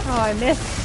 Oh, I missed.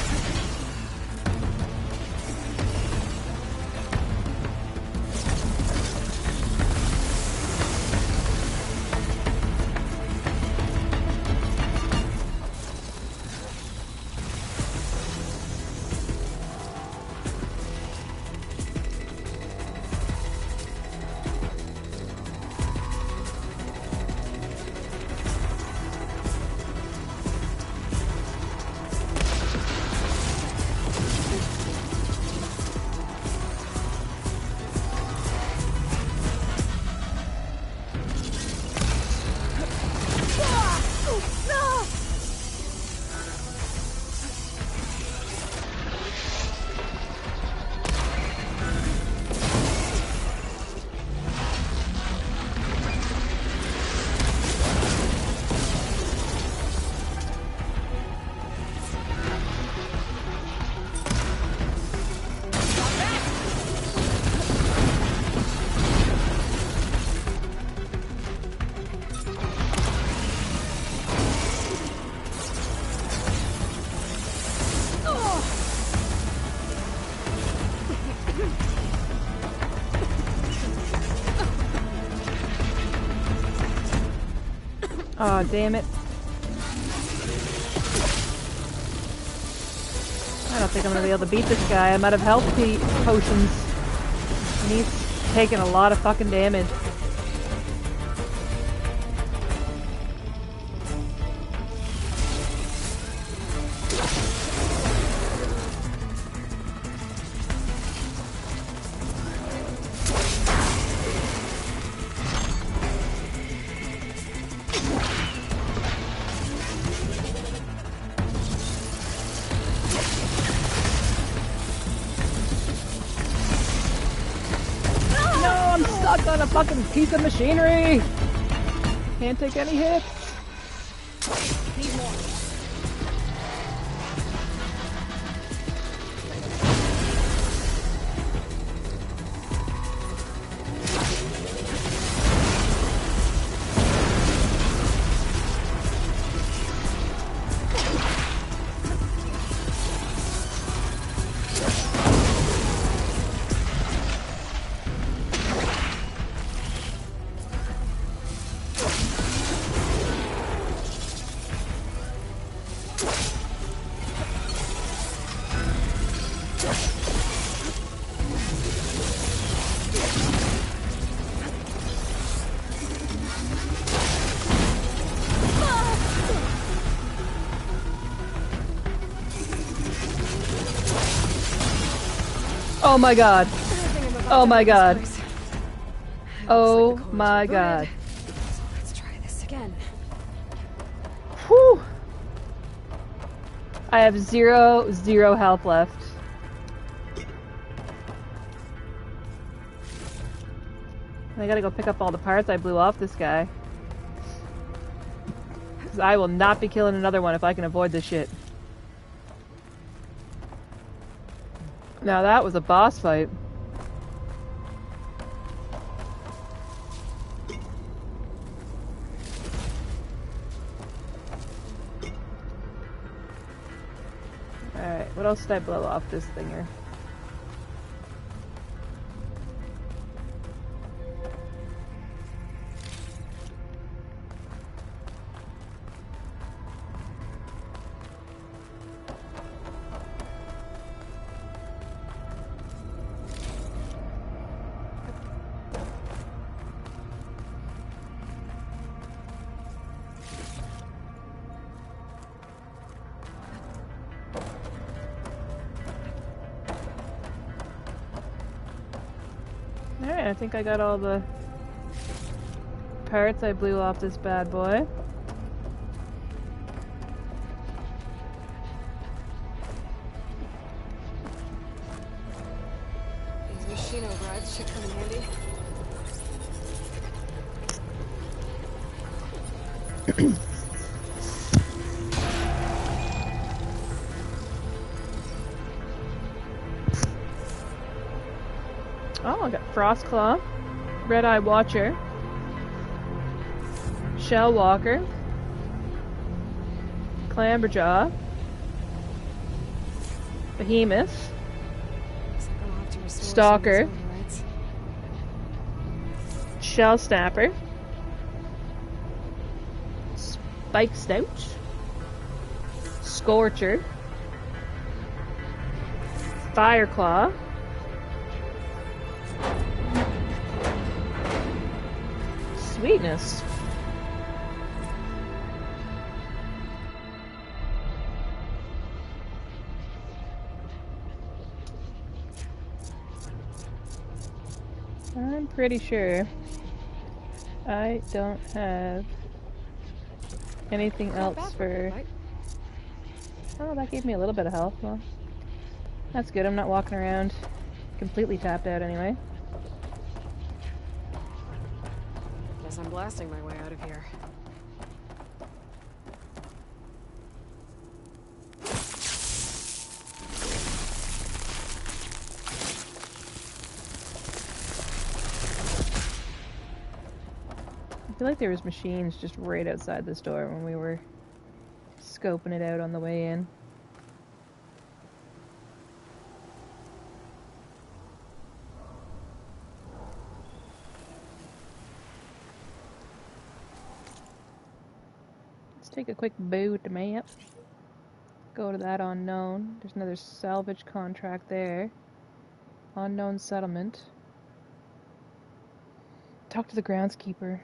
Oh, damn it. I don't think I'm gonna be able to beat this guy. I'm out of health potions. And he's taking a lot of fucking damage. On a fucking piece of machinery. Can't take any hits. Need more. Oh my god. Oh my god. Oh my god. Let's try this again. Whew. I have zero health left. I gotta go pick up all the parts I blew off this guy. Because I will not be killing another one if I can avoid this shit. Now that was a boss fight. Alright, what else did I blow off this thinger? Alright, I think I got all the parts I blew off this bad boy. These machine overrides should come in handy. Frostclaw, Red-Eye Watcher, Shell Walker, Clamberjaw, Behemoth, Stalker, Shell Snapper, Spike Snout, Scorcher, Fireclaw, Sweetness. I'm pretty sure I don't have anything else for... Oh, that gave me a little bit of health. Well, that's good. I'm not walking around completely tapped out anyway. Guess I'm blasting my way out of here. I feel like there was machines just right outside this door when we were scoping it out on the way in. Let's take a quick boo at the map. Go to that unknown. There's another salvage contract there. Unknown settlement. Talk to the groundskeeper.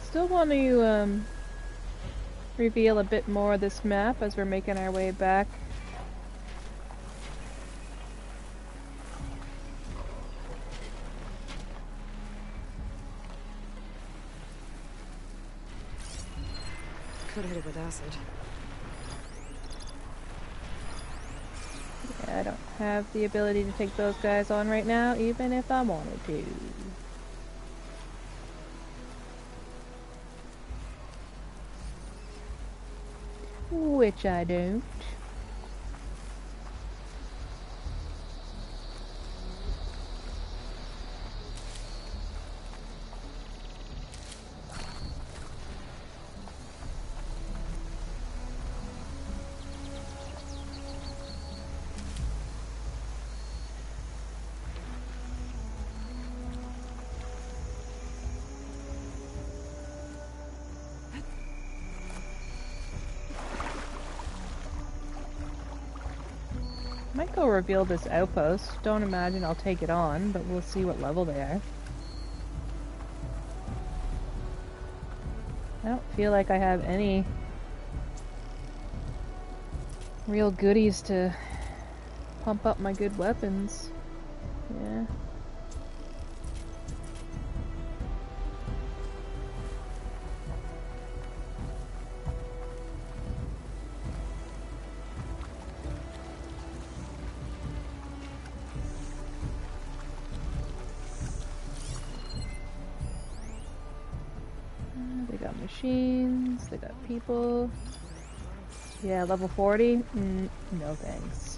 Still want to reveal a bit more of this map as we're making our way back. Could hit it with acid. Yeah, I don't have the ability to take those guys on right now, even if I wanted to. Which I don't. Might go reveal this outpost. Don't imagine I'll take it on, but we'll see what level they are. I don't feel like I have any real goodies to pump up my good weapons. Yeah. They got machines, they got people. Yeah, level 40? No thanks.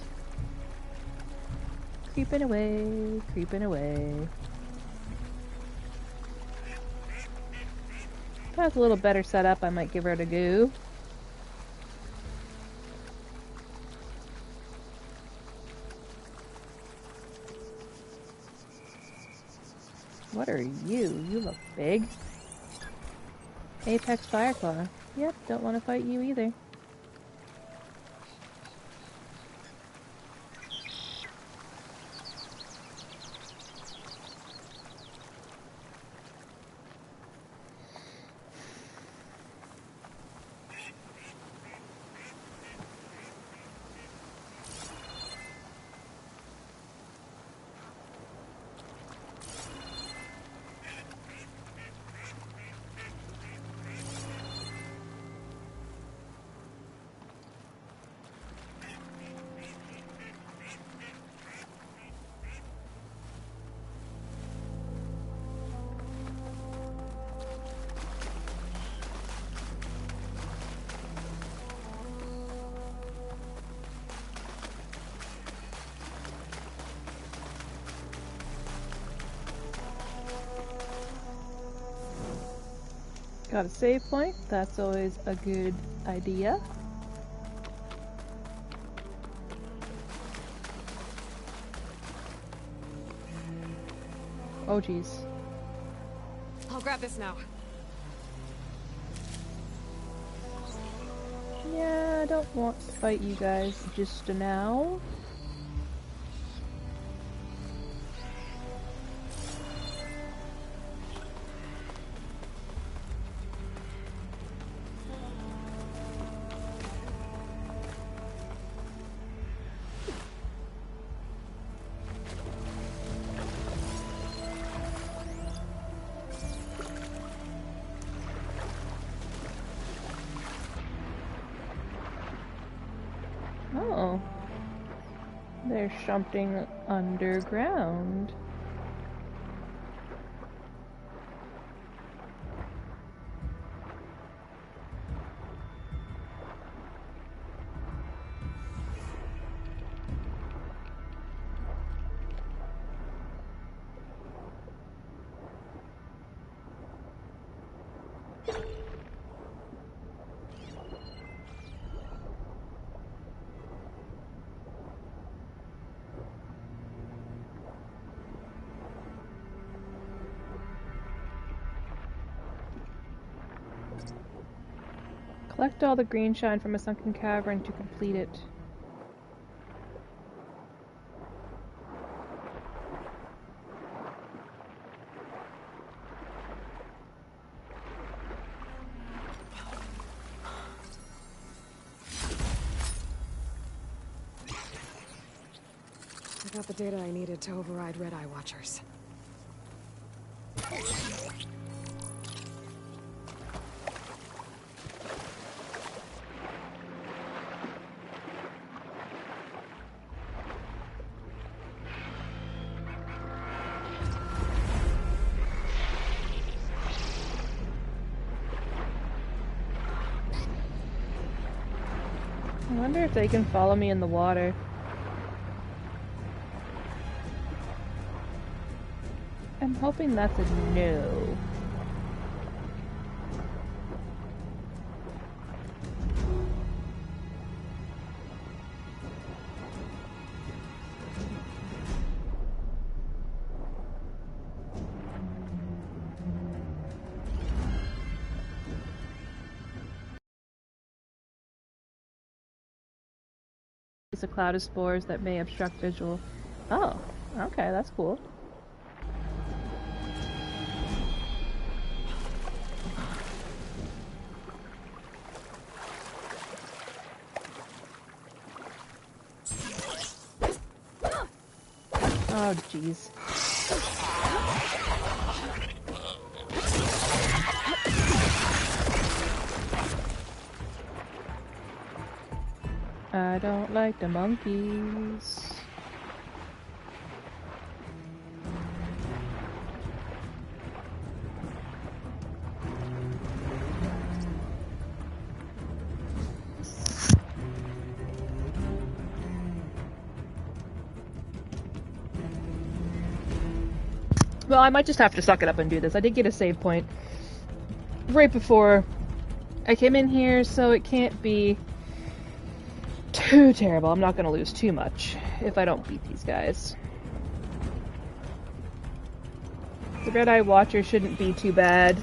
Creeping away, creeping away. If I was a little better set up, I might give her a go. What are you? You look big. Apex Fireclaw. Yep, don't want to fight you either. Got a save point. That's always a good idea. Oh jeez. I'll grab this now. Yeah, I don't want to fight you guys just now. Oh. They're jumping underground. Collect all the green shine from a sunken cavern to complete it. I got the data I needed to override Red Eye Watchers. I wonder if they can follow me in the water. I'm hoping that's a no. It's a cloud of spores that may obstruct visual. Oh, okay, that's cool. Oh, jeez. I don't like the monkeys. Well, I might just have to suck it up and do this. I did get a save point right before I came in here, so it can't be too terrible. I'm not going to lose too much if I don't beat these guys. The Red Eye Watcher shouldn't be too bad.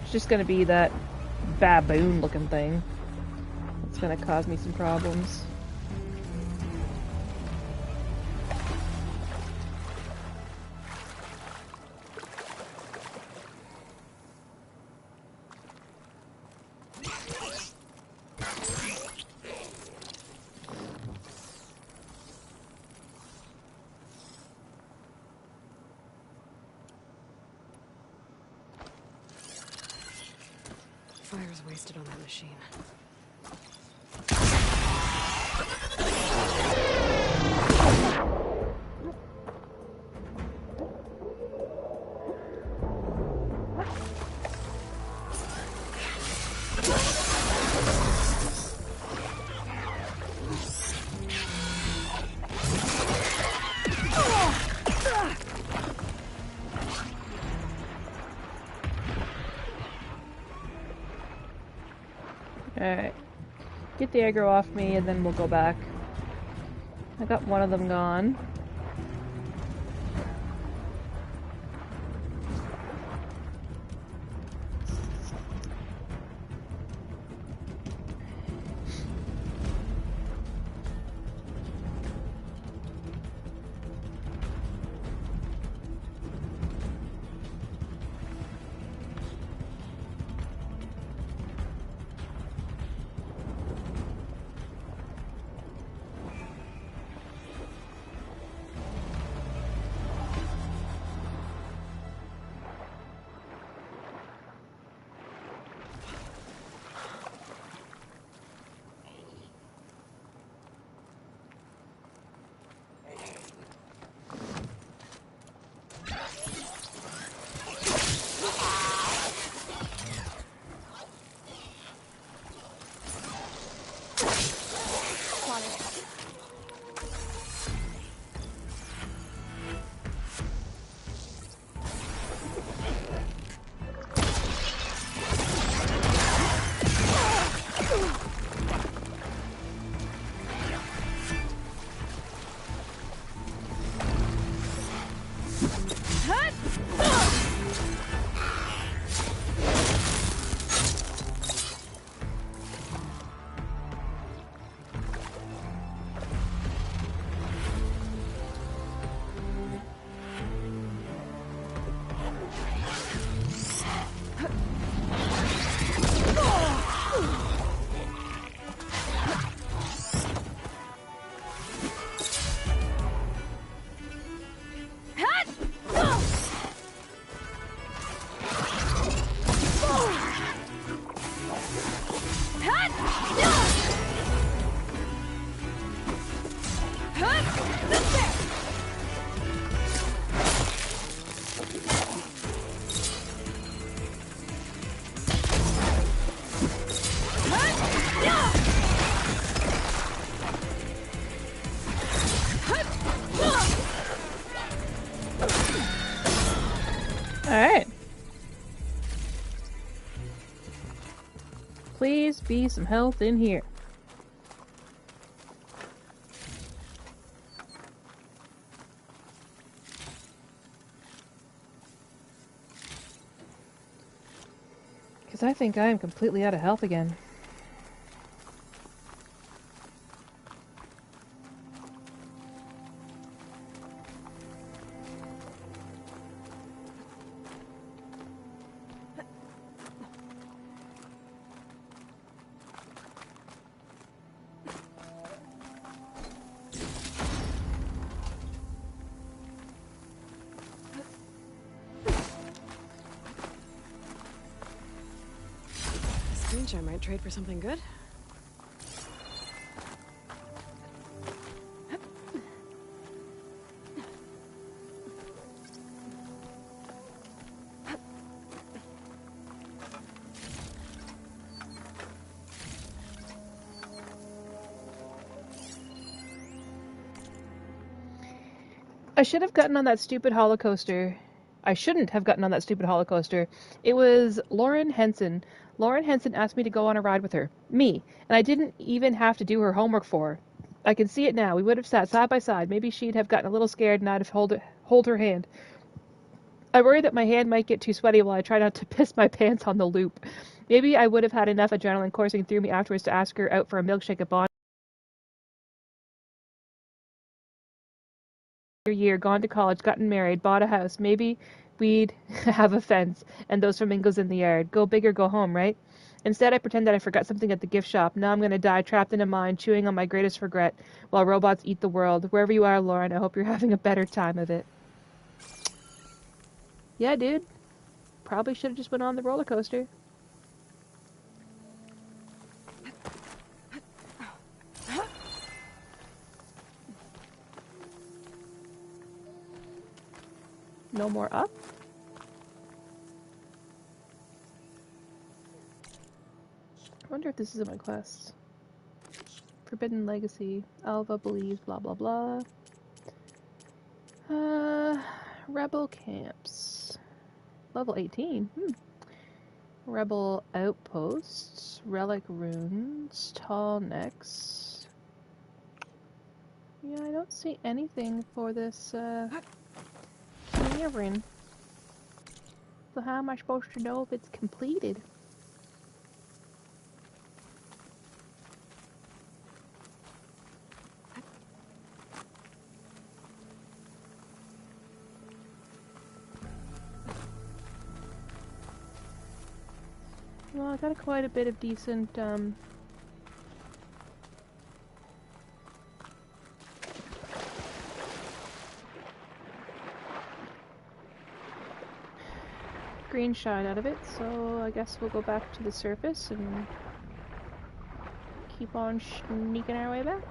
It's just going to be that baboon looking thing. It's going to cause me some problems. Fire's wasted on that machine. Alright. Get the aggro off me and then we'll go back. I got one of them gone. Alright. Please be some health in here. Because I think I am completely out of health again. I might trade for something good. I should have gotten on that stupid holocoaster. I shouldn't have gotten on that stupid holocoaster. It was Lauren Henson. Lauren Henson asked me to go on a ride with her. Me. And I didn't even have to do her homework for her. I can see it now. We would have sat side by side. Maybe she'd have gotten a little scared and I'd have hold her hand. I worry that my hand might get too sweaty while I try not to piss my pants on the loop. Maybe I would have had enough adrenaline coursing through me afterwards to ask her out for a milkshake at Bond. Year, gone to college, gotten married, bought a house. Maybe we'd have a fence and those flamingos in the yard. Go big or go home, right? Instead, I pretend that I forgot something at the gift shop. Now I'm gonna die trapped in a mine, chewing on my greatest regret, while robots eat the world. Wherever you are, Lauren, I hope you're having a better time of it. Yeah, dude. Probably should have just went on the roller coaster. No more up? I wonder if this is in my quest. Forbidden Legacy. Alva believes blah blah blah. Rebel camps. Level 18. Rebel outposts, relic runes, tall necks. Yeah, I don't see anything for this clearing. So how am I supposed to know if it's completed? Well, I got quite a bit of decent, green shine out of it, so I guess we'll go back to the surface and keep on sneaking our way back.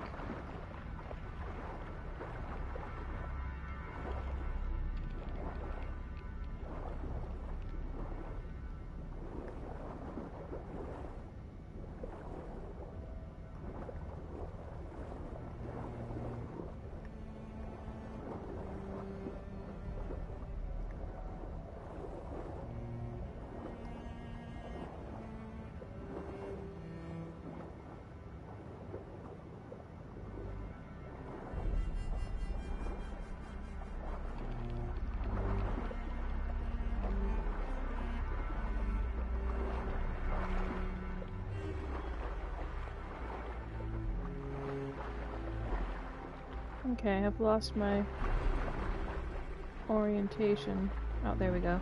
Okay, I've lost my orientation. Oh, there we go.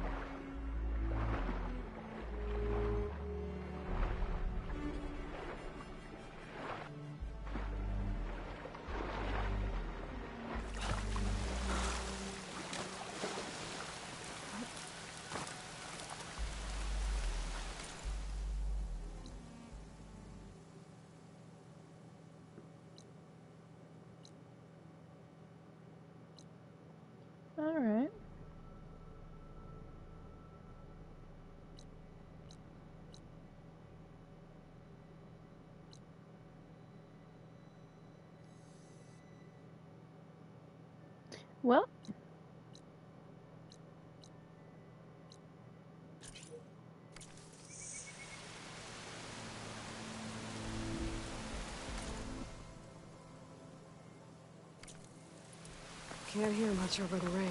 Alright. Well. Can't hear much over the rain.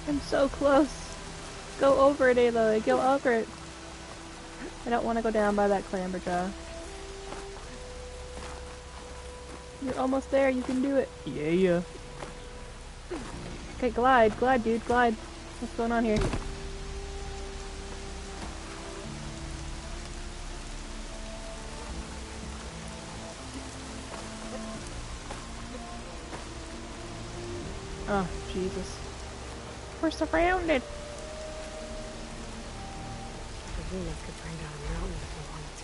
I'm so close. Go over it, Aloy. Go over it. I don't want to go down by that clamberjaw. You're almost there. You can do it. Yeah. Okay, glide. Glide, dude. Glide. What's going on here? Oh, Jesus. We're surrounded. The Venus could bring down a mountain if we wanted to.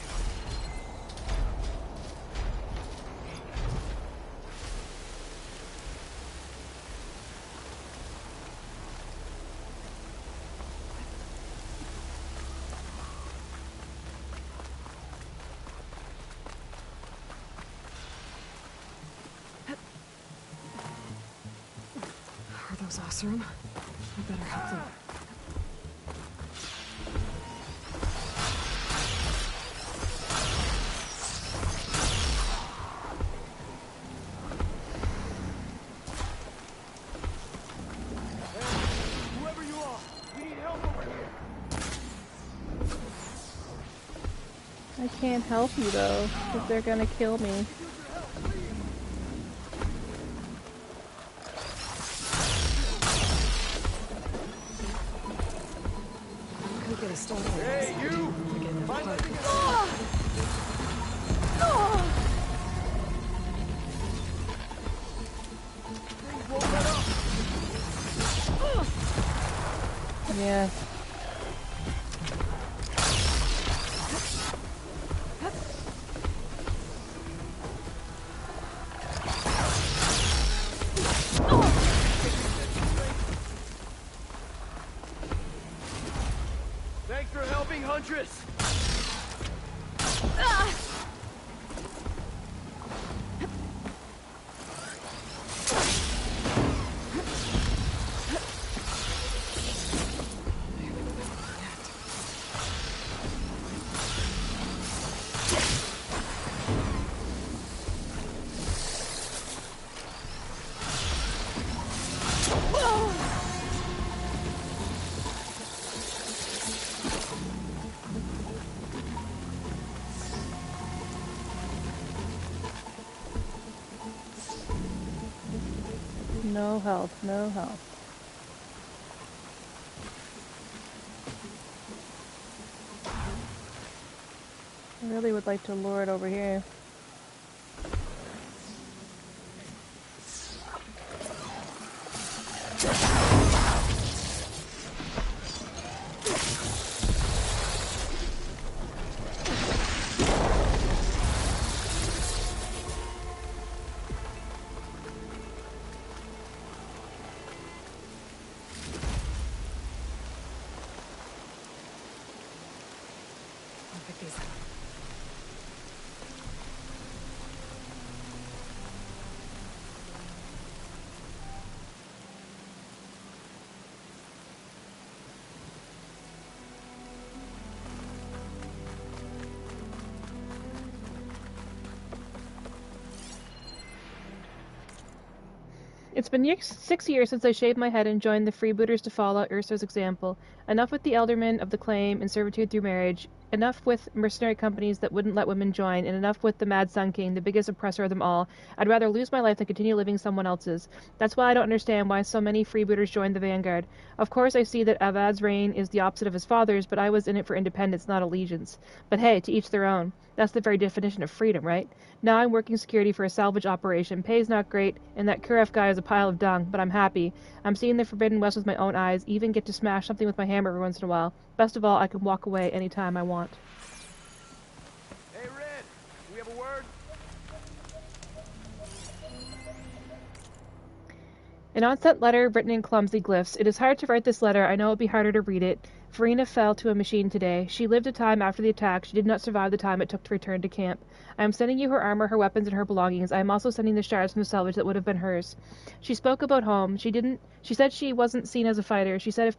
Are those Oseram? We better help them. Whoever you are, we need help over here. I can't help you though, because they're gonna kill me. Could get a start on Hey, you! Mind letting it Yeah. Thanks for helping, Huntress! No health, no health. I really would like to lure it over here. It's been 6 years since I shaved my head and joined the freebooters to follow Ursa's example. Enough with the aldermen of the claim and servitude through marriage. Enough with mercenary companies that wouldn't let women join, and enough with the Mad Sun King, the biggest oppressor of them all. I'd rather lose my life than continue living someone else's. That's why I don't understand why so many freebooters joined the Vanguard. Of course I see that Avad's reign is the opposite of his father's, but I was in it for independence, not allegiance. But hey, to each their own. That's the very definition of freedom, right? Now I'm working security for a salvage operation. Pay's not great, and that Kuref guy is a pile of dung, but I'm happy. I'm seeing the Forbidden West with my own eyes, even get to smash something with my hammer every once in a while. Best of all, I can walk away anytime I want. Hey, Red! Do we have a word? An on-set letter written in clumsy glyphs. It is hard to write this letter. I know it would be harder to read it. Farina fell to a machine today. She lived a time after the attack. She did not survive the time it took to return to camp. I am sending you her armor, her weapons, and her belongings. I am also sending the shards from the salvage that would have been hers. She spoke about home. She said she wasn't seen as a fighter. She said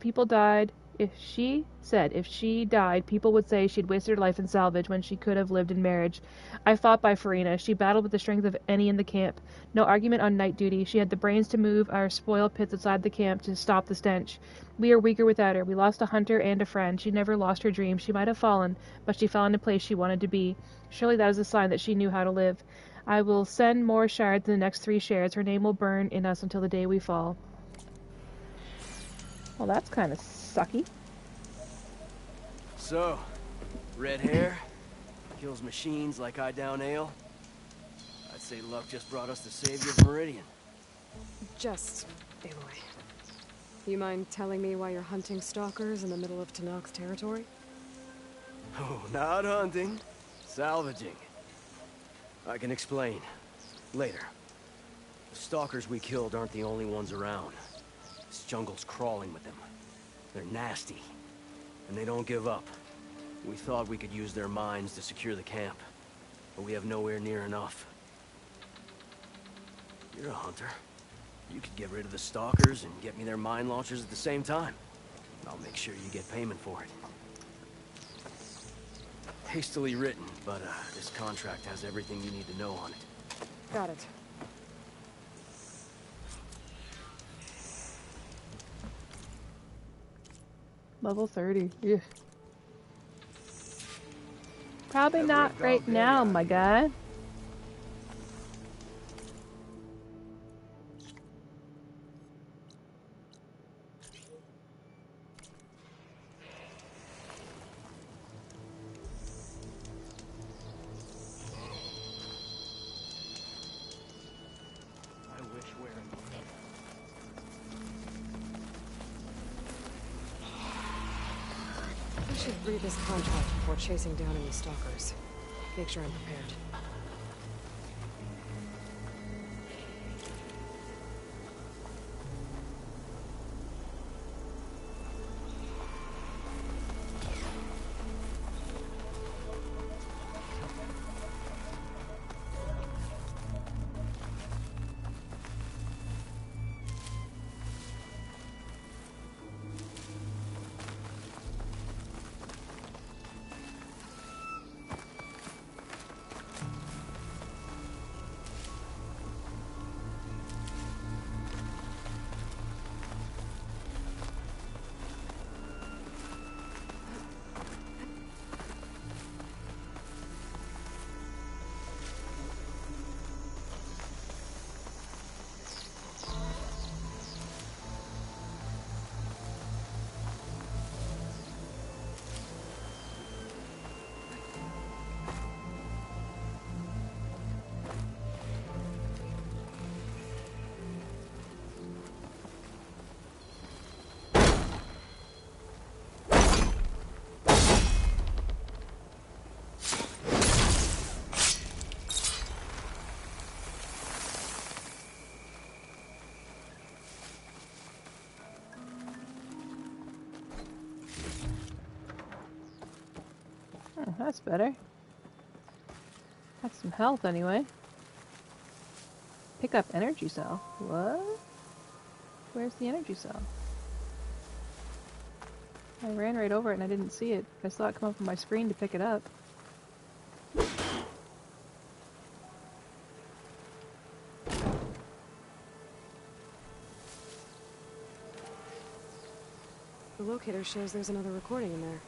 if she died, people would say she'd wasted her life in salvage when she could have lived in marriage. I fought by Farina. She battled with the strength of any in the camp. No argument on night duty. She had the brains to move our spoil pits outside the camp to stop the stench. We are weaker without her. We lost a hunter and a friend. She never lost her dream. She might have fallen, but she fell in a place she wanted to be. Surely that is a sign that she knew how to live. I will send more shards in the next 3 shares. Her name will burn in us until the day we fall. Well, that's kind of sucky. So, red hair, kills machines like I down ale. I'd say luck just brought us the savior of Meridian. Just, Aloy. You mind telling me why you're hunting stalkers in the middle of Tanak's territory? Oh, not hunting. Salvaging. I can explain. Later. The stalkers we killed aren't the only ones around. This jungle's crawling with them. They're nasty. And they don't give up. We thought we could use their mines to secure the camp. But we have nowhere near enough. You're a hunter. You could get rid of the stalkers and get me their mine launchers at the same time. I'll make sure you get payment for it. Hastily written, but this contract has everything you need to know on it. Got it. Level 30. Yeah. Probably not right now, my guy. I should read this contract before chasing down any stalkers. Make sure I'm prepared. Oh, that's better. That's some health anyway. Pick up energy cell. What? Where's the energy cell? I ran right over it and I didn't see it. I saw it come up on my screen to pick it up. The locator shows there's another recording in there.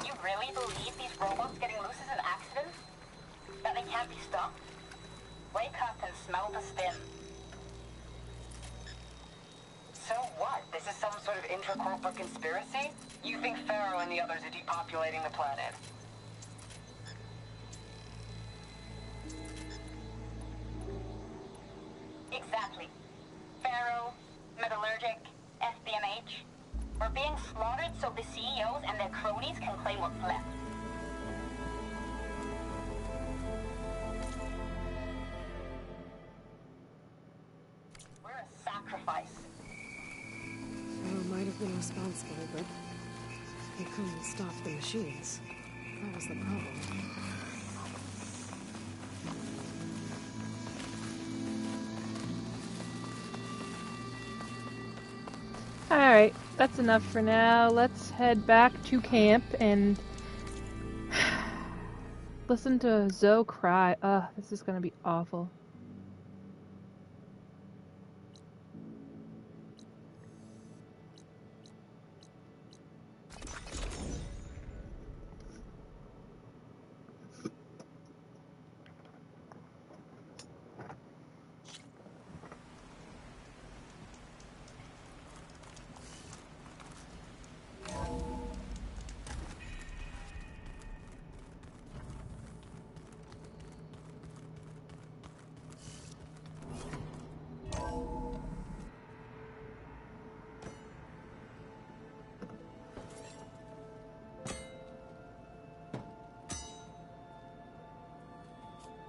You really believe these robots getting loose is an accident? That they can't be stopped? Wake up and smell the stim. So what? This is some sort of intra-corporate conspiracy? You think Pharaoh and the others are depopulating the planet? Exactly. Pharaoh, Metallurgic, SBMH. We're being slaughtered so the CEOs and their cronies can claim what's left. We're a sacrifice. Pharaoh might have been responsible, but he couldn't stop the machines. That was the problem. Alright, that's enough for now. Let's head back to camp and listen to Zoe cry. Ugh, this is gonna be awful.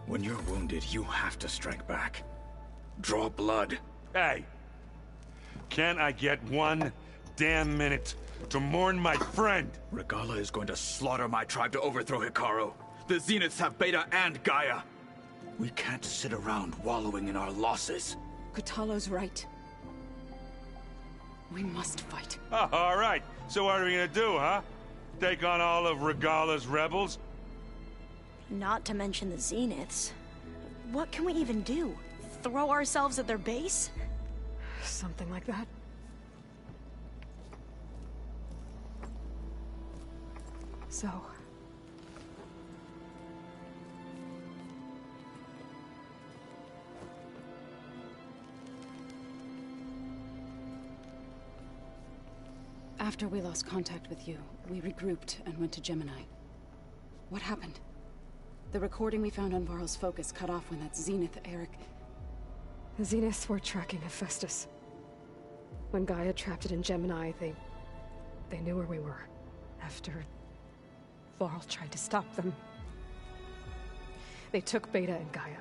When you're wounded, you have to strike back. Draw blood. Hey! Can I get one damn minute to mourn my friend? Regala is going to slaughter my tribe to overthrow Hikaru. The Zeniths have Beta and Gaia. We can't sit around wallowing in our losses. Kutalo's right. We must fight. Oh, all right. So what are we gonna do, huh? Take on all of Regala's rebels? Not to mention the Zeniths. What can we even do? Throw ourselves at their base? Something like that. So... After we lost contact with you, we regrouped and went to Gemini. What happened? The recording we found on Varl's focus cut off when that Zenith, Eric... The Zeniths were tracking Hephaestus. When Gaia trapped it in Gemini, they knew where we were. After Varl tried to stop them. They took Beta and Gaia.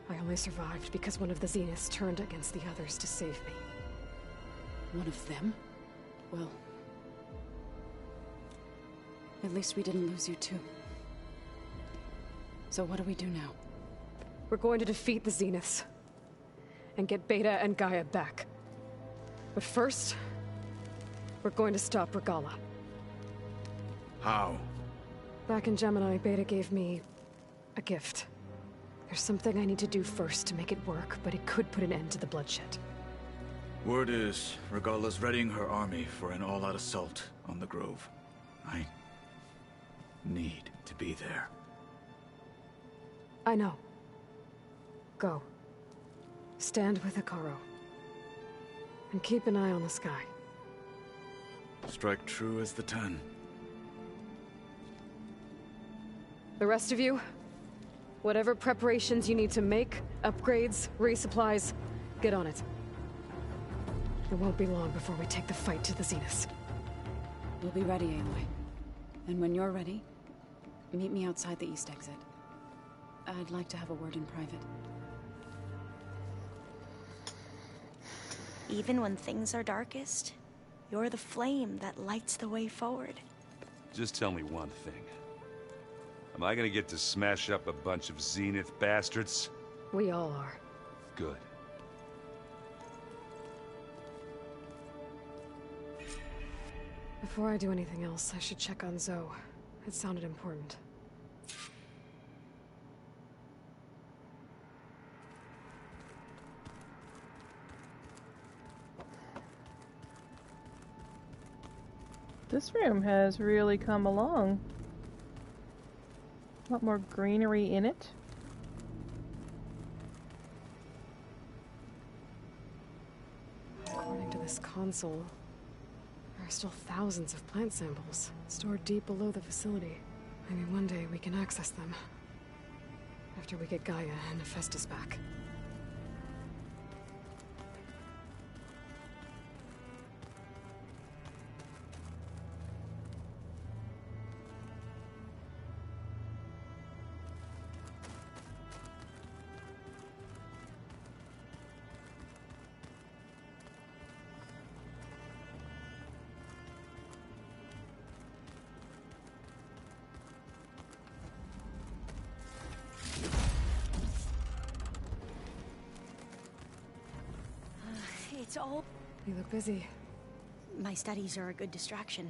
I only survived because one of the Zeniths turned against the others to save me. One of them? Well... at least we didn't lose you too. So what do we do now? We're going to defeat the Zeniths. And get Beta and Gaia back. But first... we're going to stop Regala. How? Back in Gemini, Beta gave me... a gift. There's something I need to do first to make it work, but it could put an end to the bloodshed. Word is, Regala's readying her army for an all-out assault on the Grove. I need to be there. I know. Go. Stand with Hikaru. And keep an eye on the sky. Strike true as the 10. The rest of you, whatever preparations you need to make, upgrades, resupplies, get on it. It won't be long before we take the fight to the Zeniths. We'll be ready, Aloy. And when you're ready, meet me outside the east exit. I'd like to have a word in private. Even when things are darkest, you're the flame that lights the way forward. Just tell me one thing. Am I gonna get to smash up a bunch of Zenith bastards? We all are. Good. Before I do anything else, I should check on Zoe. It sounded important. This room has really come along. A lot more greenery in it. According to this console, there are still thousands of plant samples stored deep below the facility. Maybe one day we can access them. After we get Gaia and Hephaestus back. It's all... You look busy. My studies are a good distraction.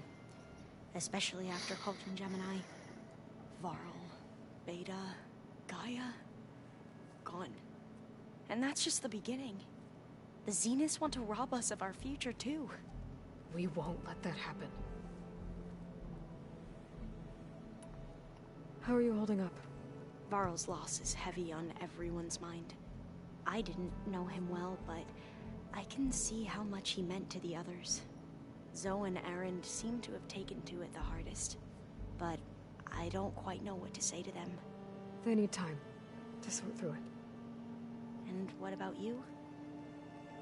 Especially after Colton Gemini. Varl, Beta, Gaia... gone. And that's just the beginning. The Zeniths want to rob us of our future, too. We won't let that happen. How are you holding up? Varl's loss is heavy on everyone's mind. I didn't know him well, but I can see how much he meant to the others. Zoe and Erend seem to have taken to it the hardest, but I don't quite know what to say to them. They need time to sort through it. And what about you?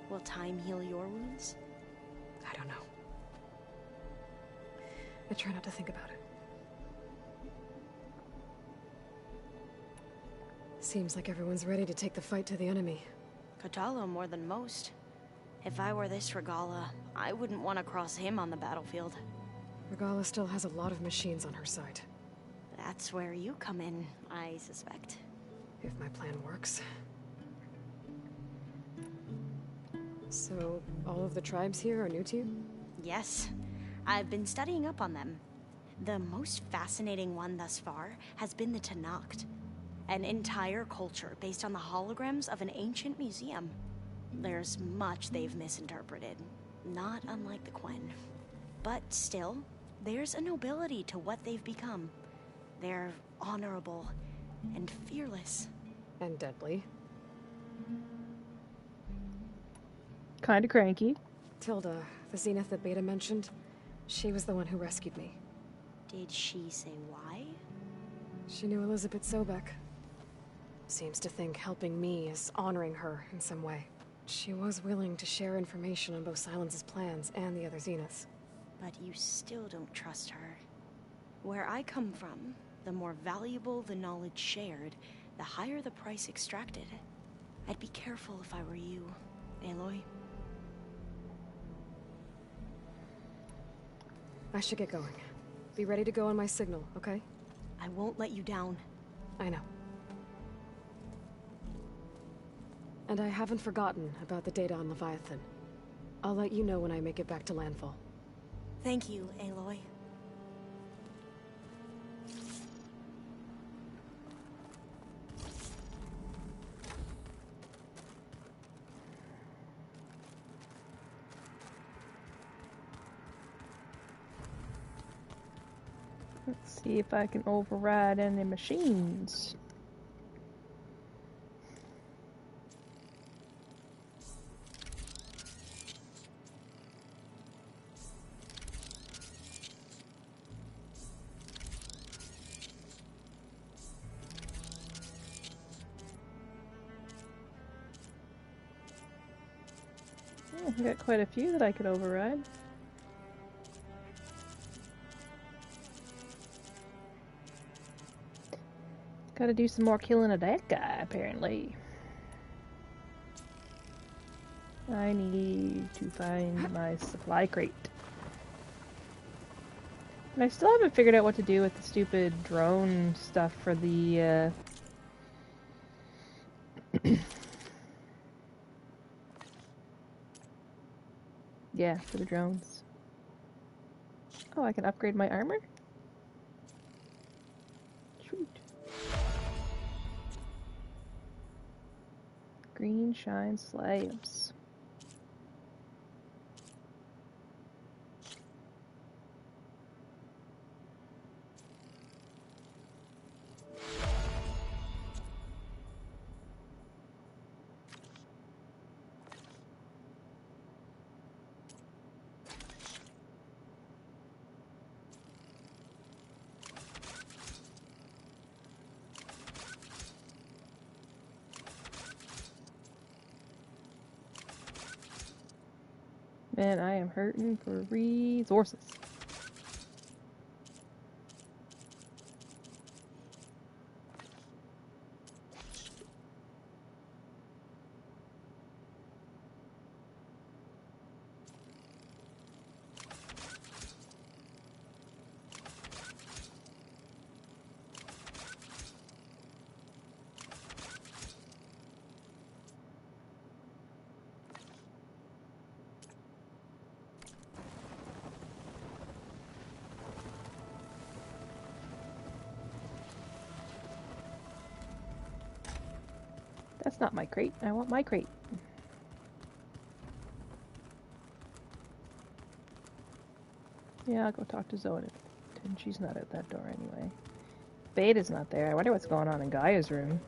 Will time heal your wounds? I don't know. I try not to think about it. Seems like everyone's ready to take the fight to the enemy. Kotallo more than most. If I were this Regala, I wouldn't want to cross him on the battlefield. Regala still has a lot of machines on her side. That's where you come in, I suspect. If my plan works. So, all of the tribes here are new to you? Yes. I've been studying up on them. The most fascinating one thus far has been the Tenakth, an entire culture based on the holograms of an ancient museum. There's much they've misinterpreted, not unlike the Quen. But still, there's a nobility to what they've become. They're honorable and fearless. And deadly. Kinda cranky. Tilda, the Zenith that Beta mentioned, she was the one who rescued me. Did she say why? She knew Elizabeth Sobek. Seems to think helping me is honoring her in some way. She was willing to share information on both Silence's plans and the other Zeniths. But you still don't trust her. Where I come from, the more valuable the knowledge shared, the higher the price extracted. I'd be careful if I were you, Aloy. I should get going. Be ready to go on my signal, okay? I won't let you down. I know. And I haven't forgotten about the data on Leviathan. I'll let you know when I make it back to landfall. Thank you, Aloy. Let's see if I can override any machines. I've got quite a few that I could override. Gotta do some more killing of that guy, apparently. I need to find my supply crate. And I still haven't figured out what to do with the stupid drone stuff for the, yeah, for the drones. Oh, I can upgrade my armor? Sweet. Green shine slabs. Man, I am hurting for resources. That's not my crate. I want my crate. Yeah, I'll go talk to Zoe. And she's not at that door anyway. Beta's not there. I wonder what's going on in Gaia's room.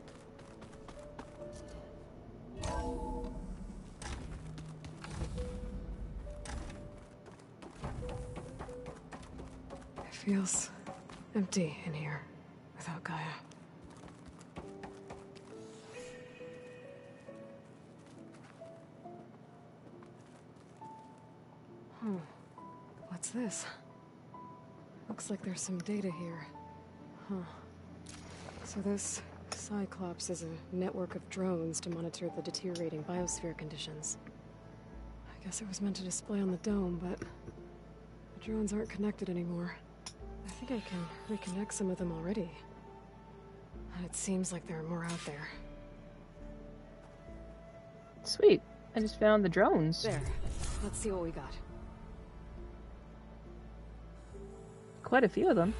It feels empty in here without Gaia. What's this? Looks like there's some data here. Huh. So this Cyclops is a network of drones to monitor the deteriorating biosphere conditions. I guess it was meant to display on the dome, but the drones aren't connected anymore. I think I can reconnect some of them already. And it seems like there are more out there. Sweet. I just found the drones. There. Let's see what we got. quite a few of them.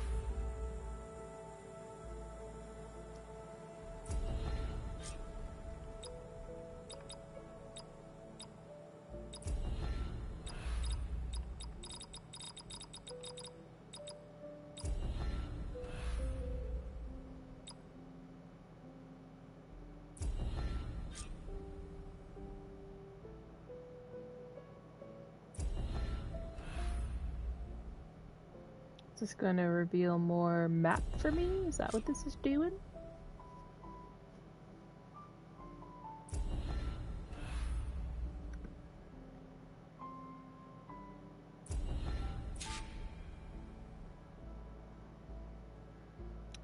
Is this going to reveal more map for me? Is that what this is doing?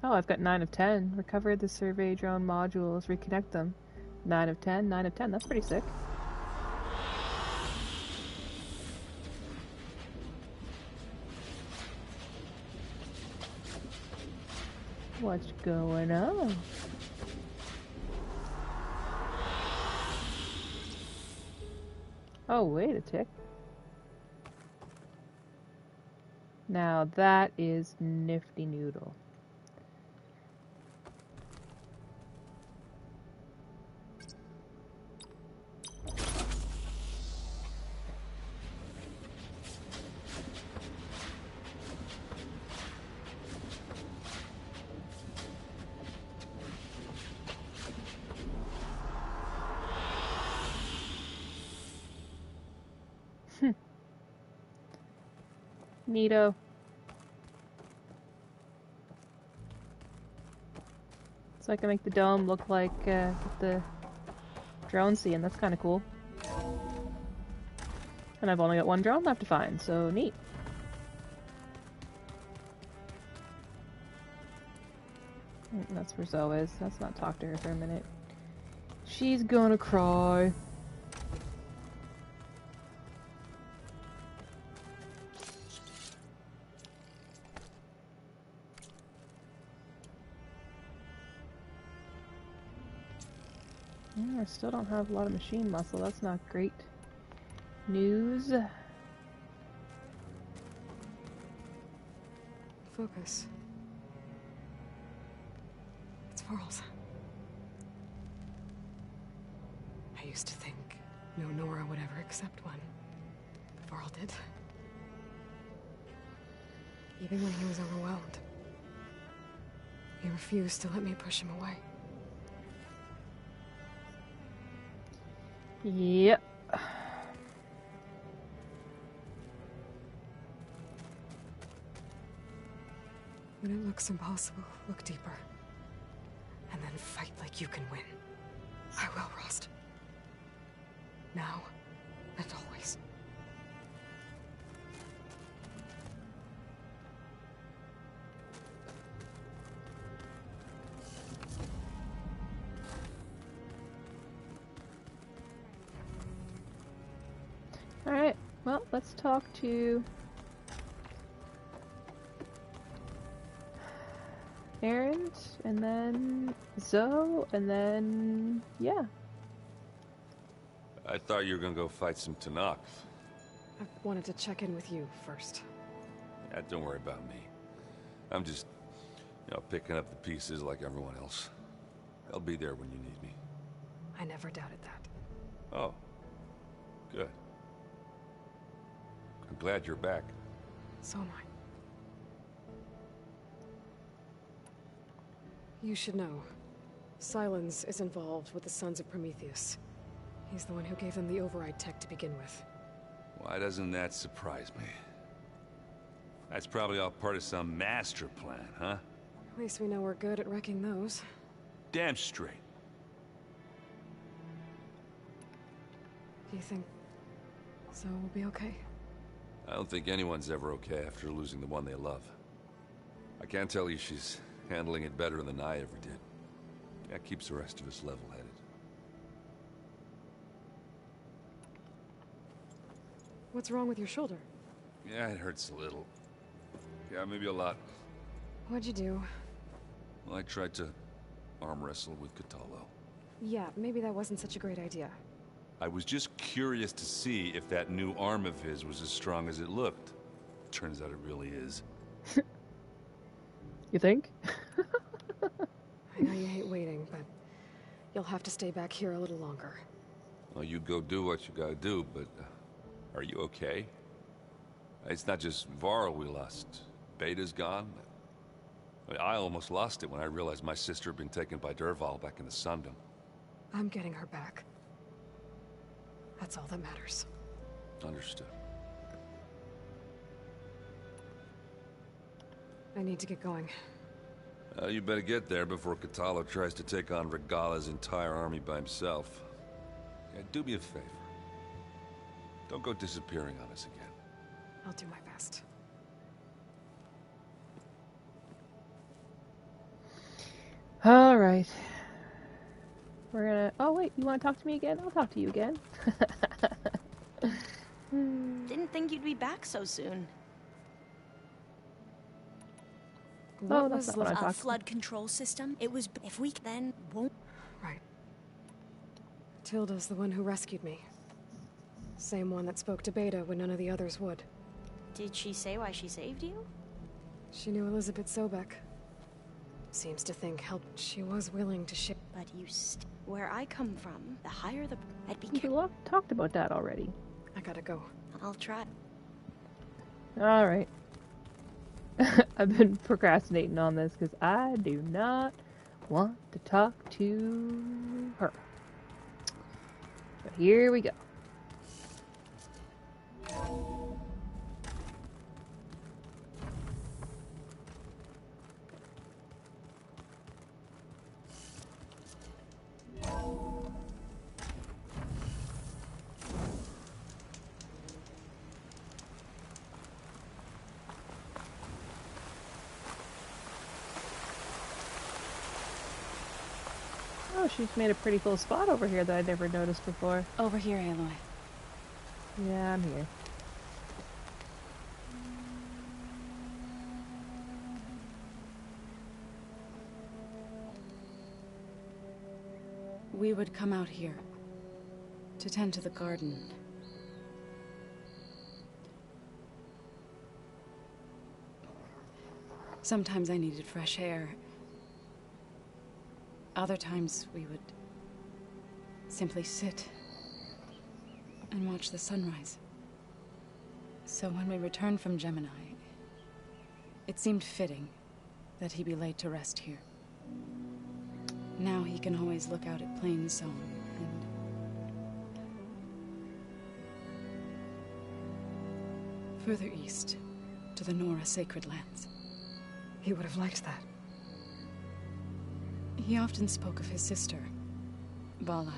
Oh, I've got 9 of 10. Recover the survey drone modules, reconnect them. 9 of 10, 9 of 10. That's pretty sick. What's going on? Oh, wait a tick. Now that is nifty noodle. Neato. So I can make the dome look like the drone scene. That's kind of cool. And I've only got one drone left to find, so neat. That's where Zoe is. Let's not talk to her for a minute. She's gonna cry. I still don't have a lot of machine muscle. That's not great news. Focus. It's Varl's. I used to think no Nora would ever accept one. But Varl did. Even when he was overwhelmed. He refused to let me push him away. Yep. When it looks impossible, look deeper. And then fight like you can win. I will, Rost. Now and always. Alright, well, let's talk to Aaron, and then Zoe, and then, yeah. I thought you were gonna go fight some Tanakh. I wanted to check in with you first. Yeah, don't worry about me. I'm just, picking up the pieces like everyone else. I'll be there when you need me. I never doubted that. Oh. Good. I'm glad you're back. So am I. You should know. Sylens is involved with the Sons of Prometheus. He's the one who gave them the override tech to begin with. Why doesn't that surprise me? That's probably all part of some master plan, huh? At least we know we're good at wrecking those. Damn straight. Do you think Zoe will be okay? I don't think anyone's ever okay after losing the one they love. I can't tell you she's handling it better than I ever did. That keeps the rest of us level-headed. What's wrong with your shoulder? Yeah, it hurts a little. Yeah, maybe a lot. What'd you do? Well, I tried to arm wrestle with Catallo. Yeah, maybe that wasn't such a great idea. I was just curious to see if that new arm of his was as strong as it looked. Turns out it really is. You think? I know you hate waiting, but you'll have to stay back here a little longer. Well, you go do what you gotta do, but are you okay? It's not just Varl we lost. Beta's gone. I almost lost it when I realized my sister had been taken by Derval back in the Sundom. I'm getting her back. That's all that matters. Understood. I need to get going. You better get there before Katalo tries to take on Regala's entire army by himself. Yeah, do me a favor. Don't go disappearing on us again. I'll do my best. All right. We're gonna... Oh, wait. You want to talk to me again? I'll talk to you again. Didn't think you'd be back so soon. Oh, that's not what I a thought. flood control system? It was... If we then won't... Right. Tilda's the one who rescued me. Same one that spoke to Beta when none of the others would. Did she say why she saved you? She knew Elizabeth Sobek. Seems to think she was willing to share. But where I come from, the higher the... I'd be... We talked about that already. I gotta go. I'll try. All right. I've been procrastinating on this because I do not want to talk to her. But here we go. Oh, she's made a pretty cool spot over here that I never noticed before. Over here, Aloy. Yeah, I'm here. We would come out here to tend to the garden. Sometimes I needed fresh air. Other times we would simply sit and watch the sunrise. So when we returned from Gemini, it seemed fitting that he be laid to rest here. Now he can always look out at Plain Zone and... further east to the Nora Sacred Lands. He would have liked that. He often spoke of his sister, Bala.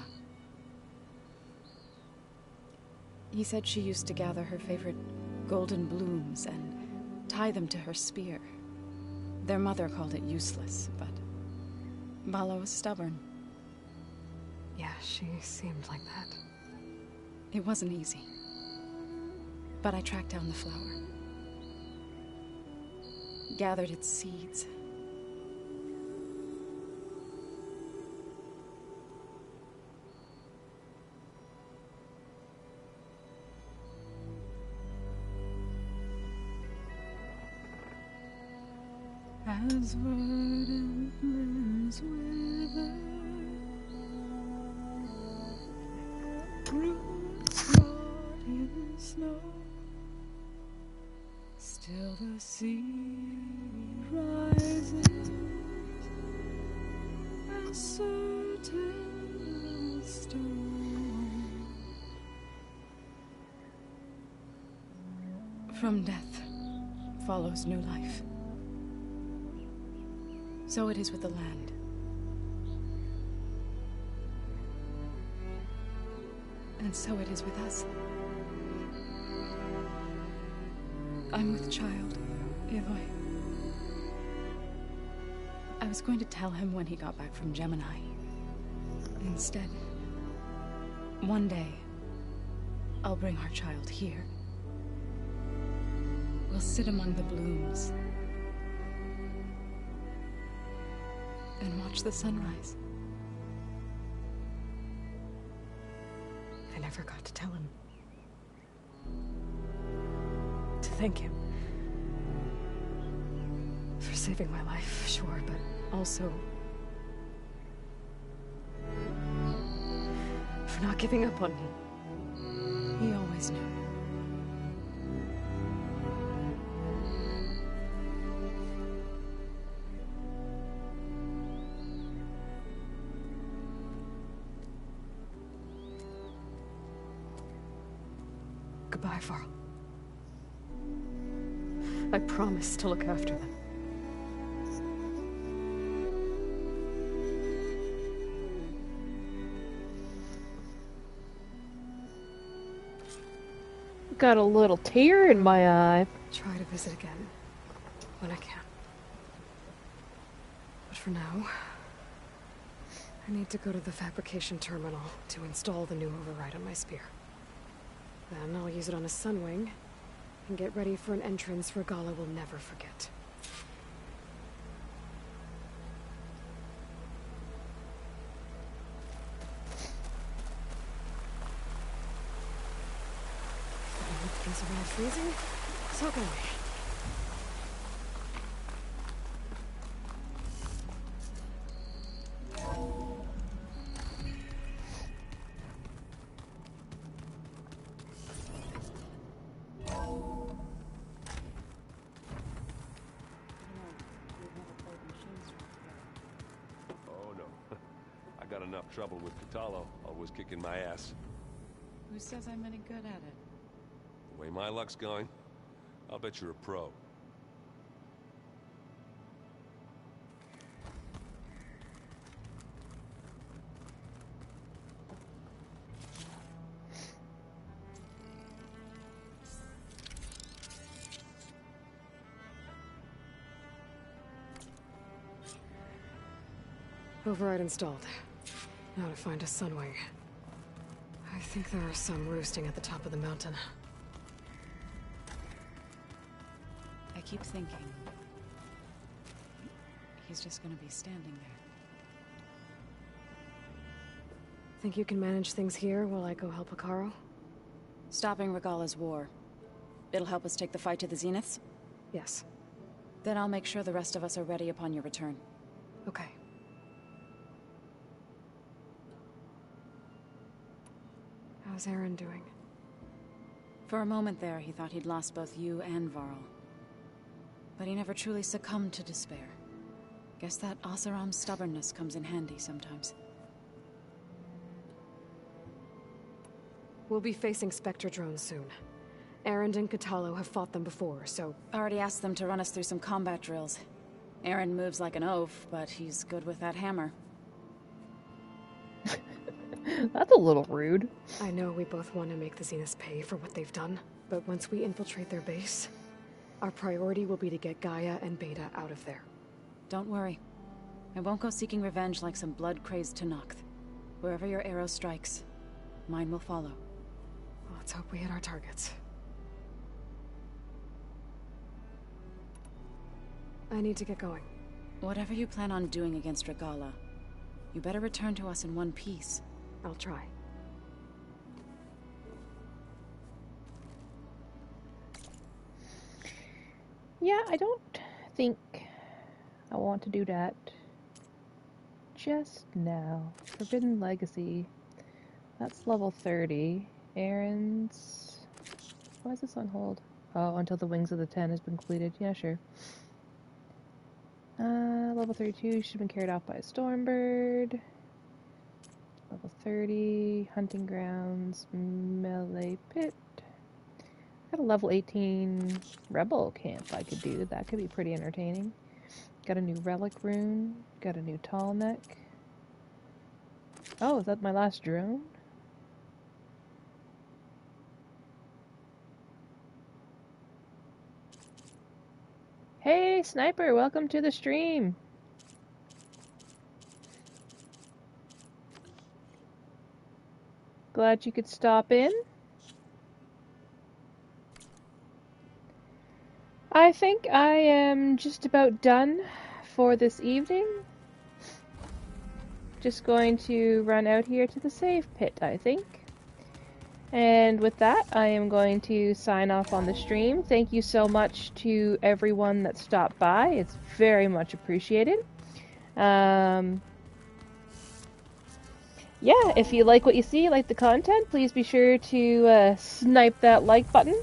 He said she used to gather her favorite golden blooms and tie them to her spear. Their mother called it useless, but Bala was stubborn. Yeah, she seemed like that. It wasn't easy. But I tracked down the flower. Gathered its seeds. As verdant limbs wither, roots rot in snow, still the sea rises, as certain as stone. From death follows new life. So it is with the land. And so it is with us. I'm with child, Aloy. I was going to tell him when he got back from Gemini. Instead, one day, I'll bring our child here. We'll sit among the blooms and watch the sunrise. I never got to tell him. To thank him for saving saving my life, sure, but also for not giving up on me. He always knew. Goodbye, Varl. I promise to look after them. Got a little tear in my eye. Try to visit again when I can. But for now, I need to go to the fabrication terminal to install the new override on my spear. Then I'll use it on a sunwing and get ready for an entrance Regala will never forget. Things are not freezing, so can we. Oh no. I got enough trouble with Catalo, always kicking my ass. Who says I'm any good at it? The way my luck's going, I'll bet you're a pro. Override installed. Now to find a sunwing. I think there are some roosting at the top of the mountain. I keep thinking he's just gonna be standing there. Think you can manage things here while I go help Hekarro? Stopping Regala's war. It'll help us take the fight to the Zeniths? Yes. Then I'll make sure the rest of us are ready upon your return. Okay. How's Aaron doing? For a moment there, he thought he'd lost both you and Varl. But he never truly succumbed to despair. Guess that Oseram's stubbornness comes in handy sometimes. We'll be facing Spectre drones soon. Aaron and Catalo have fought them before, so... Already asked them to run us through some combat drills. Aaron moves like an oaf, but he's good with that hammer. That's a little rude. I know we both want to make the Zeniths pay for what they've done, but once we infiltrate their base, our priority will be to get Gaia and Beta out of there. Don't worry. I won't go seeking revenge like some blood-crazed Tenakth. Wherever your arrow strikes, mine will follow. Let's hope we hit our targets. I need to get going. Whatever you plan on doing against Regala, you better return to us in one piece. I'll try. Yeah, I don't think I want to do that just now. Forbidden Legacy. That's level 30. Aaron's... Why is this on hold? Oh, until the Wings of the Ten has been completed. Yeah, sure. Level 32 should have been carried off by a Stormbird. Level 30, Hunting Grounds, Melee Pit. Got a level 18 Rebel Camp I could do. That could be pretty entertaining. Got a new Relic Rune. Got a new Tall Neck. Oh, is that my last drone? Hey, Sniper, welcome to the stream. Glad you could stop in. I think I am just about done for this evening. Just going to run out here to the save pit, I think. And with that, I am going to sign off on the stream. Thank you so much to everyone that stopped by. It's very much appreciated. Yeah, if you like what you see, like the content, please be sure to snipe that like button.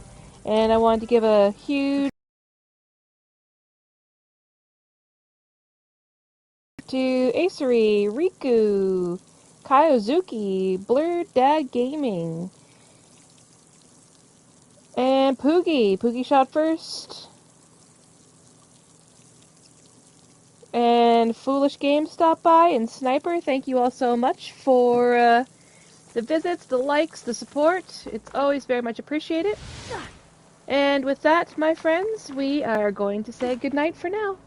And I wanted to give a huge to Acery, Riku, Kaiozuki, Blurred Dad Gaming, and Poogie. Poogie shot first. And Foolish Games stopped by, and Sniper, thank you all so much for the visits, the likes, the support. It's always very much appreciated. And with that, my friends, we are going to say goodnight for now.